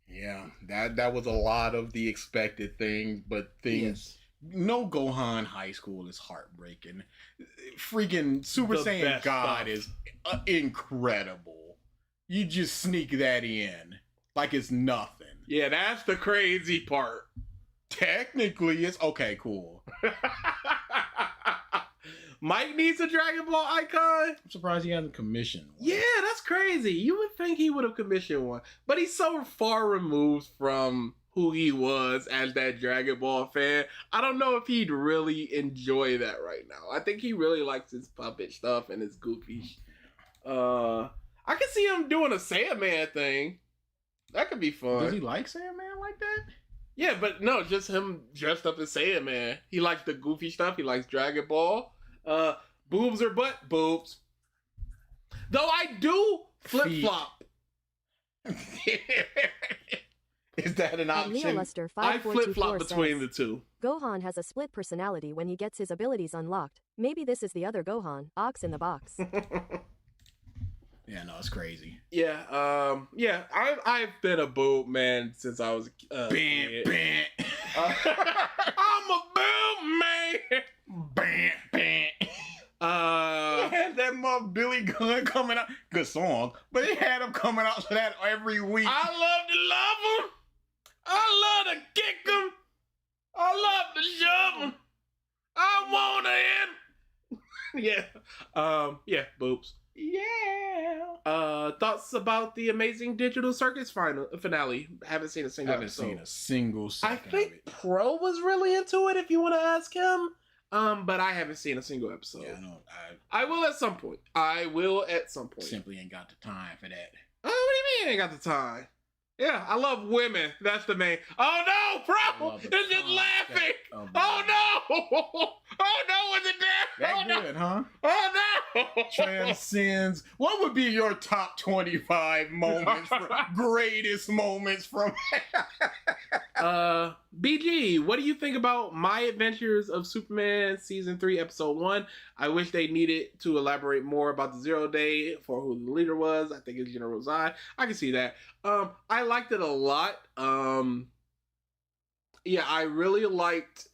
Yeah, that was a lot of the expected things, but things. No Gohan High School is heartbreaking. Freaking Super The Saiyan best God stuff. is incredible. You just sneak that in like it's nothing. Yeah, that's the crazy part. Technically, it's okay, cool. Mike needs a Dragon Ball icon. I'm surprised he hasn't commissioned one. Yeah, that's crazy. You would think he would have commissioned one, but he's so far removed from who he was as that Dragon Ball fan. I don't know if he'd really enjoy that right now. I think he really likes his puppet stuff and his goofy. I can see him doing a Sandman thing. That could be fun. Does he like Sandman like that? Yeah, but no, just him dressed up as Sandman. He likes the goofy stuff. He likes Dragon Ball. Boobs or butt boobs. Though I do flip flop. Is that an At option? NeoLuster I flip flop 5424 between says, the two. Gohan has a split personality when he gets his abilities unlocked. Maybe this is the other Gohan, Ox in the box. Yeah, no, it's crazy. Yeah, I've been a boob man since I was Bam, kid. bam. I'm a boob man. Bam, bam. They had that mother Billy Gunn coming out. Good song, but they had him coming out to that every week. I love to love him. I love to kick him. I love to shove him. I wanna hit. Yeah, boobs. Yeah. Thoughts about the Amazing Digital Circus finale? Haven't seen a single haven't episode. seen a single I second think of it. Pro was really into it. If you want to ask him, but I haven't seen a single episode. Yeah, no, I will at some point. I simply ain't got the time for that. Oh, what do you mean? Ain't got the time? Yeah, I love women. That's the main. Oh no, Pro! Love the They're just concept laughing. of Oh no! Oh no, was it there? That Oh no! good, huh? Oh no! Transcends. What would be your top 25 moments, greatest moments from? BG, what do you think about My Adventures of Superman Season 3, Episode 1? I wish they needed to elaborate more about the Zero Day for who the leader was. I think it's General Zod. I can see that. I liked it a lot. Yeah, I really liked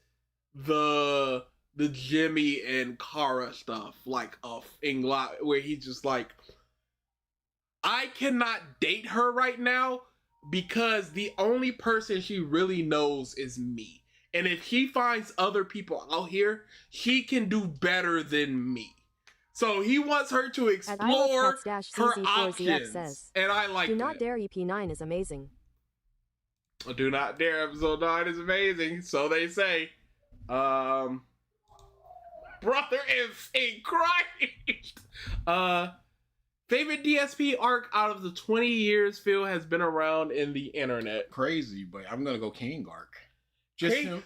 the Jimmy and Kara stuff, like where he's just like, I cannot date her right now because the only person she really knows is me. And if she finds other people out here, she can do better than me. So he wants her to explore her options. Says, and I like Do Not that. Dare EP9 is amazing. Do Not Dare episode 9 is amazing. So they say. Brother is in Christ. Favorite DSP arc out of the 20 years Phil has been around in the internet. Crazy, but I'm gonna go King Arc. Just him.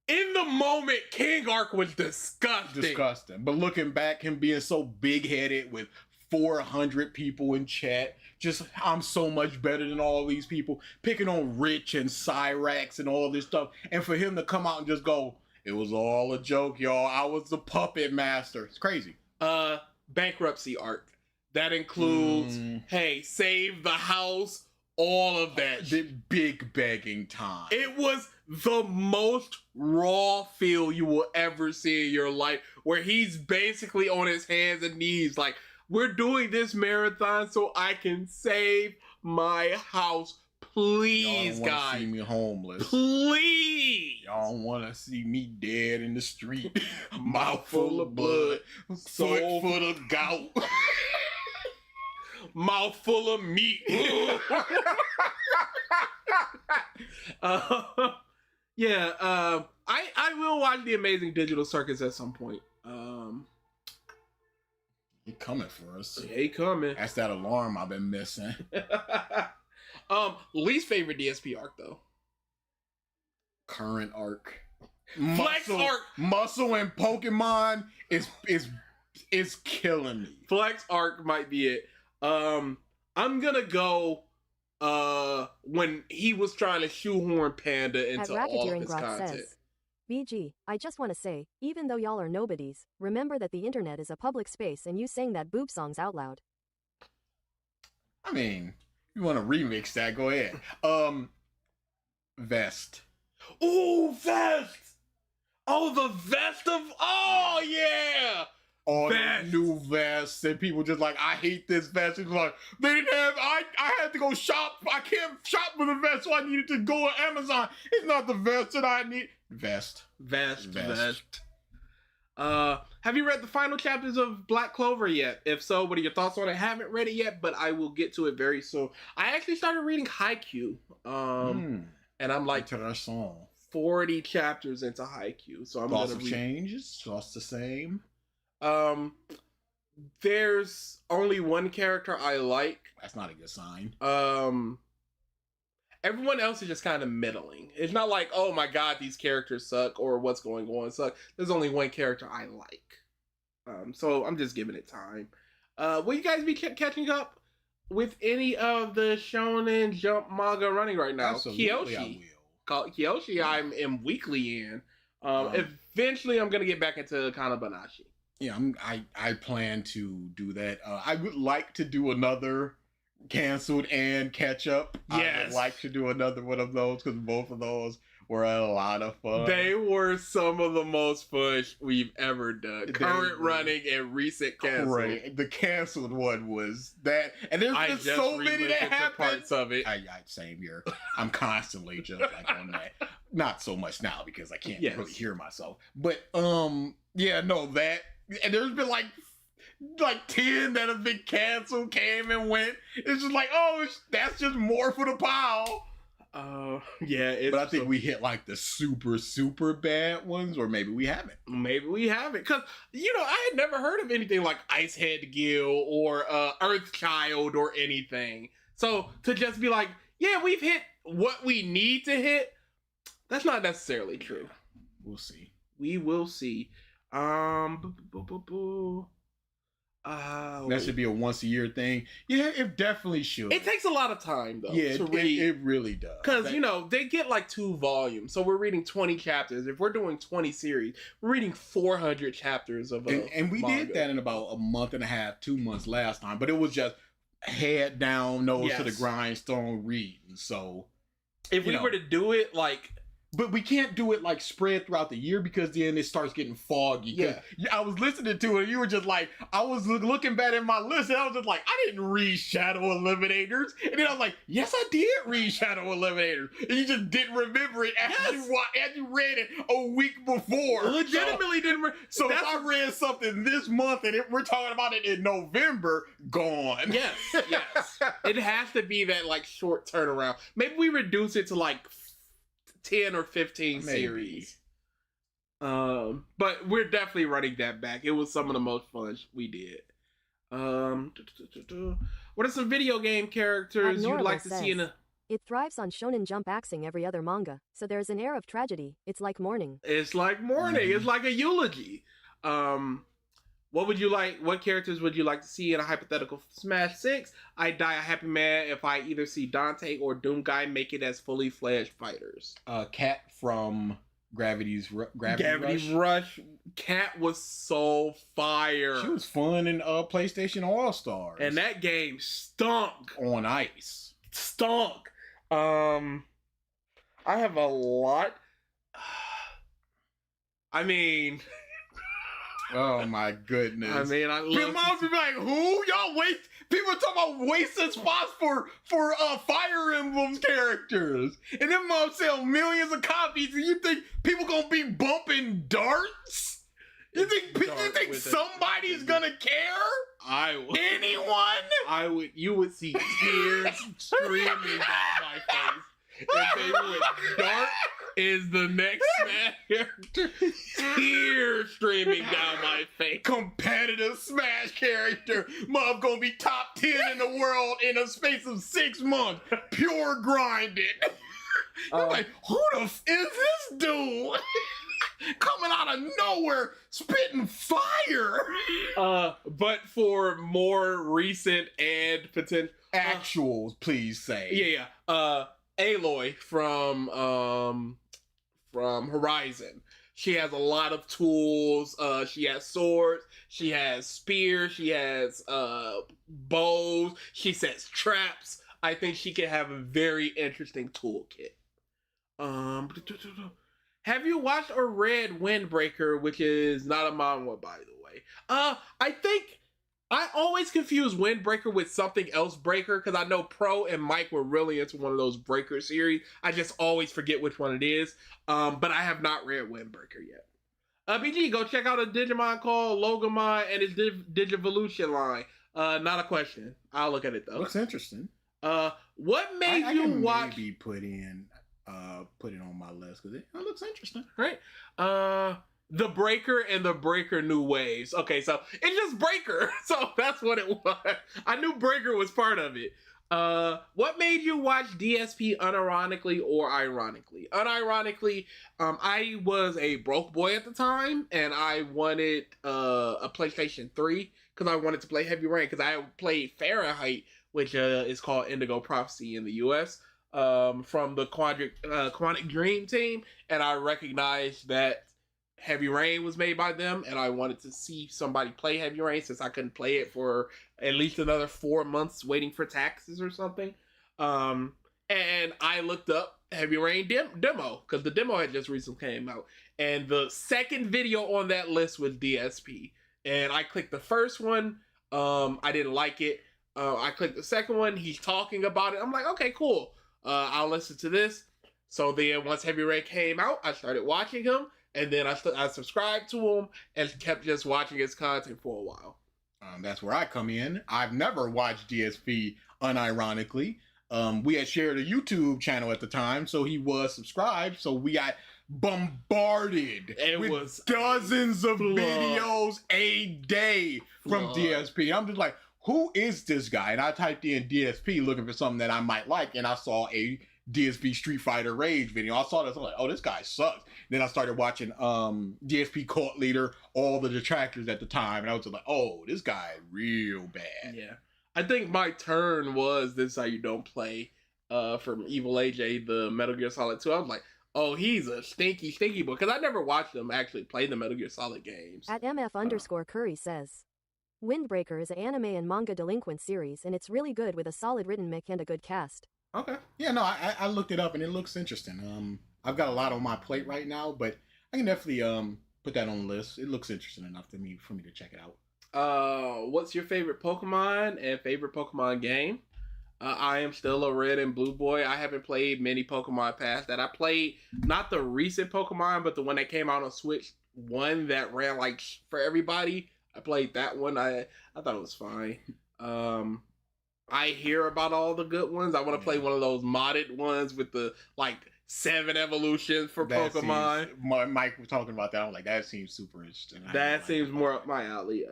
In the moment, King Arc was disgusting. But looking back, him being so big headed with 400 people in chat, just I'm so much better than all these people, picking on Rich and Cyrax and all this stuff, and for him to come out and just go, it was all a joke, y'all. I was the puppet master. It's crazy. Bankruptcy arc. That includes, hey, save the house, all of that. The big begging time. It was the most raw feel you will ever see in your life, where he's basically on his hands and knees like, we're doing this marathon so I can save my house. Please, Y'all don't guys. see me homeless. Please. Y'all don't want to see me dead in the street. Mouth full of blood. Foot full of gout. Mouth full of meat. I will watch The Amazing Digital Circus at some point. He coming for us. Yeah, he coming. That's that alarm I've been missing. Least favorite DSP arc though. Current arc. Flex arc. Muscle and Pokemon is is killing me. Flex arc might be it. I'm gonna go when he was trying to shoehorn Panda At into all of Racketeering his Grok content. says, BG, I just want to say, even though y'all are nobodies, remember that the internet is a public space and you sang that boob songs out loud. I mean, you want to remix that? Go ahead. Vest. Ooh, Vest! Oh, the Vest of... Oh, yeah! All the Vest. new vests, and people just like, I hate this vest. It's like, they didn't have, I had to go shop. I can't shop for the vest, so I needed to go on Amazon. It's not the vest that I need. Vest. Vest. Have you read the final chapters of Black Clover yet? If so, what are your thoughts on it? I haven't read it yet, but I will get to it very soon. I actually started reading Haikyuu, and I'm like To our song. 40 chapters into Haikyuu, so I'm Thoughts gonna of changes. Thoughts the same. There's only one character I like. That's not a good sign. Everyone else is just kind of middling. It's not like, oh my god, these characters suck or what's going on suck. There's only one character I like. So I'm just giving it time. Will you guys be catching up with any of the Shonen Jump manga running right now? Absolutely, Kyoshi. I will. Kyoshi, I am weekly in. Eventually, I'm gonna get back into Kanabanashi. Yeah, I plan to do that. I would like to do another canceled and catch up. I Yes. would like to do another one of those because both of those were a lot of fun. They were some of the most fun we've ever done. They Current were running and recent cancel. Great. The canceled one was that, and there's I been just so many that re-listened to happened. parts of it. I same here. I'm constantly just like on that. Not so much now because I can't Yes. really hear myself. But yeah, no, that, and there's been like 10 that have been canceled, came and went. It's just like, oh, that's just more for the pile. Yeah, But I think we hit like the super bad ones, or maybe we haven't. maybe we haven't, because I had never heard of anything like Icehead Gill or Earthchild or anything. So to just be like, yeah, we've hit what we need to hit, that's not necessarily true. We'll see. We will see. That should be a once a year thing. Yeah, it definitely should. It takes a lot of time though. yeah, to read. it really does. Because, they get like 2 volumes. So we're reading 20 chapters. If we're doing 20 series, we're reading 400 chapters of and we manga. did that in about a month and a half, 2 months last time, but it was just head down, nose to the Yes. grindstone reading. So, If we were to do it like... but we can't do it like spread throughout the year because then it starts getting foggy. 'Cause I was listening to it and you were just like, I was looking back at my list and I was just like, I didn't read Shadow Eliminators. And then I was like, yes, I did read Shadow Eliminators. And you just didn't remember it as you read it a week before. Legitimately didn't... So if I read something this month and we're talking about it in November, gone. Yes. It has to be that like short turnaround. Maybe we reduce it to like 10 or 15 Maybe. series. But we're definitely running that back. It was some of the most fun we did. What are some video game characters you'd Abnormal like to see in says, a... It thrives on Shonen Jump axing every other manga, so there's an air of tragedy. It's like mourning. It's like mourning. It's like a eulogy. What characters would you like to see in a hypothetical Smash 6? I die a happy man if I either see Dante or Doomguy make it as fully fledged fighters. Cat from Gravity Rush. Cat was so fire. She was fun in PlayStation All Stars. And that game stunk. On ice. Stunk. I have a lot. I mean... Oh my goodness. I mean, I love... Moms be like, who? Y'all waste... People talking about wasting spots for Fire Emblem characters. And them moms sell millions of copies and you think people gonna be bumping darts? You think somebody's gonna care? I would. Anyone? You would see tears streaming down my face. If they would Dart is the next Smash character. Tears streaming down my face. Competitive Smash character. Mom gonna be top 10 in the world in a space of 6 months. Pure grinded. I'm like, who the f is this dude? Come coming out of nowhere, spitting fire. But for more recent and potential Actuals, please say. yeah. Aloy from Horizon. She has a lot of tools. She has swords. She has spears. She has bows. She sets traps. I think she can have a very interesting toolkit. Have you watched or read Windbreaker, which is not a manga, by the way? I think I always confuse Windbreaker with something else Breaker, because I know Pro and Mike were really into one of those Breaker series. I just always forget which one it is. But I have not read Windbreaker yet. BG, go check out a Digimon called Logomon and his Digivolution line. Not a question. I'll look at it though. Looks interesting. What made I you can watch? maybe put it on my list because it looks interesting. Right. The Breaker and the Breaker New Waves. Okay, so it's just Breaker. So that's what it was. I knew Breaker was part of it. What made you watch DSP unironically or ironically? Unironically, I was a broke boy at the time, and I wanted a PlayStation 3 because I wanted to play Heavy Rain, because I played Fahrenheit, which is called Indigo Prophecy in the US, from the Quantic Dream team, and I recognized that Heavy Rain was made by them, and I wanted to see somebody play Heavy Rain since I couldn't play it for at least another 4 months waiting for taxes or something. And I looked up Heavy Rain demo, because the demo had just recently came out, and the second video on that list was DSP, and I clicked the first one. I didn't like it. I clicked the second one. He's talking about it. I'm like, okay, cool. I'll listen to this. So then once Heavy Rain came out, I started watching him. And then I subscribed to him and kept just watching his content for a while. That's where I come in. I've never watched DSP unironically. We had shared a YouTube channel at the time, so he was subscribed. So we got bombarded with dozens of videos a day from DSP. I'm just like, who is this guy? And I typed in DSP looking for something that I might like, and I saw a DSP Street Fighter Rage video. I saw this, I'm like, oh, this guy sucks. Then I started watching DSP Cult Leader, all the detractors at the time, and I was just like, oh, this guy real bad. Yeah. I think my turn was This Is How You Don't Play from Evil AJ, the Metal Gear Solid 2. I was like, oh, he's a stinky boy. Because I never watched him actually play the Metal Gear Solid games. At MF_Curry says, Windbreaker is an anime and manga delinquent series, and it's really good with a solid written mech and a good cast. Okay. Yeah, no, I looked it up and it looks interesting. I've got a lot on my plate right now, but I can definitely put that on the list. It looks interesting enough for me to check it out. What's your favorite Pokemon and favorite Pokemon game? I am still a red and blue boy. I haven't played many Pokemon past that. I played not the recent Pokemon, but the one that came out on Switch, one that ran like for everybody. I played that one. I thought it was fine. I hear about all the good ones. I want to play one of those modded ones with the like 7 evolutions for Pokemon. Mike was talking about that. I'm like, that seems super interesting. That seems more up my alley.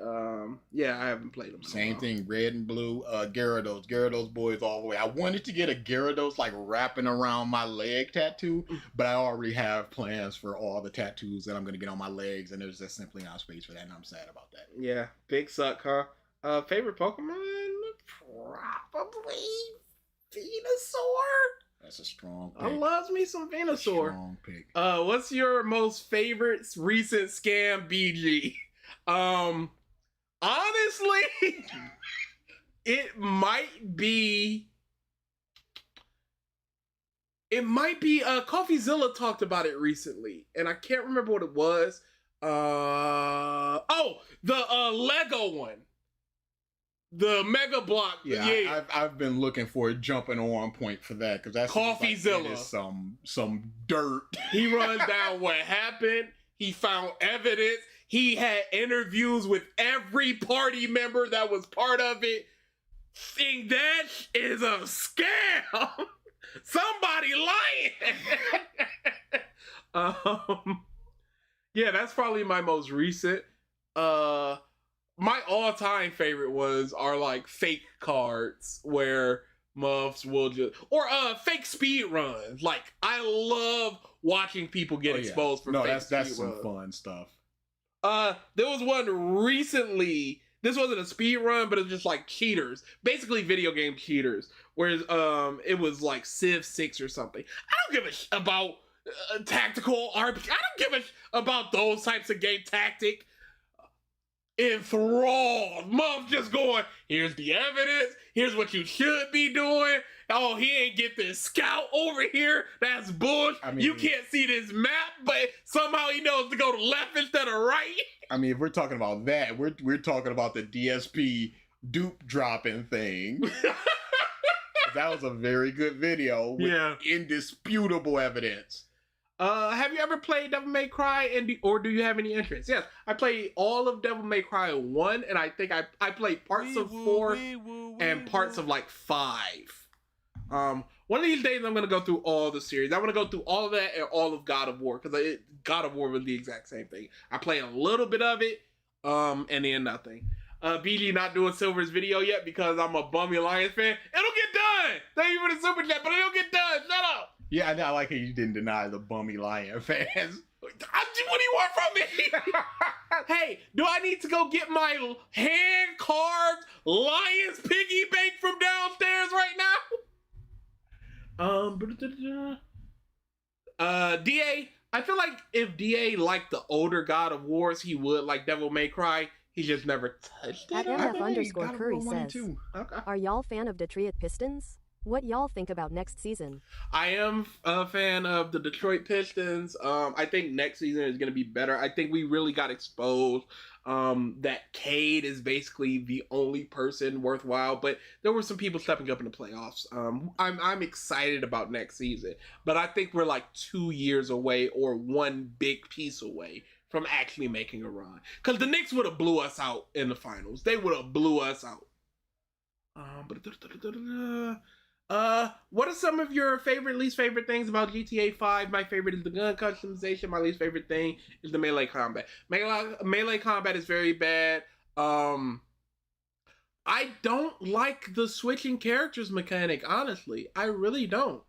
Yeah, I haven't played them. Same thing, red and blue. Gyarados boys all the way. I wanted to get a Gyarados like wrapping around my leg tattoo, but I already have plans for all the tattoos that I'm going to get on my legs, and there's just simply not space for that, and I'm sad about that. Yeah, big suck, huh? Favorite Pokemon? Probably Venusaur. That's a strong pick. I loves me some Venusaur. Strong pick. What's your most favorite recent scam, BG? Honestly, it might be Coffeezilla talked about it recently, and I can't remember what it was. The Lego one. The Mega Block. Yeah. I've been looking for a jumping on point for that, because that's Coffeezilla. Like, some dirt. He runs down what happened. He found evidence. He had interviews with every party member that was part of it. Think that is a scam. Somebody lying. Yeah, that's probably my most recent. My all-time favorite are like fake cards where muffs will just or fake speed runs. Like I love watching people get exposed for fake speed that's some runs. fun stuff. There was one recently. This wasn't a speed run, but it was just like cheaters, basically video game cheaters. Whereas it was like Civ 6 or something. I don't give a about tactical RPG. I don't give about those types of game tactic. Enthralled, mom just going, here's the evidence, here's what you should be doing. Oh, he ain't get this scout over here. That's bullshit. I mean, you can't see this map, but somehow he knows to go to left instead of right. I mean, if we're talking about that, we're talking about the DSP dupe dropping thing. That was a very good video with indisputable evidence. Have you ever played Devil May Cry or do you have any interest? Yes, I played all of Devil May Cry 1, and I think I played parts of 4 and parts of like 5. One of these days I'm gonna go through all the series. I want to go through all of that and all of God of War, because God of War was the exact same thing. I played a little bit of it, and then nothing. BG not doing Silver's video yet because I'm a bummy Lions fan. It'll get done. Thank you for the super chat, but it'll get done. Shut up. Yeah, I like how you didn't deny the bummy Lion fans. What do you want from me? Hey, do I need to go get my hand-carved Lions piggy bank from downstairs right now? DA, I feel like if DA liked the older God of Wars, he would like Devil May Cry. He just never touched it. At MF_Curry says, are y'all fan of Detroit Pistons? What y'all think about next season? I am a fan of the Detroit Pistons. I think next season is going to be better. I think we really got exposed that Cade is basically the only person worthwhile, but there were some people stepping up in the playoffs. I'm excited about next season, but I think we're like 2 years away or one big piece away from actually making a run. Because the Knicks would have blew us out in the finals. They would have blew us out. What are some of your least favorite things about GTA 5? My favorite is the gun customization. My least favorite thing is the melee combat. Melee combat is very bad. I don't like the switching characters mechanic, honestly. I really don't.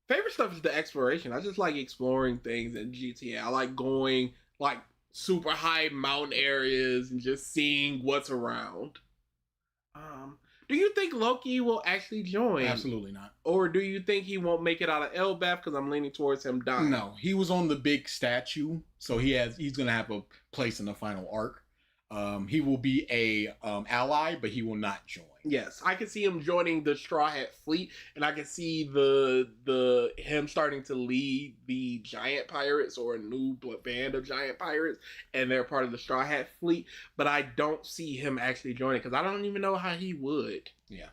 Favorite stuff is the exploration. I just like exploring things in GTA. I like going like super high mountain areas and just seeing what's around. Do you think Loki will actually join? Absolutely not. Or do you think he won't make it out of Elbaf? Because I'm leaning towards him dying. No, he was on the big statue, so he's gonna have a place in the final arc. He will be a ally, but he will not join. Yes, I can see him joining the Straw Hat fleet, and I can see him starting to lead the giant pirates or a new band of giant pirates, and they're part of the Straw Hat fleet. But I don't see him actually joining because I don't even know how he would. Yeah.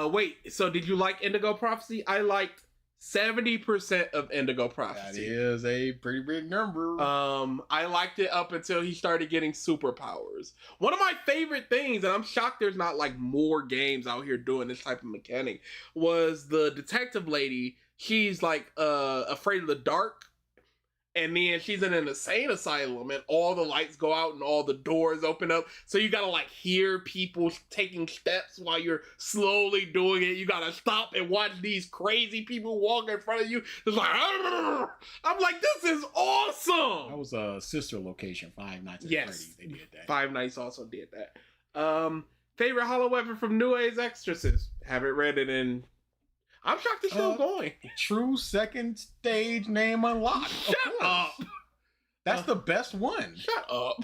Wait. So did you like Indigo Prophecy? I liked 70% of Indigo Prophecy. That is a pretty big number. I liked it up until he started getting superpowers. One of my favorite things, and I'm shocked there's not like more games out here doing this type of mechanic, was the detective lady. She's like afraid of the dark. And then she's in an insane asylum and all the lights go out and all the doors open up. So you gotta like hear people taking steps while you're slowly doing it. You gotta stop and watch these crazy people walk in front of you. It's like, "Argh!" I'm like, this is awesome. That was a sister location, Five Nights at Freddy's. They did that. Five Nights also did that. Favorite hollow weapon from New Age Exorcist. Haven't read it in... I'm shocked it's still going. True second stage name unlocked. Shut up. That's the best one. Shut up.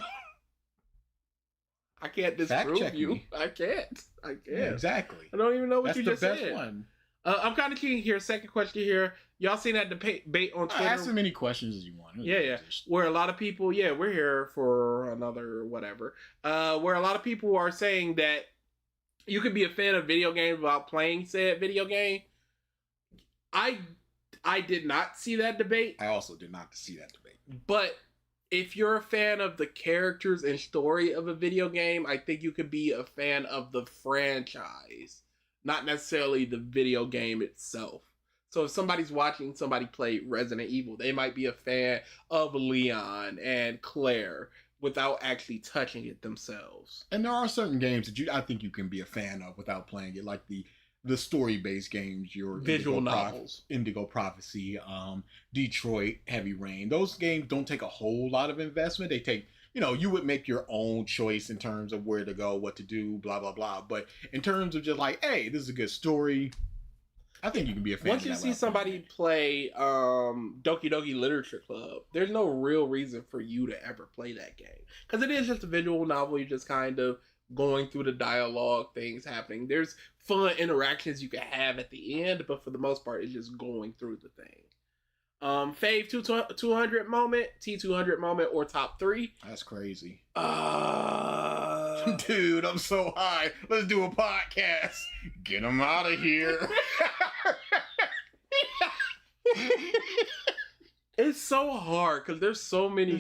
I can't disprove you. Me. I can't. Yeah, exactly. I don't even know what you just said. That's the best one. I'm kind of keen here. Second question here. Y'all seen that debate on Twitter? Ask as many questions as you want. Yeah. Where a lot of people, we're here for another whatever. Where a lot of people are saying that you could be a fan of video games without playing said video game. I did not see that debate. I also did not see that debate. But if you're a fan of the characters and story of a video game, I think you could be a fan of the franchise, not necessarily the video game itself. So if somebody's watching somebody play Resident Evil, they might be a fan of Leon and Claire. without actually touching it themselves. And there are certain games that I think you can be a fan of without playing it, like the story-based games, your Visual novels. Indigo Prophecy, Detroit, Heavy Rain. Those games don't take a whole lot of investment. They take, you would make your own choice in terms of where to go, what to do, blah, blah, blah. But in terms of just like, hey, this is a good story, I think you can be a fan. Once you see somebody play Doki Doki Literature Club, there's no real reason for you to ever play that game. Because it is just a visual novel. You're just kind of going through the dialogue, things happening. There's fun interactions you can have at the end, but for the most part, it's just going through the thing. Fave 200 moment, T200 moment, or top 3? That's crazy. Dude, I'm so high. Let's do a podcast. Get them out of here. It's so hard because there's so many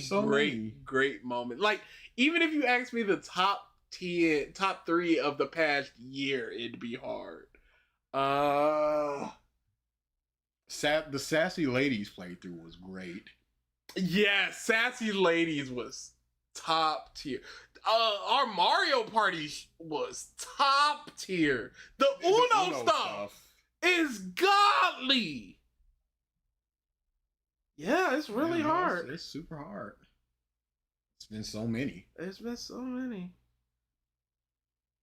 great moments. Like, even if you ask me the top 3 of the past year, it'd be hard. The Sassy Ladies playthrough was great. Yeah, Sassy Ladies was top tier. Our Mario Party was top tier. The Uno stuff is godly. Yeah, it's really hard. It's super hard. It's been so many.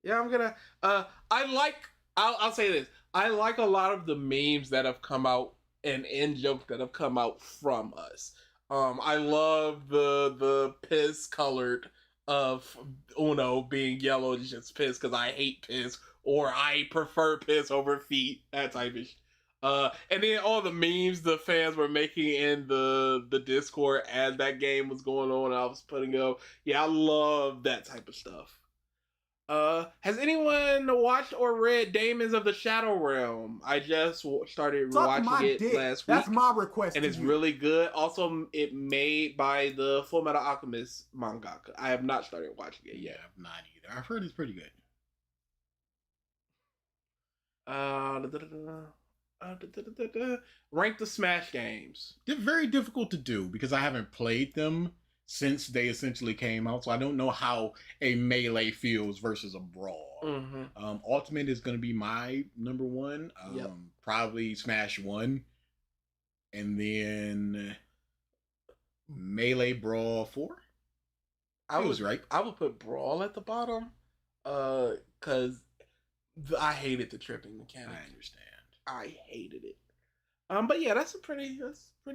Yeah, I'm gonna. I'll say this. I like a lot of the memes that have come out and in jokes that have come out from us. I love the piss colored of Uno being yellow is just piss because I hate piss, or I prefer piss over feet, that type of shit. And then all the memes the fans were making in the Discord as that game was going on, I was putting up. Yeah, I love that type of stuff. Has anyone watched or read Daemons of the Shadow Realm? I just started watching it last week. That's my request. And it's really good. Also, it made by the Full Metal Alchemist mangaka. I have not started watching it yet. I've not either. I've heard it's pretty good. Rank the Smash games. They're very difficult to do because I haven't played them since they essentially came out, so I don't know how a melee feels versus a brawl. Mm-hmm. Ultimate is going to be my number 1. Probably Smash 1, and then Melee Brawl 4. I was right. I would put Brawl at the bottom, because I hated the tripping mechanic. I understand. I hated it. But yeah, that's pretty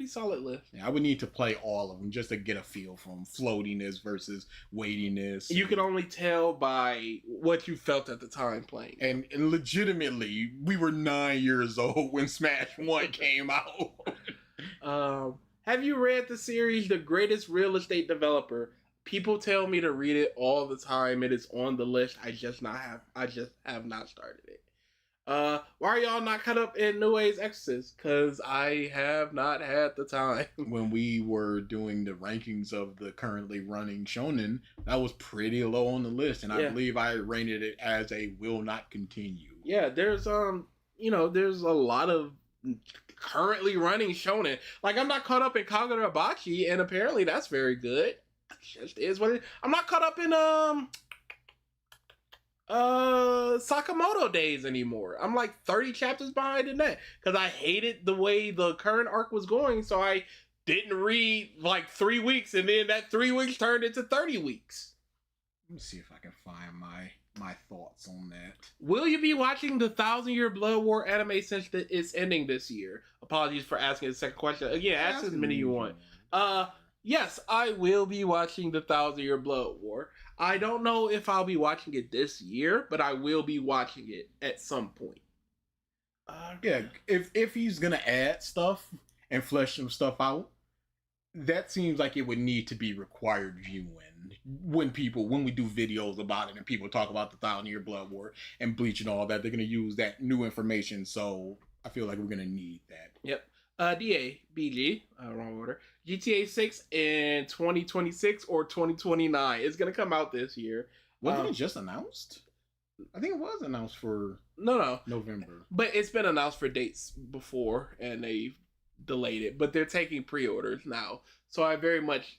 solid list. Yeah, I would need to play all of them just to get a feel from floatiness versus weightiness. You can only tell by what you felt at the time playing. And legitimately, we were 9 years old when Smash 1 came out. Have you read the series The Greatest Real Estate Developer? People tell me to read it all the time. It is on the list. I just have not started it. Why are y'all not caught up in New Age Exorcist? Because I have not had the time. When we were doing the rankings of the currently running shonen, that was pretty low on the list, and I believe I rated it as a will not continue. Yeah, there's there's a lot of currently running shonen. Like, I'm not caught up in Kagurabachi, and apparently that's very good. It just is what it is. I'm not caught up in Sakamoto Days anymore. I'm like 30 chapters behind in that because I hated the way the current arc was going, so I didn't read like 3 weeks, and then that 3 weeks turned into 30 weeks. Let me see if I can find my thoughts on that. Will you be watching the 1,000-Year Blood War anime since it's ending this year? Apologies for asking the second question. Again, ask as many you want. Yes, I will be watching the 1,000-Year Blood War. I don't know if I'll be watching it this year, but I will be watching it at some point. Yeah, if he's gonna add stuff and flesh some stuff out, that seems like it would need to be required viewing. When we do videos about it and people talk about the 1,000-Year Blood War and Bleach and all that, they're gonna use that new information. So I feel like we're gonna need that. Yep. DA, BG, wrong order. GTA 6 in 2026 or 2029. It's going to come out this year. Wasn't it just announced? I think it was announced for November. But it's been announced for dates before, and they delayed it. But they're taking pre-orders now. So I very much...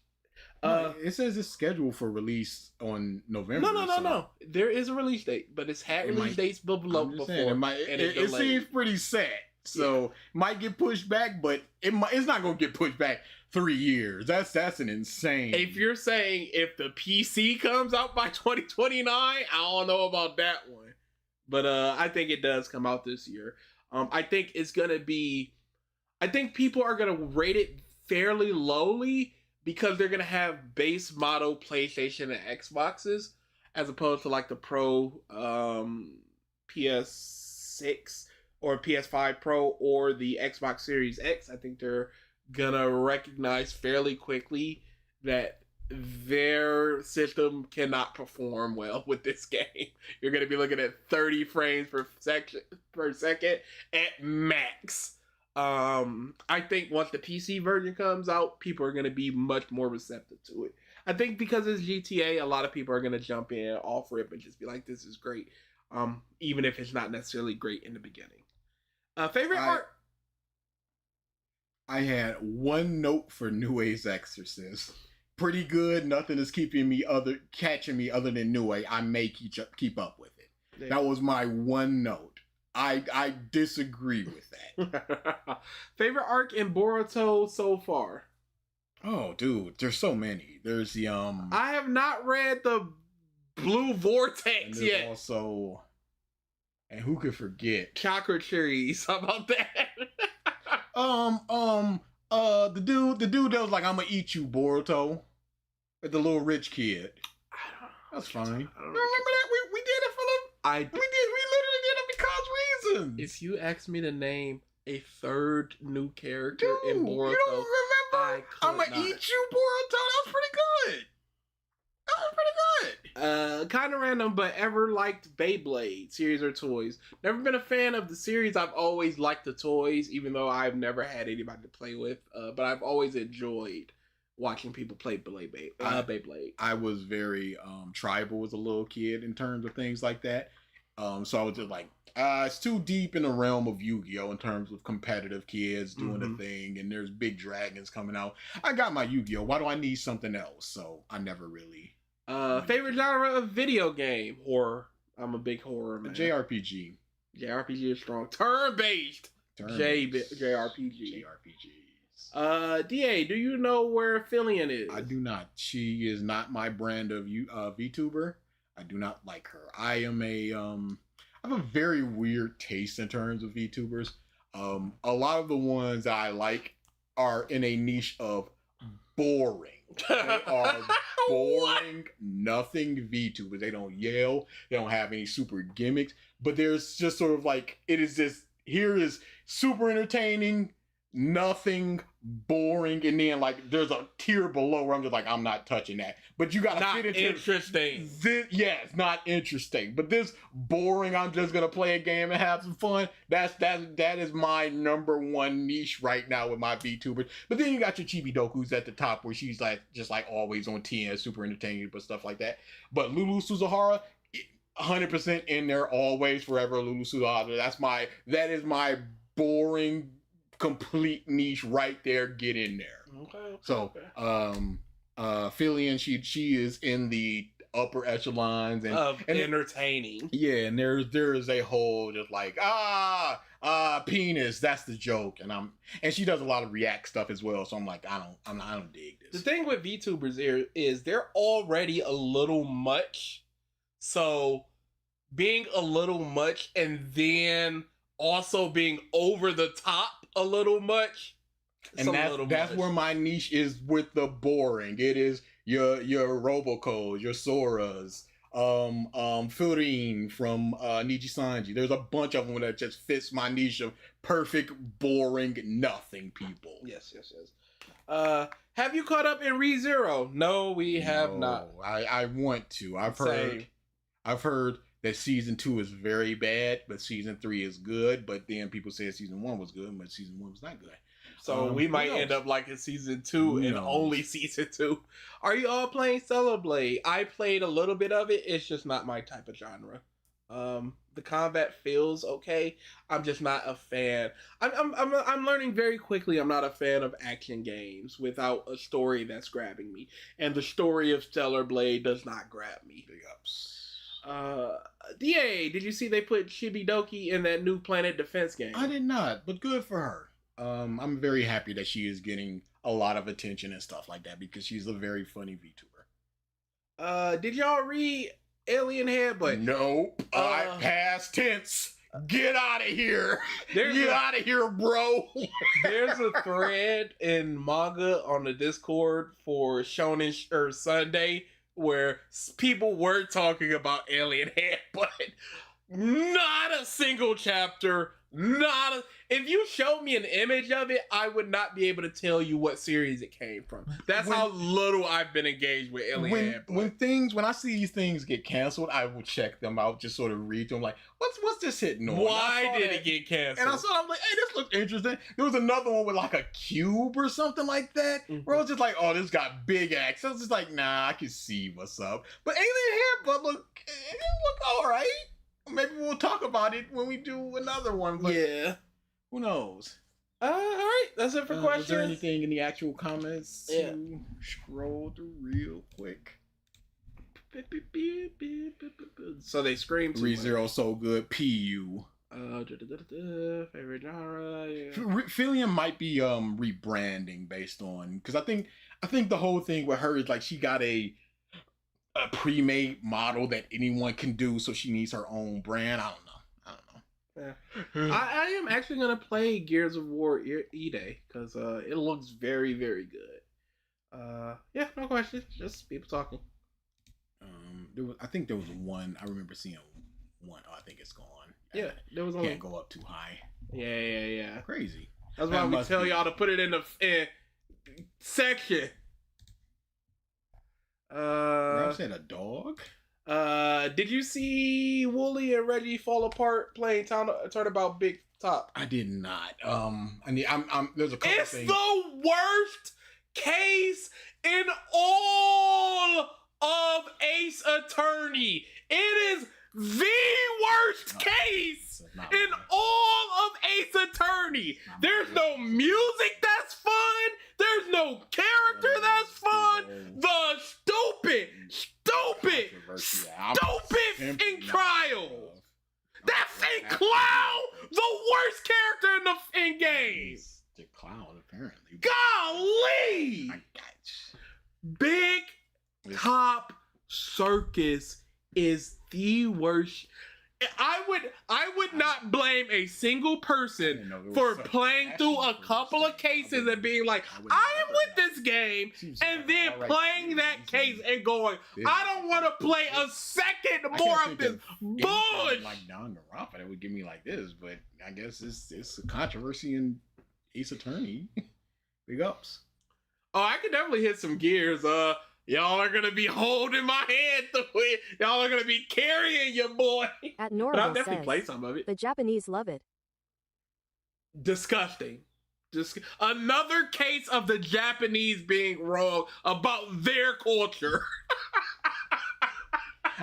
It says it's scheduled for release on November. No. There is a release date, but it's had release dates below before. It seems pretty sad. So it might get pushed back, but it's not gonna get pushed back 3 years. That's an insane. If you're saying if the PC comes out by 2029, I don't know about that one. But I think it does come out this year. I think it's gonna be. I think people are gonna rate it fairly lowly because they're gonna have base model PlayStation and Xboxes as opposed to like the Pro PS6 or PS5 Pro or the Xbox Series X. I think they're gonna recognize fairly quickly that their system cannot perform well with this game. You're gonna be looking at 30 frames per second at max. I think once the PC version comes out, people are gonna be much more receptive to it. I think because it's GTA, a lot of people are gonna jump in, off rip, and just be like, "This is great," even if it's not necessarily great in the beginning. Favorite art. I had one note for New A's Exorcist. Pretty good. Nothing is catching me other than New A. I may keep up with it. Yeah. That was my one note. I disagree with that. Favorite arc in Boruto so far? Oh, dude, there's so many. There's the I have not read the Blue Vortex yet. Also, and who could forget Chakra Trees? How about that? the dude that was like, "I'm gonna eat you, Boruto," the little rich kid. That's fine. Remember that we did it for them. We literally did it because reasons. If you asked me to name a third new character in Boruto, you don't remember? I'm gonna eat you, Boruto. That was pretty good. Kind of random, but ever liked Beyblade series or toys? Never been a fan of the series. I've always liked the toys, even though I've never had anybody to play with. But I've always enjoyed watching people play Beyblade. I was very tribal as a little kid in terms of things like that. So I was just like, it's too deep in the realm of Yu-Gi-Oh! In terms of competitive kids doing a thing, and there's big dragons coming out. I got my Yu-Gi-Oh! Why do I need something else? So I never really. Favorite genre of video game? Horror. I'm a big horror man. JRPG. JRPG is strong. Turn-based. JRPG. DA, do you know where Fillion is? I do not. She is not my brand of VTuber. I do not like her. I have a very weird taste in terms of VTubers. A lot of the ones I like are in a niche of boring. They are boring, nothing VTubers. They don't yell. They don't have any super gimmicks. But there's just sort of like, it is just, here is super entertaining, nothing boring, and then like there's a tier below where I'm just like, I'm not touching that. But you gotta fit into interesting. It's not interesting. But this boring, I'm just gonna play a game and have some fun. That is my number one niche right now with my VTubers. But then you got your Chibi Doku's at the top where she's like just like always on TN, super entertaining, but stuff like that. But Lulu Suzuhara, 100% in there, always, forever. Lulu Suzuhara. That is my boring, complete niche right there. Get in there. Okay. So, Fillion, she is in the upper echelons and entertaining. Yeah, and there is a whole just like penis. That's the joke, and she does a lot of react stuff as well. So I'm like, I don't dig this. The thing with VTubers is they're already a little much. So being a little much and then also being over the top a little much. And that's where my niche is with the boring. It is your Robocos, your Soras, Furin from Niji Sanji. There's a bunch of them that just fits my niche of perfect, boring, nothing people. Yes. Have you caught up in ReZero? No, we have not. I want to. I've heard that season 2 is very bad, but season 3 is good. But then people said season 1 was good, but season 1 was not good. So we might end up liking season 2 and only season 2. Are you all playing Stellar Blade? I played a little bit of it. It's just not my type of genre. the combat feels okay. I'm just not a fan. I'm learning very quickly. I'm not a fan of action games without a story that's grabbing me, and the story of Stellar Blade does not grab me. Big ups. DA, did you see they put Shibidoki in that new Planet Defense game? I did not, but good for her. I'm very happy that she is getting a lot of attention and stuff like that because she's a very funny VTuber. Did y'all read Alien Headbutt? Nope. Past tense. Get out of here. There's out of here, bro. There's a thread in manga on the Discord for Shonen or Sunday where people were talking about Alien Headbutt. Not a single chapter. If you showed me an image of it, I would not be able to tell you what series it came from. That's how little I've been engaged with Alien Headbutt. When I see these things get canceled, I will check them out, just sort of read them like, what's this hitting on? Why did it get canceled? And I saw, I'm like, hey, this looks interesting. There was another one with like a cube or something like that, where I was just like, oh, this got big axe. I was just like, nah, I can see what's up. But Alien Headbutt look all right. Maybe we'll talk about it when we do another one. But yeah. Who knows? All right. That's it for questions. Is there anything in the actual comments Yeah. to scroll through real quick? So they scream too ReZero so good. PU. Favorite genre. Yeah. Fillion might be rebranding based on, because I think the whole thing with her is like she got a pre-made model that anyone can do, so she needs her own brand. I don't know. Yeah. I am actually gonna play Gears of War E-Day because it looks very, very good. Yeah, no questions. Just people talking. I think there was one. I remember seeing one. Oh, I think it's gone. Yeah, there was only. Can't go up too high. Yeah. Crazy. That's why we tell y'all to put it in the section. Rob said a dog. Did you see Wooly and Reggie fall apart playing Turnabout Big Top? I did not. There's a couple It's things. the worst case in all of Ace Attorney. It is the worst case in all of Ace Attorney. There's no music that's fun. There's no character that's fun. The stupid in trial. That Fake Clown, the worst character in games. The clown, apparently. Golly! I got you. Big Top Circus is the worst. I would not blame a single person for playing through a couple of cases and being like, I am with this game, and then playing that case and going, I don't want to play a second more of this bullshit. Like Danganronpa that would give me like this, but I guess it's a controversy in Ace Attorney. Big ups. Oh, I could definitely hit some gears. Y'all are gonna be holding my hand through it. Y'all are gonna be carrying your boy. At But I'll Norval definitely says, play some of it. the Japanese love it. Disgusting. Another case of the Japanese being wrong about their culture.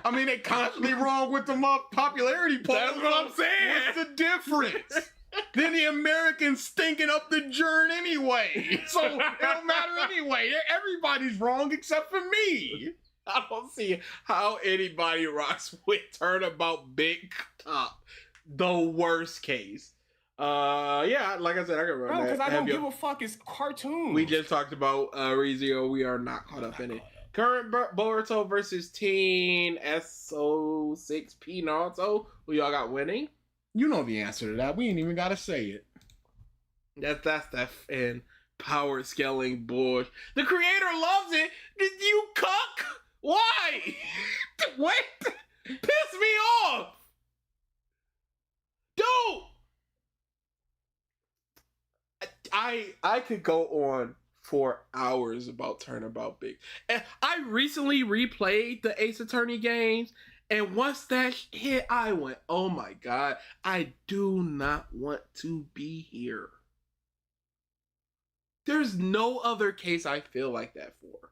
I mean, they constantly wrong with the popularity poll. That's what I'm saying. What's the difference? Then the Americans stinking up the joint anyway. So it don't matter anyway. Everybody's wrong except for me. I don't see how anybody rocks with Turnabout Big Top. The worst case. Yeah, like I said, I can run No, that. because I don't give a fuck. It's cartoons. We just talked about ReZero. We are not caught up in it. Current Boruto versus Teen SO6P Naruto. Who y'all got winning? You know the answer to that. We ain't even got to say it. That's that fan power scaling bullshit. The creator loves it. Did you cuck? Why? What? Piss me off. Dude. I could go on for hours about Turnabout Big. And I recently replayed the Ace Attorney games, and once that hit, I went, oh my god, I do not want to be here. There's no other case I feel like that for.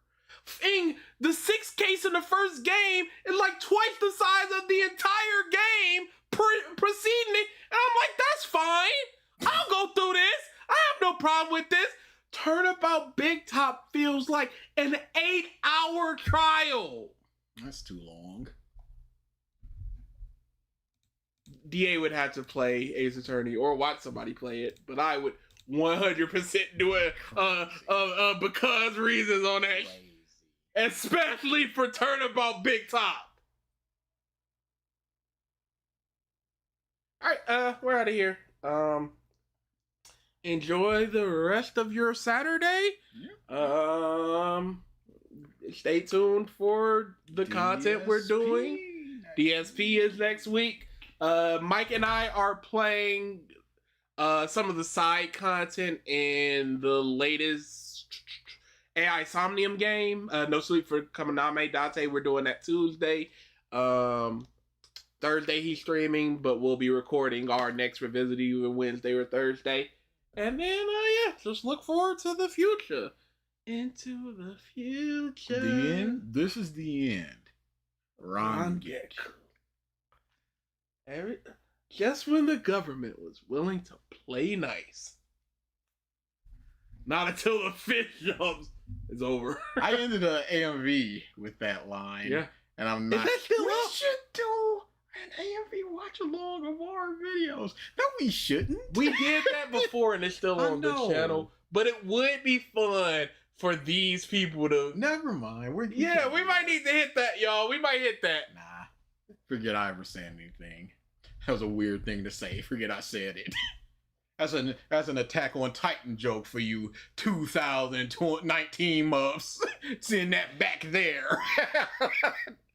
The sixth case in the first game is like twice the size of the entire game preceding it, and I'm like, that's fine. I'll go through this. I have no problem with this. Turnabout Big Top feels like an 8-hour trial. That's too long. DA would have to play Ace Attorney or watch somebody play it, but I would 100% do it because reasons on that, especially for Turnabout Big Top. All right, we're out of here. Enjoy the rest of your Saturday. Stay tuned for the content we're doing. DSP is next week. Mike and I are playing some of the side content in the latest AI Somnium game. No Sleep for Kaminame Date. We're doing that Tuesday. Thursday he's streaming, but we'll be recording our next revisit either Wednesday or Thursday. And then, just look forward to the future. Into the future. The end? This is the end. Rangek. Just when the government was willing to play nice. Not until the fish jumps is over. I ended an AMV with that line. Yeah. And I'm not. Is that still we up? should do an AMV watch along of our videos. No, we shouldn't. We did that before and it's still on the channel. But it would be fun for these people to. Never mind. We might need to hit that, y'all. We might hit that. Nah. Forget I ever said anything. That was a weird thing to say. Forget I said it. That's an Attack on Titan joke for you 2019 muffs. Seeing that back there.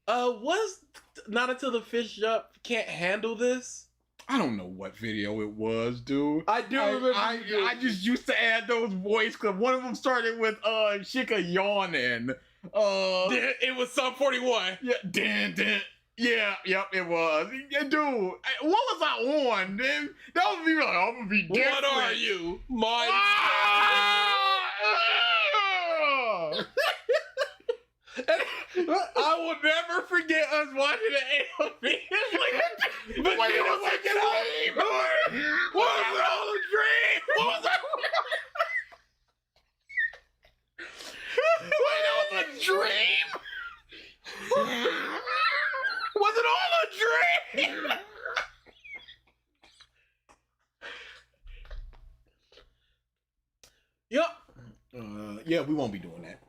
Was Not Until the Fish Jump Can't Handle This? I don't know what video it was, dude. I do remember. I just used to add those voice clips. One of them started with Shika yawning. It was Sum 41. Yeah, yeah, yep, it was. Yeah, dude, what was I on? Then that was me like, I'm gonna be different. What are you? I will never forget us watching the AOV. But it was like a dream. What was it all a dream? What was that? Wait, that was a dream? Was it all a dream? Yep. Yeah, we won't be doing that.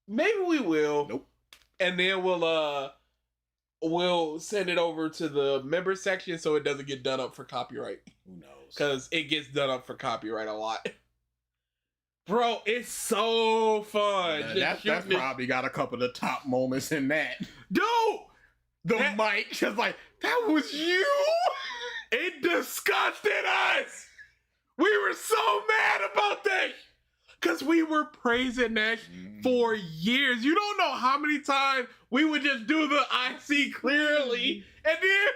Maybe we will. Nope. And then we'll send it over to the member section so it doesn't get done up for copyright. Who knows? Because it gets done up for copyright a lot. Bro, it's so fun. That's probably got a couple of the top moments in that. Dude! The mic just like, that was you? It disgusted us! We were so mad about that! Because we were praising that for years. You don't know how many times we would just do the I see clearly, and then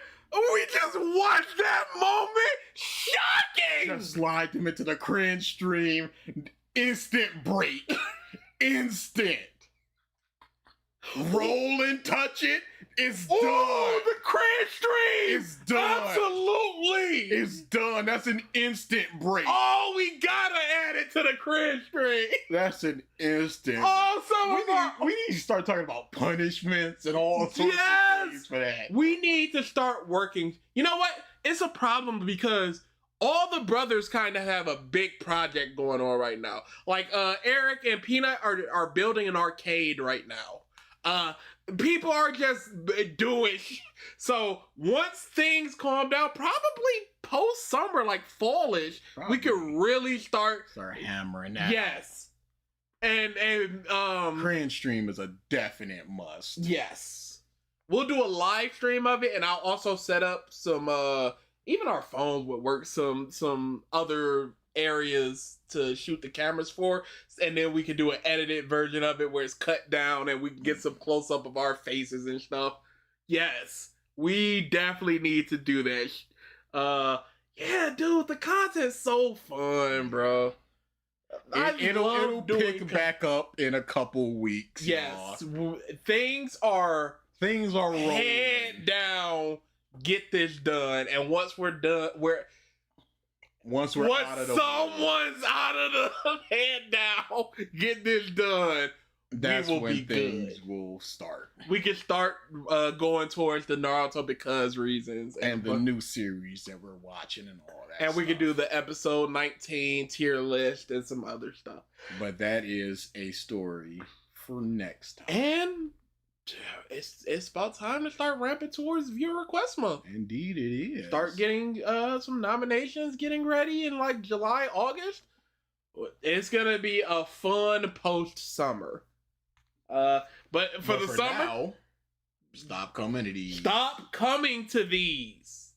we just watched that moment. Shocking! Just slide them into the cringe stream. Instant break. Instant. Roll and touch it. It's done. Oh, the cringe stream! It's done. Absolutely! It's done. That's an instant break. Oh, we gotta add it to the cringe stream. That's an instant. Oh, we need to start talking about punishments and all sorts of things for that. We need to start working. You know what? It's a problem because all the brothers kind of have a big project going on right now. Like Eric and Peanut are building an arcade right now. People are just doing. So once things calm down, probably post summer, like fallish, we could really start hammering that. Yes. And cringe stream is a definite must. Yes. We'll do a live stream of it, and I'll also set up some even our phones would work some other areas to shoot the cameras for, and then we can do an edited version of it where it's cut down and we can get some close up of our faces and stuff. Yes, we definitely need to do that. Yeah, dude, the content's so fun, bro. It'll pick back up in a couple weeks. Yes, things are rolling. Head down get this done. And once we're done, Once we're out of the someone's out of the head down, get this done. that's we will when be things good. will start. We can start going towards the Naruto because reasons And the new series that we're watching and all that. and we can stuff. do the episode 19 tier list and some other stuff. But that is a story for next time. And it's about time to start ramping towards viewer request month. Indeed, it is. Start getting some nominations getting ready in like July, August. It's gonna be a fun post summer. But for the summer, now, stop coming to these. stop coming to these.